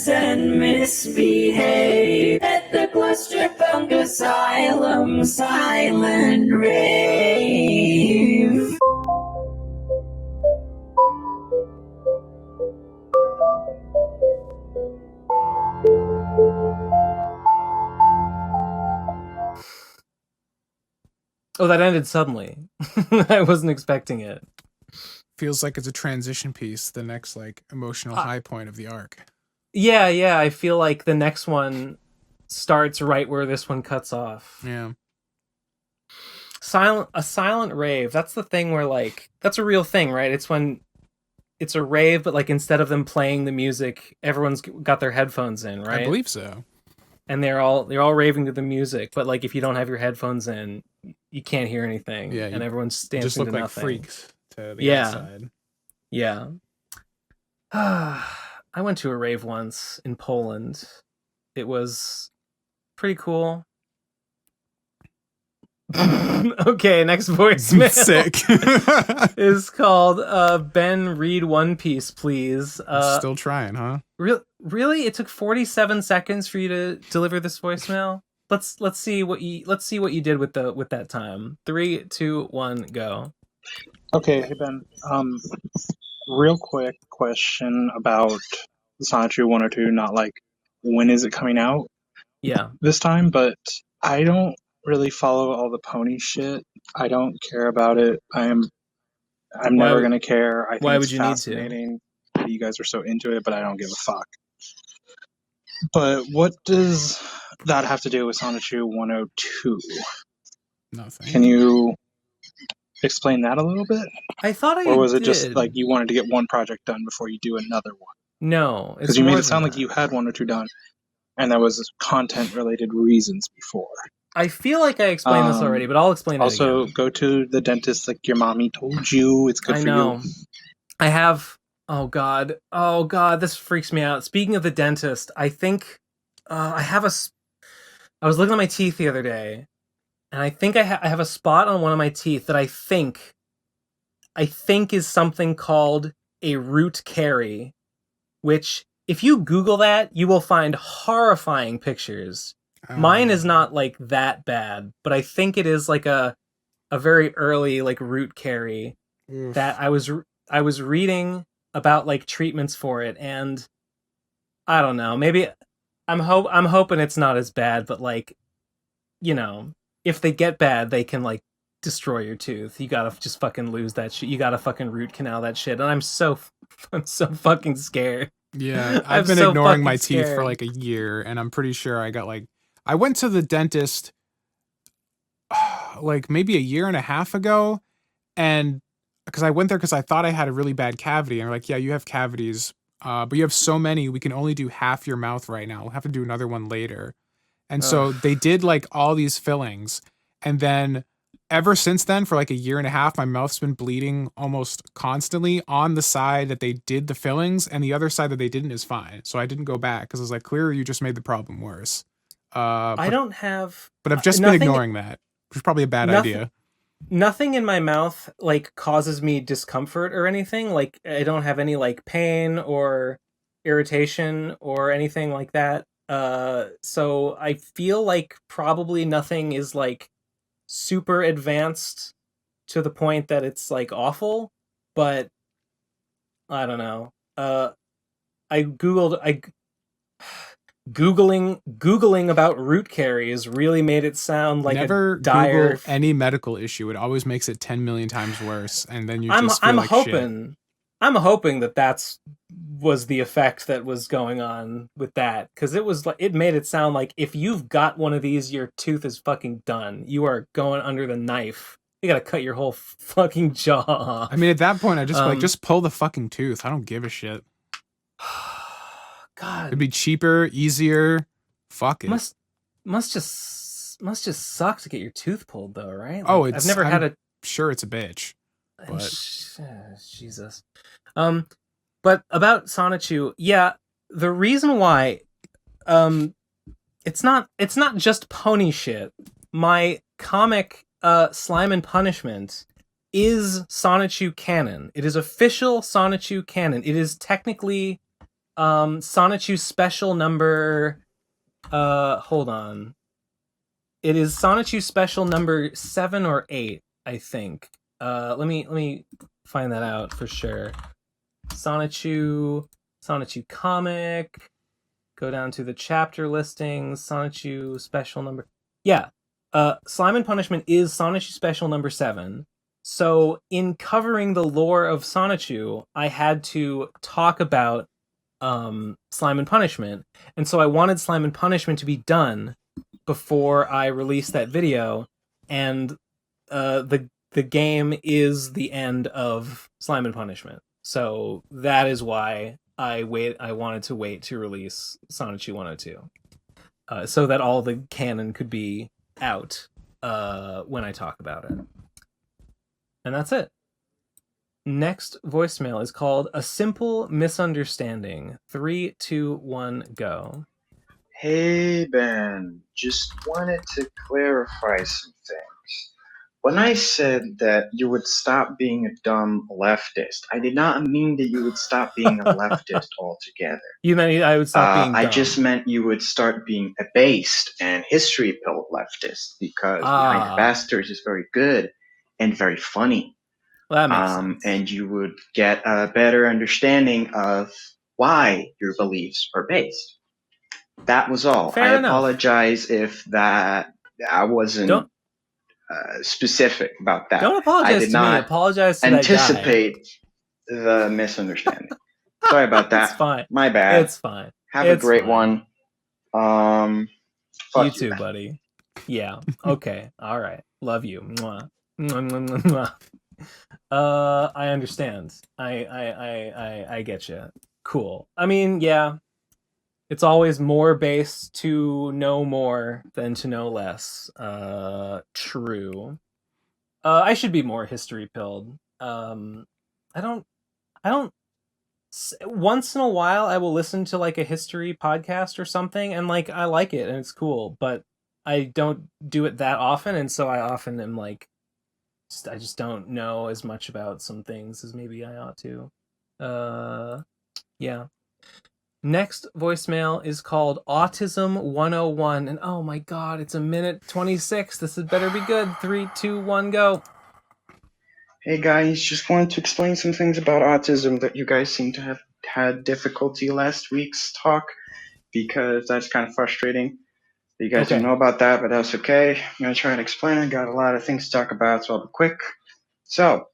and misbehave at the Clusterfunk Asylum Silent Rave. Oh, that ended suddenly. I wasn't expecting it. Feels like it's a transition piece, the next like emotional high point of the arc. Yeah, I feel like the next one starts right where this one cuts off. Yeah. A silent rave. That's the thing where like that's a real thing, right? It's when it's a rave, but like instead of them playing the music, everyone's got their headphones in, right? I believe so. And they're all raving to the music, but like if you don't have your headphones in, you can't hear anything. Yeah, and everyone's dancing just look to like nothing. freaks to the outside. Yeah. I went to a rave once in Poland. It was pretty cool. Okay, next voicemail Sick. is called Ben, read One Piece, please. Still trying, huh? Really? It took 47 seconds for you to deliver this voicemail? Let's see what you did with that time. 3, 2, 1, go. Okay, hey Ben. Real quick question about Sonic 1 or 2, not like when is it coming out? this time, but I don't really follow all the pony shit. I don't care about it. I'm never gonna care. I think why it's would you need to? fascinating that you guys are so into it, but I don't give a fuck. But what does that have to do with Sonichu 102? Nothing. Can you explain that a little bit? I thought I Or was it did. just like you wanted to get one project done before you do another one? No, Because you made it sound like you had one or two done, and that was content-related reasons before. I feel like I explained this already, but I'll explain it again. Also, go to the dentist like your mommy told you. It's good I for know. you. I have. Oh god, this freaks me out. Speaking of the dentist, I think I was looking at my teeth the other day, and I think I have a spot on one of my teeth that I think is something called a root carie, which if you Google that, you will find horrifying pictures. Mine is not like that bad, but I think it is like a very early like root carie that I was reading about like treatments for it, and I don't know, maybe I'm hoping it's not as bad, but like, you know, if they get bad, they can like destroy your tooth. You gotta just fucking lose that shit. You gotta fucking root canal that shit, and I'm so fucking scared. Yeah, I've been ignoring my teeth for like a year, and I'm pretty sure I went to the dentist like maybe a year and a half ago, and because I went there because I thought I had a really bad cavity, and they're like, yeah, you have cavities, but you have so many, we can only do half your mouth right now. We'll have to do another one later. And so they did like all these fillings, and then ever since then, for like a year and a half, my mouth's been bleeding almost constantly on the side that they did the fillings, and the other side that they didn't is fine. So I didn't go back because I was like, clearly you just made the problem worse. I don't have, but I've just been ignoring that, which is probably a bad idea. Nothing in my mouth like causes me discomfort or anything. Like I don't have any like pain or irritation or anything like that. So I feel like probably nothing is like super advanced to the point that it's like awful, but I don't know. Googling about root caries really made it sound like never a dire Google any medical issue. It always makes it 10 million times worse, and then you just feel like shit. I'm hoping that was the effect that was going on with that, because it made it sound like if you've got one of these, your tooth is fucking done. You are going under the knife. You gotta cut your whole fucking jaw off. I mean, at that point, I just pull the fucking tooth. I don't give a shit. God, it'd be cheaper, easier. Fuck it. Must just suck to get your tooth pulled, though, right? Like, I've never had a. Sure, it's a bitch. But Jesus. But about Sonichu, yeah, the reason why, it's not just pony shit. My comic, Slime and Punishment, is Sonichu canon. It is official Sonichu canon. It is technically, Sonichu special number. Hold on. It is Sonichu special number 7 or 8, I think. Let me find that out for sure. Sonichu comic. Go down to the chapter listings. Sonichu special number. Yeah. Slime and Punishment is Sonichu special number 7. So in covering the lore of Sonichu, I had to talk about Slime and Punishment, and so I wanted Slime and Punishment to be done before I released that video, and the game is the end of Slime and Punishment. So that is why I wanted to wait to release Sonichu 102, so that all the canon could be out when I talk about it. And that's it. Next voicemail is called A Simple Misunderstanding. 3, 2, 1, go. Hey, Ben. Just wanted to clarify some things. When I said that you would stop being a dumb leftist, I did not mean that you would stop being a leftist altogether. You meant I would stop being dumb. I just meant you would start being a based and history-pilled leftist, because Behind the Bastards is very good and very funny. Well, that makes sense. And you would get a better understanding of why your beliefs are based. That was all. Fair I enough. apologize if that I wasn't Don't specific about that. don't apologize I did to me. not Apologize to that guy. anticipate the misunderstanding. Sorry about that. It's fine. My bad. It's fine. Have It's a great fine. one. Fuck You too, buddy. Yeah. Okay. All right. Love you. Mwah. Mwah, mwah, mwah, mwah. I understand. I get you. Cool. I mean, yeah. It's always more based to know more than to know less. True. I should be more history pilled. I don't. Once in a while, I will listen to like a history podcast or something, and like I like it and it's cool, but I don't do it that often, and so I often am like, I just don't know as much about some things as maybe I ought to. Yeah. Next voicemail is called Autism 101, and oh my god, it's 1:26. This had better be good. 3, 2, 1, go. Hey guys, just wanted to explain some things about autism that you guys seem to have had difficulty last week's talk, because that's kind of frustrating. You guys Okay. didn't know about that, but that's okay. I'm going to try and explain it. Got a lot of things to talk about, so I'll be quick. So,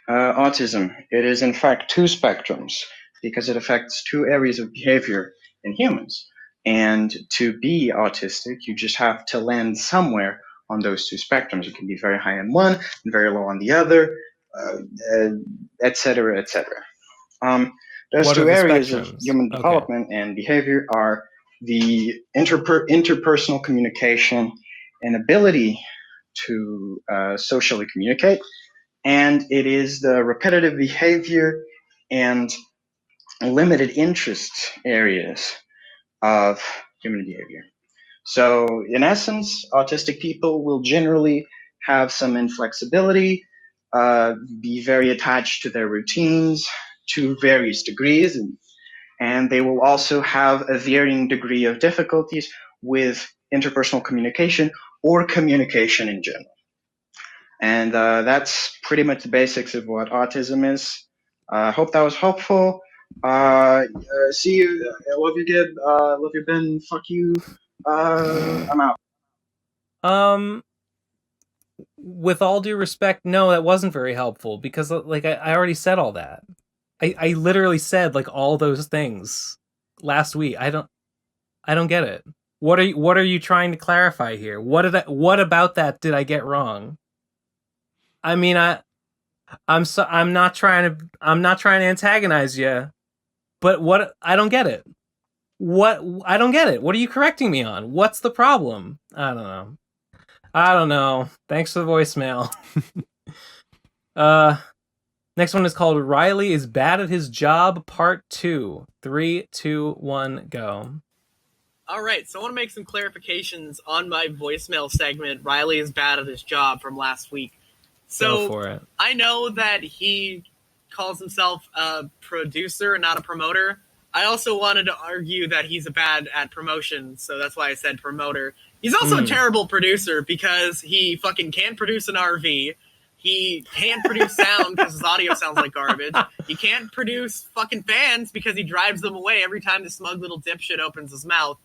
autism. It is in fact two spectrums, because it affects two areas of behavior in humans. And to be autistic, you just have to land somewhere on those two spectrums. It can be very high on one and very low on the other, etc., etc. Those What are two the areas of spectrums? human Okay. development and behavior are the interpersonal communication and ability to socially communicate, and it is the repetitive behavior and limited interest areas of human behavior. So, in essence, autistic people will generally have some inflexibility, be very attached to their routines to various degrees, and they will also have a varying degree of difficulties with interpersonal communication or communication in general. And that's pretty much the basics of what autism is. I hope that was helpful. See you. I love you, Gib. Love you, Ben. Fuck you. I'm out. With all due respect, no, that wasn't very helpful, because like I already said all that. I literally said like all those things last week. I don't get it. What are you trying to clarify here? What about that did I get wrong? I mean, I'm not trying to antagonize you, but I don't get it. I don't get it. What are you correcting me on? What's the problem? I don't know. Thanks for the voicemail. Next one is called Riley is Bad at His Job Part 2. 3, 2, 1, go. All right, so I want to make some clarifications on my voicemail segment, Riley is Bad at His Job, from last week. So Go for it. I know that he calls himself a producer and not a promoter. I also wanted to argue that he's bad at promotion, so that's why I said promoter. He's also a terrible producer, because he fucking can't produce an RV. He can't produce sound because his audio sounds like garbage. He can't produce fucking fans because he drives them away every time the smug little dipshit opens his mouth.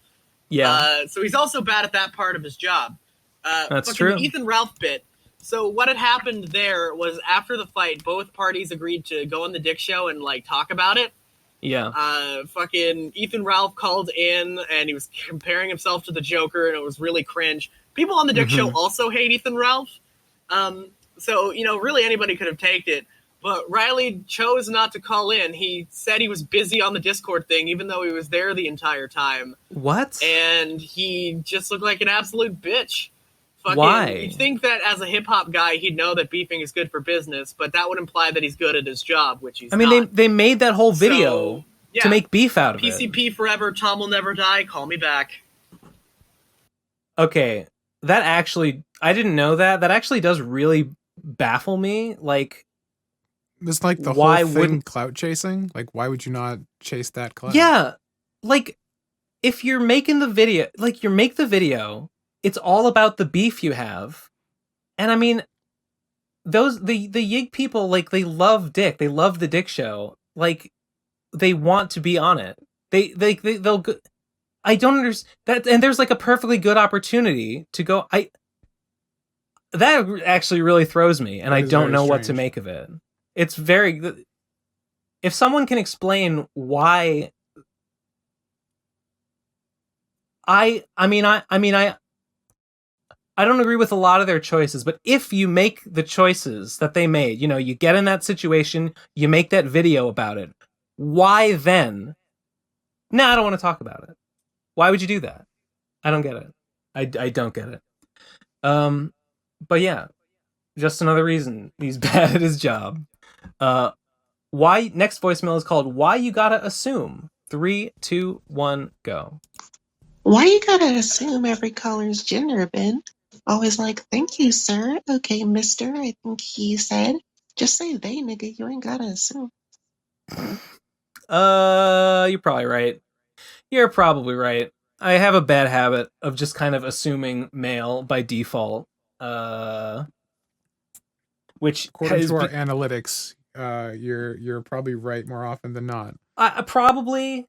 Yeah. So he's also bad at that part of his job. That's fucking true. The Ethan Ralph bit. So what had happened there was, after the fight, both parties agreed to go on the Dick Show and like talk about it. Yeah. Fucking Ethan Ralph called in and he was comparing himself to the Joker, and it was really cringe. People on the Dick Show also hate Ethan Ralph. So, really anybody could have taken it. But Riley chose not to call in. He said he was busy on the Discord thing, even though he was there the entire time. What? And he just looked like an absolute bitch. Why? You'd think that as a hip-hop guy, he'd know that beefing is good for business, but that would imply that he's good at his job, which he's not. They made that whole video yeah. to make beef out of it. PCP forever, Tom will never die, call me back. Okay, that actually, I didn't know that. That actually does really baffle me. Like, it's like the why whole thing wouldn't clout chasing? Like, why would you not chase that clout? Yeah, like, if you're making the video, like, you make the video, it's all about the beef you have. And I mean, the Yig people, like, they love Dick. They love the Dick Show. Like, they want to be on it. They'll go. I don't understand that, and there's like a perfectly good opportunity to go. That actually really throws me, and That I is don't very know what to strange. make of it. It's very. If someone can explain why, I don't agree with a lot of their choices, but if you make the choices that they made, you get in that situation, you make that video about it. Why then? No, I don't want to talk about it. Why would you do that? I don't get it. I don't get it. But yeah, just another reason he's bad at his job. Why? Next voicemail is called "Why You Gotta Assume." 3, 2, 1, go. Why you gotta assume every color's gender, Ben? Always like, thank you, sir. Okay, mister, I think he said. Just say they, nigga. You ain't gotta assume. You're probably right. You're probably right. I have a bad habit of just kind of assuming male by default. Which according to our analytics, you're probably right more often than not. I probably,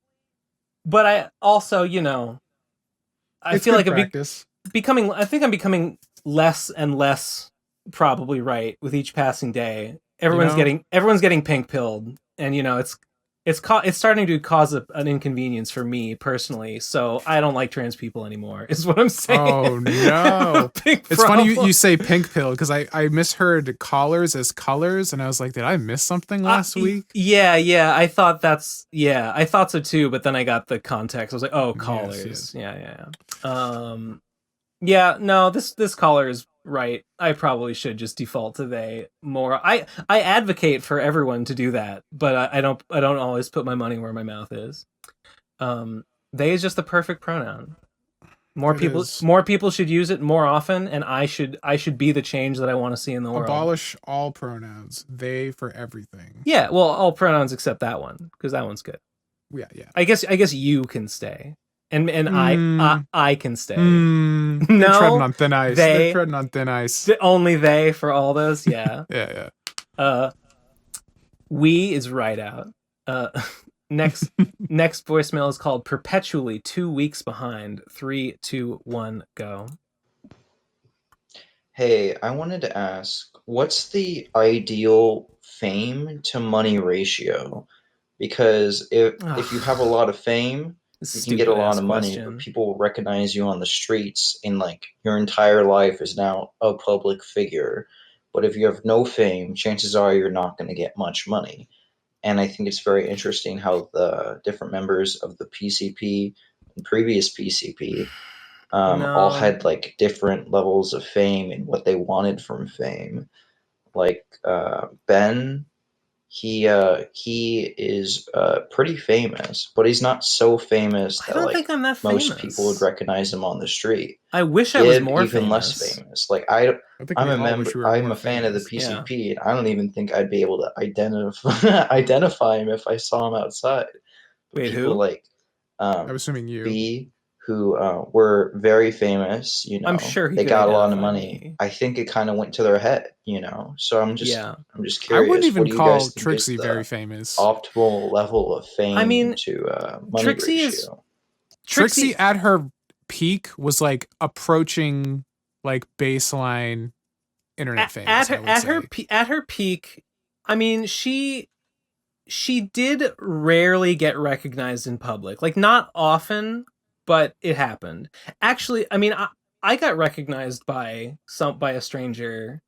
but I also, I It's feel good like practice. I think I'm becoming less and less probably right with each passing day. Everyone's getting pink pilled, and it's starting to cause an inconvenience for me personally. So I don't like trans people anymore. Is what I'm saying. Oh no! It's funny you say pink pill because I misheard collars as colors, and I was like, did I miss something last week? Yeah. I thought I thought so too. But then I got the context. I was like, oh, collars. Yes. Yeah. No, this caller is right. I probably should just default to they more. I advocate for everyone to do that, but I don't always put my money where my mouth is. They is just the perfect pronoun. More people should use it more often, and I should be the change that I want to see in the world. Abolish all pronouns. They for everything. Yeah, well, all pronouns except that one, because that one's good. Yeah. I guess you can stay. And I can stay. No, they're treading on thin ice. They're treading on thin ice. Only they for all those. Yeah. Yeah. We is right out. Next voicemail is called "Perpetually 2 weeks behind." 3, 2, 1, go. Hey, I wanted to ask, what's the ideal fame to money ratio? Because if you have a lot of fame, you can get a lot of money, but people will recognize you on the streets, and like your entire life is now a public figure. But if you have no fame, chances are you're not going to get much money. And I think it's very interesting how the different members of the PCP and previous PCP all had like different levels of fame and what they wanted from fame. Like Ben, he is pretty famous, but he's not so famous that like most people would recognize him on the street. I wish I was more even famous. less famous. Like I'm a fan of the PCP, and I don't even think I'd be able to identify him if I saw him outside. But Wait, people who? like I'm assuming you. B, who were very famous, I'm sure they got a lot of money. I think it kind of went to their head, So I'm just curious. I wouldn't even what do you call guys think Trixie is the very famous. optimal level of fame to money Trixie ratio? Trixie at her peak was like approaching like baseline internet fame. At her peak, I mean, she did rarely get recognized in public. Like not often, but it happened. Actually, I mean, I got recognized by a stranger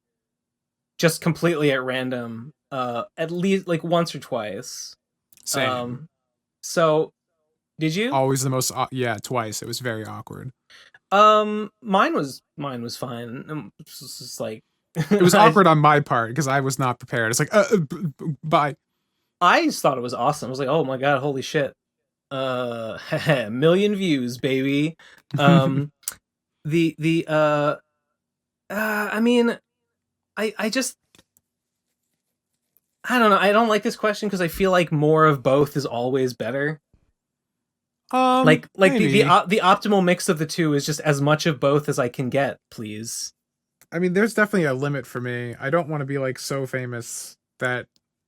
just completely at random, at least like once or twice. Same. So did you? Always the most twice. It was very awkward. Mine was fine. It's just like it was awkward on my part because I was not prepared. It's like bye. I just thought it was awesome. I was like, oh my god, holy shit. Million views, baby. I mean, I just I don't know. I don't like this question because I feel like more of both is always better. Like the optimal mix of the two is just as much of both as I can get, please. I mean, there's definitely a limit for me. I don't want to be like so famous that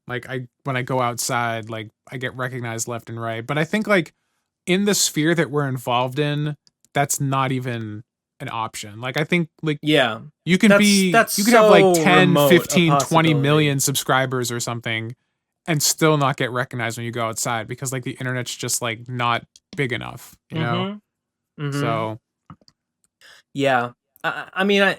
like when I go outside, like I get recognized left and right. But I think like in the sphere that we're involved in, that's not even an option. Like, I think, like, yeah, you can that's you can have like so 10, remote a 15, 20 possibility. million subscribers or something and still not get recognized when you go outside because like the internet's just like not big enough, you know? So yeah, I mean,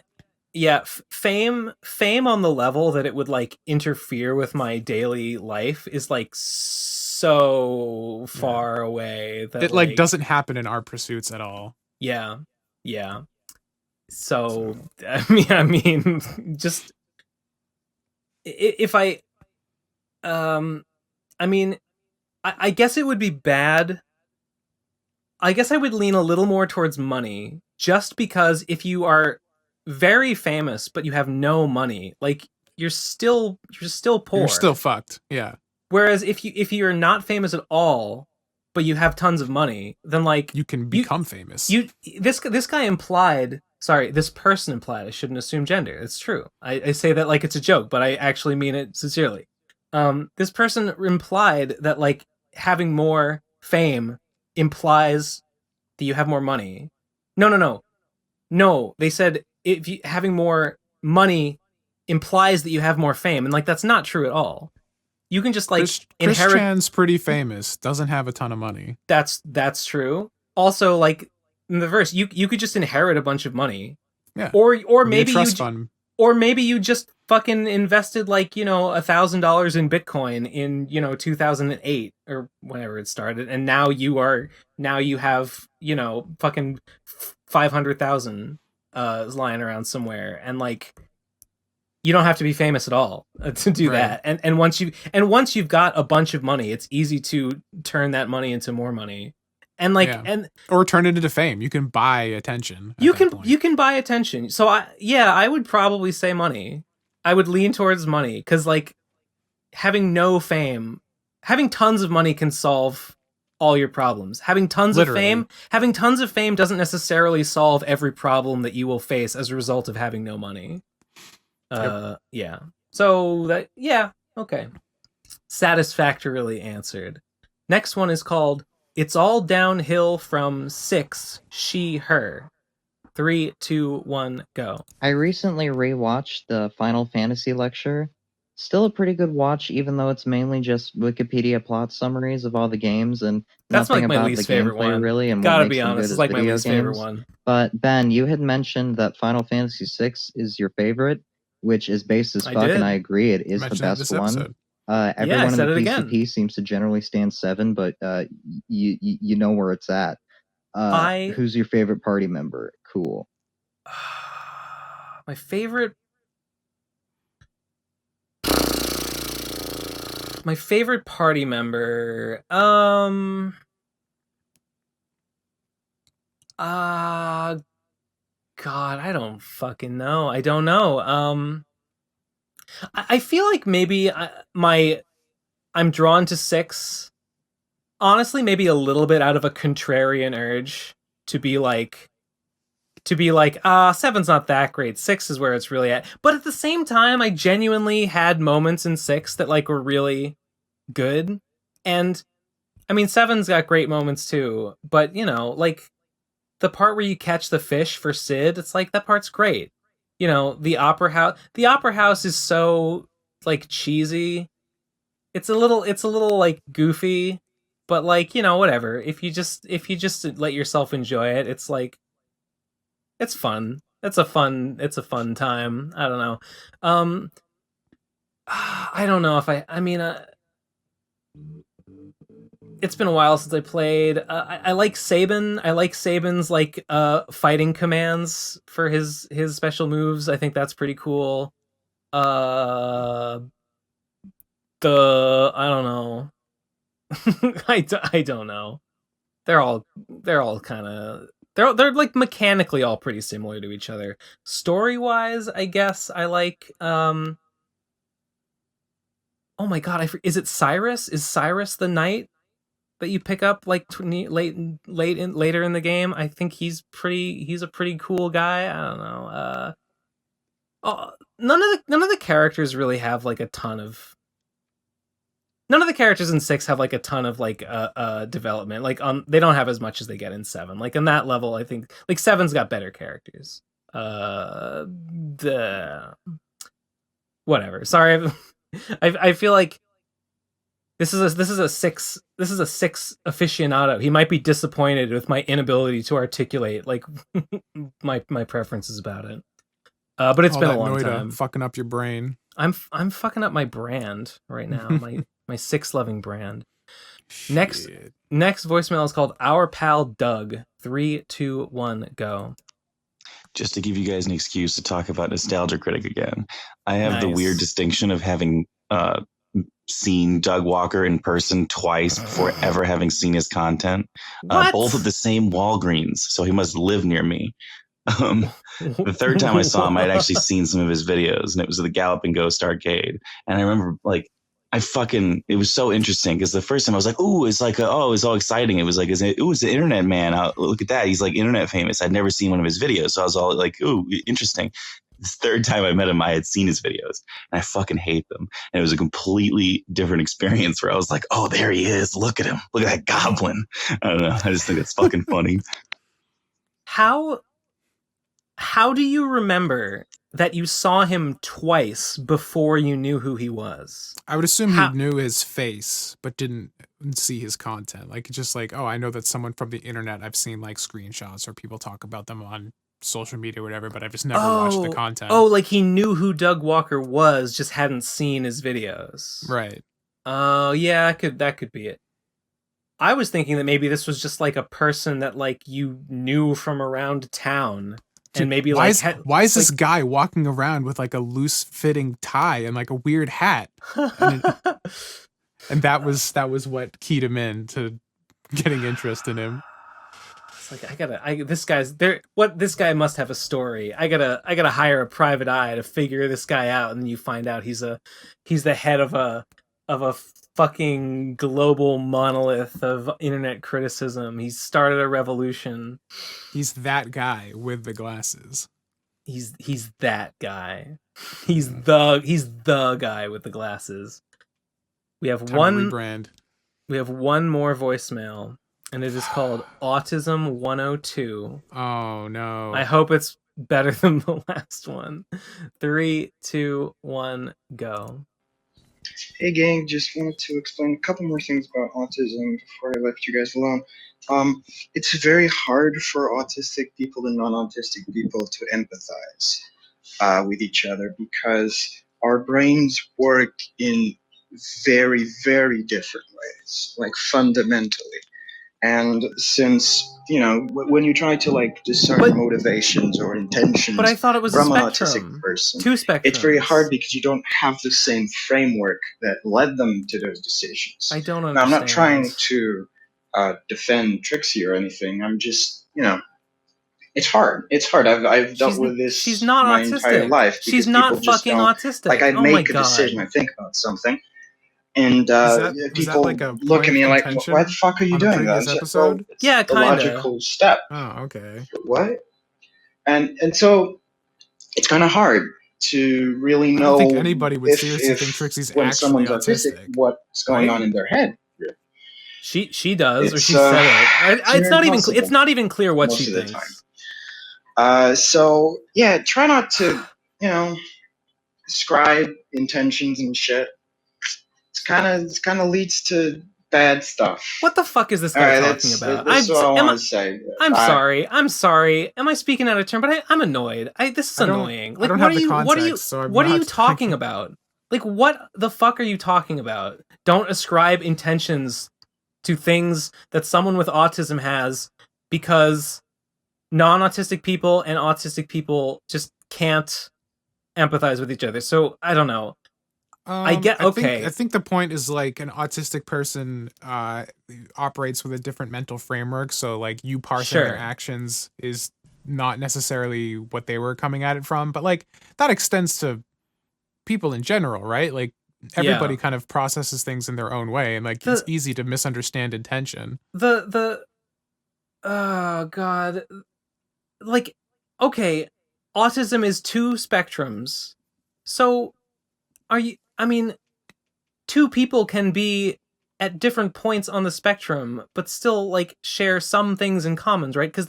fame on the level that it would like interfere with my daily life is like so far away that it like doesn't happen in our pursuits at all. Yeah. So I mean, just if I mean, I guess it would be bad. I guess I would lean a little more towards money, just because if you are very famous but you have no money, like you're still poor. You're still fucked. Yeah. Whereas if you're not famous at all, but you have tons of money, then like you can become famous. This guy implied. Sorry, this person implied. I shouldn't assume gender. It's true. I say that like it's a joke, but I actually mean it sincerely. This person implied that like having more fame implies that you have more money. No. They said having more money implies that you have more fame, and like that's not true at all. You can just like Chris inherit. Chan's pretty famous, doesn't have a ton of money. That's true. Also, like in the verse, you could just inherit a bunch of money. Yeah. Or maybe trust fund. Or maybe you just fucking invested like, $1,000 in Bitcoin in, 2008 or whenever it started, and now you have, fucking 500,000 lying around somewhere, and like you don't have to be famous at all to do that. And once you've got a bunch of money, it's easy to turn that money into more money. And like or turn it into fame. You can buy attention. You can buy attention. So I would probably say money. I would lean towards money cuz like having no fame, having tons of money can solve all your problems. Having tons of fame doesn't necessarily solve every problem that you will face as a result of having no money. Yeah. So okay. Satisfactorily answered. Next one is called It's All Downhill from 6, She, Her. 3, 2, 1, go. I recently rewatched the Final Fantasy lecture. Still a pretty good watch, even though it's mainly just Wikipedia plot summaries of all the games and That's nothing like my about least the favorite gameplay one. really. And Gotta what be makes them honest, good it's as like my video least favorite games. one. But Ben, you had mentioned that Final Fantasy VI is your favorite, which is based as I fuck, did. and I agree it is Mentioned the it best this one. episode. Everyone said in it the again. PCP seems to generally stand 7, but you know where it's at. Who's your favorite party member? Cool. My favorite party member. God, I don't fucking know. I don't know. I feel like maybe I'm drawn to 6. Honestly, maybe a little bit out of a contrarian urge to be like, 7's not that great. 6 is where it's really at. But at the same time, I genuinely had moments in 6 that like were really good. And I mean, 7's got great moments too. But like the part where you catch the fish for Sid, it's like that part's great. The opera house is so like cheesy. It's a little like goofy, but like, whatever. If you just let yourself enjoy it, it's like it's fun. It's a fun time. I don't know. I don't know if I mean it's been a while since I played. I like Sabin. I like Sabin's like fighting commands for his special moves. I think that's pretty cool. I don't know. I don't know. They're all kind of they're like mechanically all pretty similar to each other. Story-wise, I guess I like oh my god, is it Cyrus? Is Cyrus the knight that you pick up like later in the game? I think he's a pretty cool guy. I don't know. None of the characters really have like a ton of none of the characters in 6 have like a ton of like development. Like they don't have as much as they get in 7. Like on that level, I think like 7's got better characters. Whatever. Sorry, I feel like this is a 6 aficionado. He might be disappointed with my inability to articulate like my preferences about it. But it's been a long time. Fucking up your brain. I'm fucking up my brand right now. my 6 loving brand. Next voicemail is called Our Pal Doug. 3, 2, 1, go. Just to give you guys an excuse to talk about Nostalgia Critic again. I have the Nice. weird distinction of having seen Doug Walker in person twice before ever having seen his content. Both at the same Walgreens, so he must live near me. The third time I saw him, I'd actually seen some of his videos, and it was at the Galloping Ghost Arcade. And I remember, like, it was so interesting because the first time I was like, ooh, it's like, it was all exciting. It was like, it was the internet man. Look at that. He's like internet famous. I'd never seen one of his videos. So I was all like, ooh, interesting. The third time I met him, I had seen his videos and I fucking hate them. And it was a completely different experience where I was like, oh, there he is. Look at him. Look at that goblin. I don't know. I just think it's fucking funny. How do you remember that you saw him twice before you knew who he was? I would assume you knew his face, but didn't see his content. Like, just like, oh, I know that's someone from the internet. I've seen like screenshots or people talk about them on social media or whatever, but I've just never watched the content. Oh, like he knew who Doug Walker was, just hadn't seen his videos. Right. Oh, yeah, that could be it. I was thinking that maybe this was just like a person that like you knew from around town. And maybe why like is this guy walking around with like a loose fitting tie and like a weird hat? And that was what keyed him in to getting interest in him. It's like this guy must have a story. I gotta hire a private eye to figure this guy out, and then you find out he's the head of a fucking global monolith of internet criticism. He's started a revolution. He's that guy with the glasses. He's that guy. He's the guy with the glasses. We have one more voicemail, and it is called Autism 102. Oh no. I hope it's better than the last one. 3, 2, 1, go. Hey gang, just wanted to explain a couple more things about autism before I left you guys alone. It's very hard for autistic people and non-autistic people to empathize with each other because our brains work in very, very different ways, like fundamentally. And since, when you try to like discern motivations or intentions but I thought it was from a an spectrum. autistic person, 2 spectrums. it's very hard because you don't have the same framework that led them to those decisions. I don't understand. Now, I'm not trying to defend Trixie or anything. I'm just, it's hard. It's hard. I've dealt with this she's not my autistic. entire life. She's because not people just fucking don't- autistic. Like I Oh my make a God. decision, I think about something, and that people like a look point at me of like, contention "Why the fuck are you on the doing that?" previous It's like, episode? well, it's Yeah, the kinda. logical step. Oh, okay. What? And so it's kind of hard to really I know don't think anybody would if, seriously if think Trixie's when actually someone's autistic, what's going right? on in their head. She does, or It's, she said it. it's It's not even impossible it's not even clear what most she of the thinks. So yeah, try not to, ascribe intentions and shit. It's kind of leads to bad stuff. What the fuck is this All guy right, talking about? That's what I want to say. I'm I- sorry. I'm sorry. Am I speaking out of turn? But I'm annoyed. This is I don't- annoying. I Like, don't what have are the you? What are you? context, so I'm What are you not- talking about? Like, what the fuck are you talking about? Don't ascribe intentions to things that someone with autism has, because non-autistic people and autistic people just can't empathize with each other. So I don't know. I get okay. I think the point is like an autistic person operates with a different mental framework. So like you parsing Sure. their actions is not necessarily what they were coming at it from, but like that extends to people in general, right? Like everybody Yeah. kind of processes things in their own way, and like it's easy to misunderstand intention. Oh god, like, okay, autism is 2 spectrums. So are you, I mean, two people can be at different points on the spectrum, but still like share some things in common, right? Because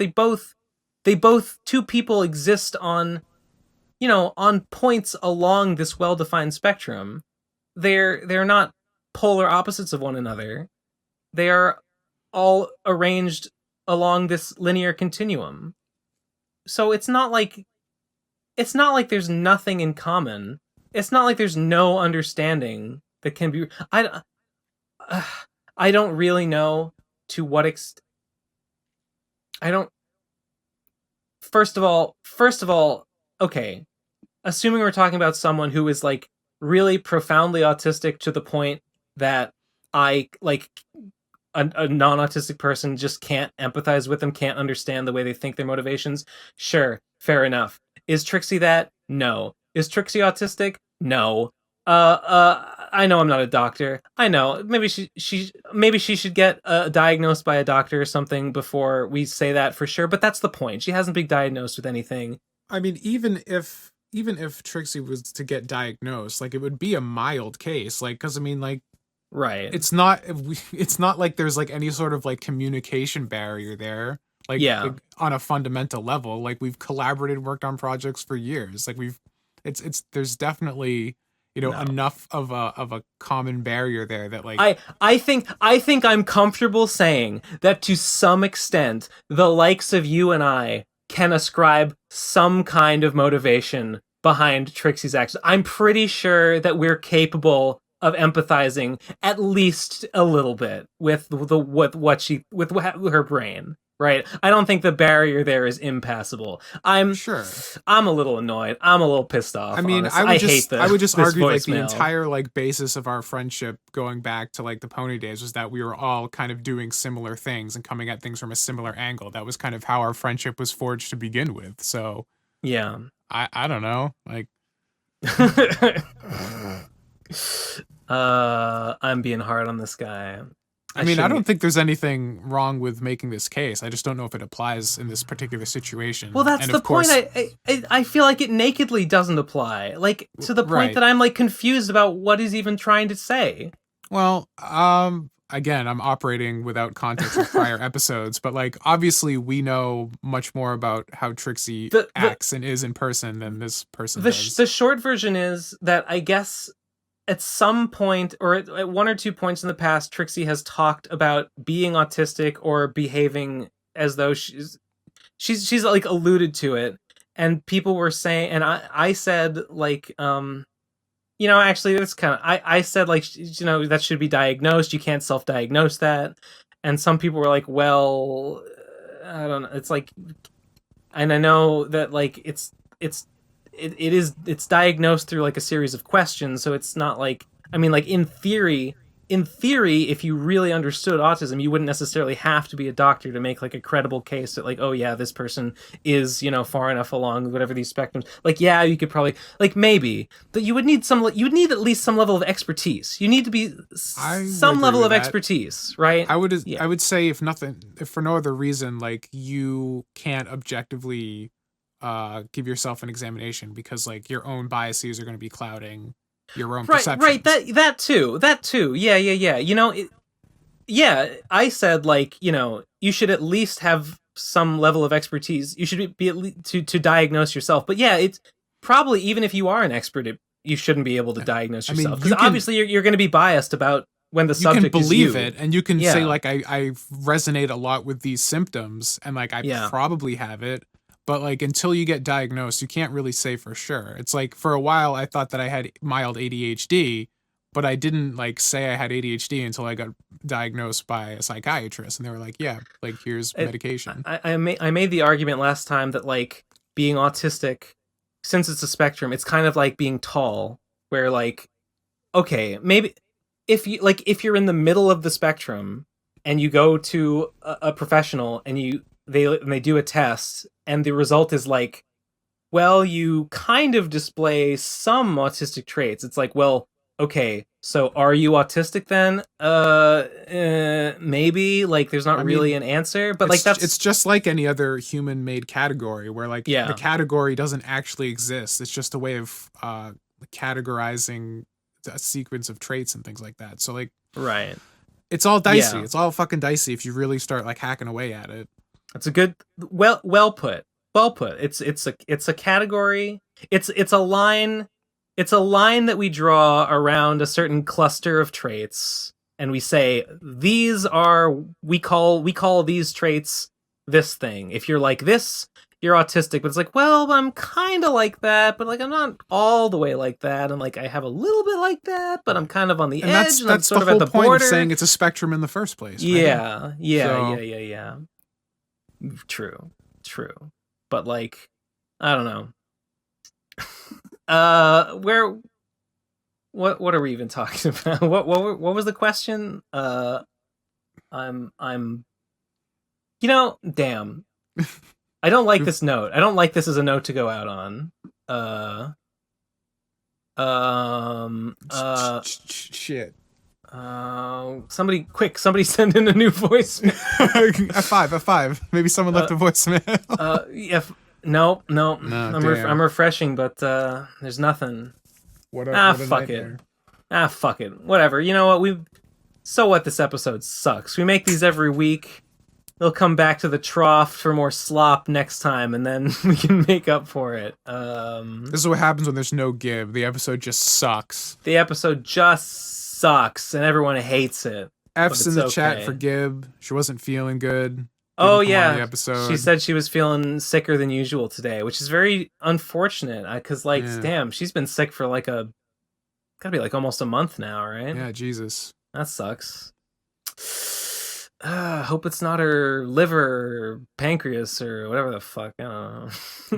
two people exist on, on points along this well-defined spectrum. They're not polar opposites of one another. They are all arranged along this linear continuum. So it's not like there's nothing in common. It's not like there's no understanding that can be. I don't really know to what extent. I don't. First of all, okay. Assuming we're talking about someone who is like really profoundly autistic to the point that I like a non-autistic person just can't empathize with them, can't understand the way they think, their motivations. Sure, fair enough. Is Trixie that? No. Is Trixie autistic? No. I know I'm not a doctor. I know maybe she should get diagnosed by a doctor or something before we say that for sure. But that's the point. She hasn't been diagnosed with anything. I mean, even if Trixie was to get diagnosed, like it would be a mild case, like because I mean, like, right? It's not like there's like any sort of like communication barrier there. Like, like on a fundamental level, like we've collaborated, worked on projects for years. Like there's definitely enough of a common barrier there that like I think I'm comfortable saying that to some extent the likes of you and I can ascribe some kind of motivation behind Trixie's actions. I'm pretty sure that we're capable of empathizing at least a little bit with her brain. Right. I don't think the barrier there is impassable. I'm a little annoyed. I'm a little pissed off. I mean, honestly. I would just argue like the voicemail. entire like basis of our friendship going back to like the pony days was that we were all kind of doing similar things and coming at things from a similar angle. That was kind of how our friendship was forged to begin with. So yeah, I don't know. Like I'm being hard on this guy. I mean, I don't think there's anything wrong with making this case. I just don't know if it applies in this particular situation. Well, that's the point. I feel like it nakedly doesn't apply. Like to the point that I'm like confused about what he's even trying to say. Well, again, I'm operating without context of prior episodes, but like obviously we know much more about how Trixie acts and is in person than this person does. The short version is that I guess at some point, or at one or two points in the past, Trixie has talked about being autistic or behaving as though she's like alluded to it, and people were saying, and I said like, actually that's kind of, I said like, that should be diagnosed. You can't self-diagnose that, and some people were like, well, I don't know. It's like, and I know that like it's diagnosed through like a series of questions, so it's not like, I mean, like in theory, if you really understood autism, you wouldn't necessarily have to be a doctor to make like a credible case that like, oh yeah, this person is, far enough along whatever these spectrums. Like, yeah, you could probably like maybe, but you would need at least some level of expertise. You need to be some level of expertise, right? I would say if for no other reason, like you can't objectively give yourself an examination because like your own biases are going to be clouding your own perceptions. Right, that too. Yeah. I said like, you should at least have some level of expertise. You should be at least to diagnose yourself. But yeah, it's probably, even if you are an expert, you shouldn't be able to diagnose yourself, because obviously you're going to be biased about when the subject is you. You can believe it, and you can say like, I resonate a lot with these symptoms, and like I probably have it. But like until you get diagnosed, you can't really say for sure. It's like for a while I thought that I had mild ADHD, but I didn't like say I had ADHD until I got diagnosed by a psychiatrist, and they were like, "Yeah, like here's medication." I made the argument last time that like being autistic, since it's a spectrum, it's kind of like being tall, where like, okay, maybe if you're in the middle of the spectrum and you go to a professional and they do a test, and the result is like, well, you kind of display some autistic traits. It's like, well, okay, so are you autistic then? Maybe. Like, there's not really an answer, but like it's just like any other human-made category where like the category doesn't actually exist. It's just a way of categorizing a sequence of traits and things like that. So like, right. It's all dicey. Yeah. It's all fucking dicey if you really start like hacking away at it. That's a good, well put. Well put. It's a category. It's a line. It's a line that we draw around a certain cluster of traits, and we say we call these traits this thing. If you're like this, you're autistic. But it's like, well, I'm kind of like that, but like I'm not all the way like that, and like I have a little bit like that, but I'm kind of on the edge. That's and I'm sort the of whole at the point border. of saying it's a spectrum in the first place. Right? Yeah. True. But like, I don't know. What are we even talking about? What was the question? I'm damn. I don't like this note. I don't like this as a note to go out on. Shit. Somebody send in a new voicemail. F5. Maybe someone left a voicemail. No. I'm refreshing, but there's nothing. Fuck it. Fuck it. Whatever. You know what? So what? This episode sucks. We make these every week. They'll come back to the trough for more slop next time, and then we can make up for it. This is what happens when there's no give. The episode just sucks. The episode just sucks, and everyone hates it. F's in the chat for Gib. She wasn't feeling good. Oh yeah, the episode. She said she was feeling sicker than usual today, which is very unfortunate. Because damn, she's been sick for like gotta be like almost a month now, right? Yeah, Jesus, that sucks. Hope it's not her liver or pancreas or whatever the fuck. I don't know.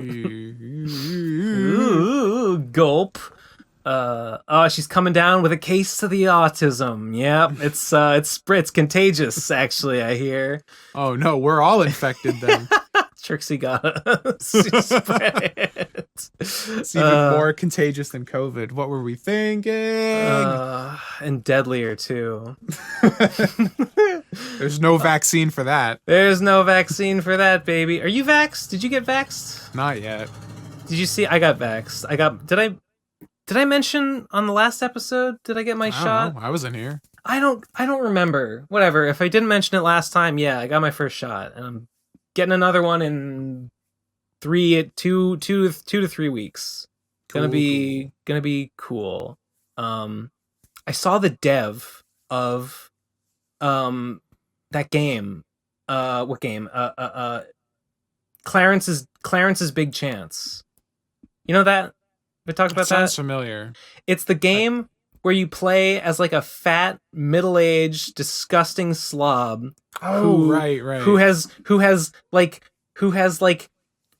Ooh, gulp. She's coming down with a case of the autism. Yep, it's contagious. Actually, I hear. Oh no, we're all infected then. Trixie got us. She spread it. It's even more contagious than COVID. What were we thinking? And deadlier too. There's no vaccine for that. There's no vaccine for that, baby. Are you vaxxed? Did you get vaxxed? Not yet. Did you see? I got vaxxed. Did I mention on the last episode? Did I get my shot? I wasn't here. I don't remember. Whatever. If I didn't mention it last time, yeah, I got my first shot, and I'm getting another one in 2 to 3 weeks. Gonna be cool. I saw the dev of that game. What game? Clarence's Big Chance. You know that? We talked about that. Sounds familiar. It's the game where you play as like a fat, middle-aged, disgusting slob. Right. Who has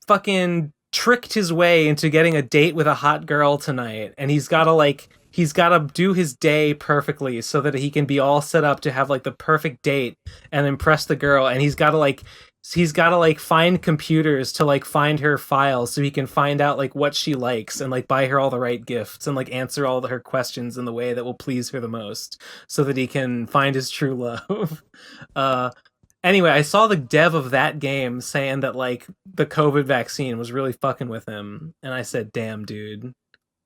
fucking tricked his way into getting a date with a hot girl tonight, and he's gotta do his day perfectly so that he can be all set up to have like the perfect date and impress the girl, and he's gotta find computers to like find her files so he can find out like what she likes and like buy her all the right gifts and like answer all her questions in the way that will please her the most so that he can find his true love. Anyway, I saw the dev of that game saying that like the COVID vaccine was really fucking with him, and I said, damn dude,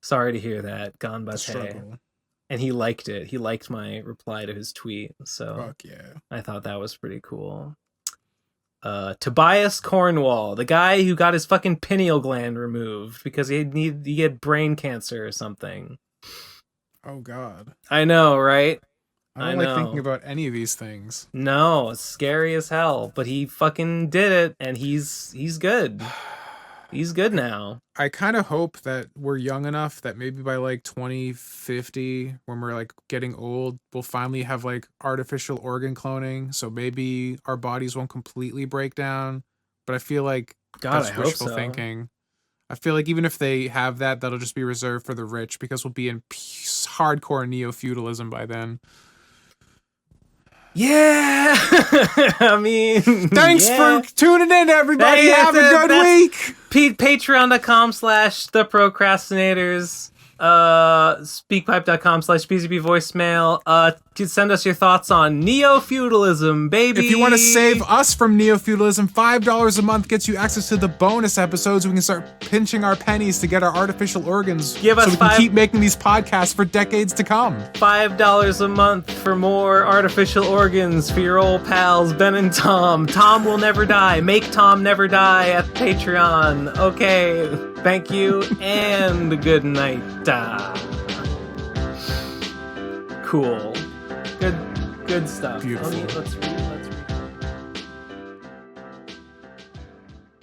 sorry to hear that. Gone bate. And he liked it. He liked my reply to his tweet, so fuck yeah. I thought that was pretty cool. Tobias Cornwall, the guy who got his fucking pineal gland removed because he had brain cancer or something. Oh god. I know, right? I don't like thinking about any of these things. No, it's scary as hell, but he fucking did it, and he's good. He's good now. I kind of hope that we're young enough that maybe by like 2050, when we're like getting old, we'll finally have like artificial organ cloning. So maybe our bodies won't completely break down. But I feel like that's wishful thinking. I feel like even if they have that, that'll just be reserved for the rich because we'll be in hardcore neo-feudalism by then. Yeah, I mean, thanks for tuning in, everybody. Have a good week. Patreon.com/the Pro Crastinators. speakpipe.com/PCP voicemail. Send us your thoughts on neo-feudalism, baby. If you want to save us from neo-feudalism, $5 a month gets you access to the bonus episodes. We can start pinching our pennies to get our artificial organs so we can keep making these podcasts for decades to come. $5 a month for more artificial organs for your old pals, Ben and Tom. Tom will never die. Make Tom never die at Patreon. Okay, thank you, and good night. Cool. Good stuff. Beautiful. Let's read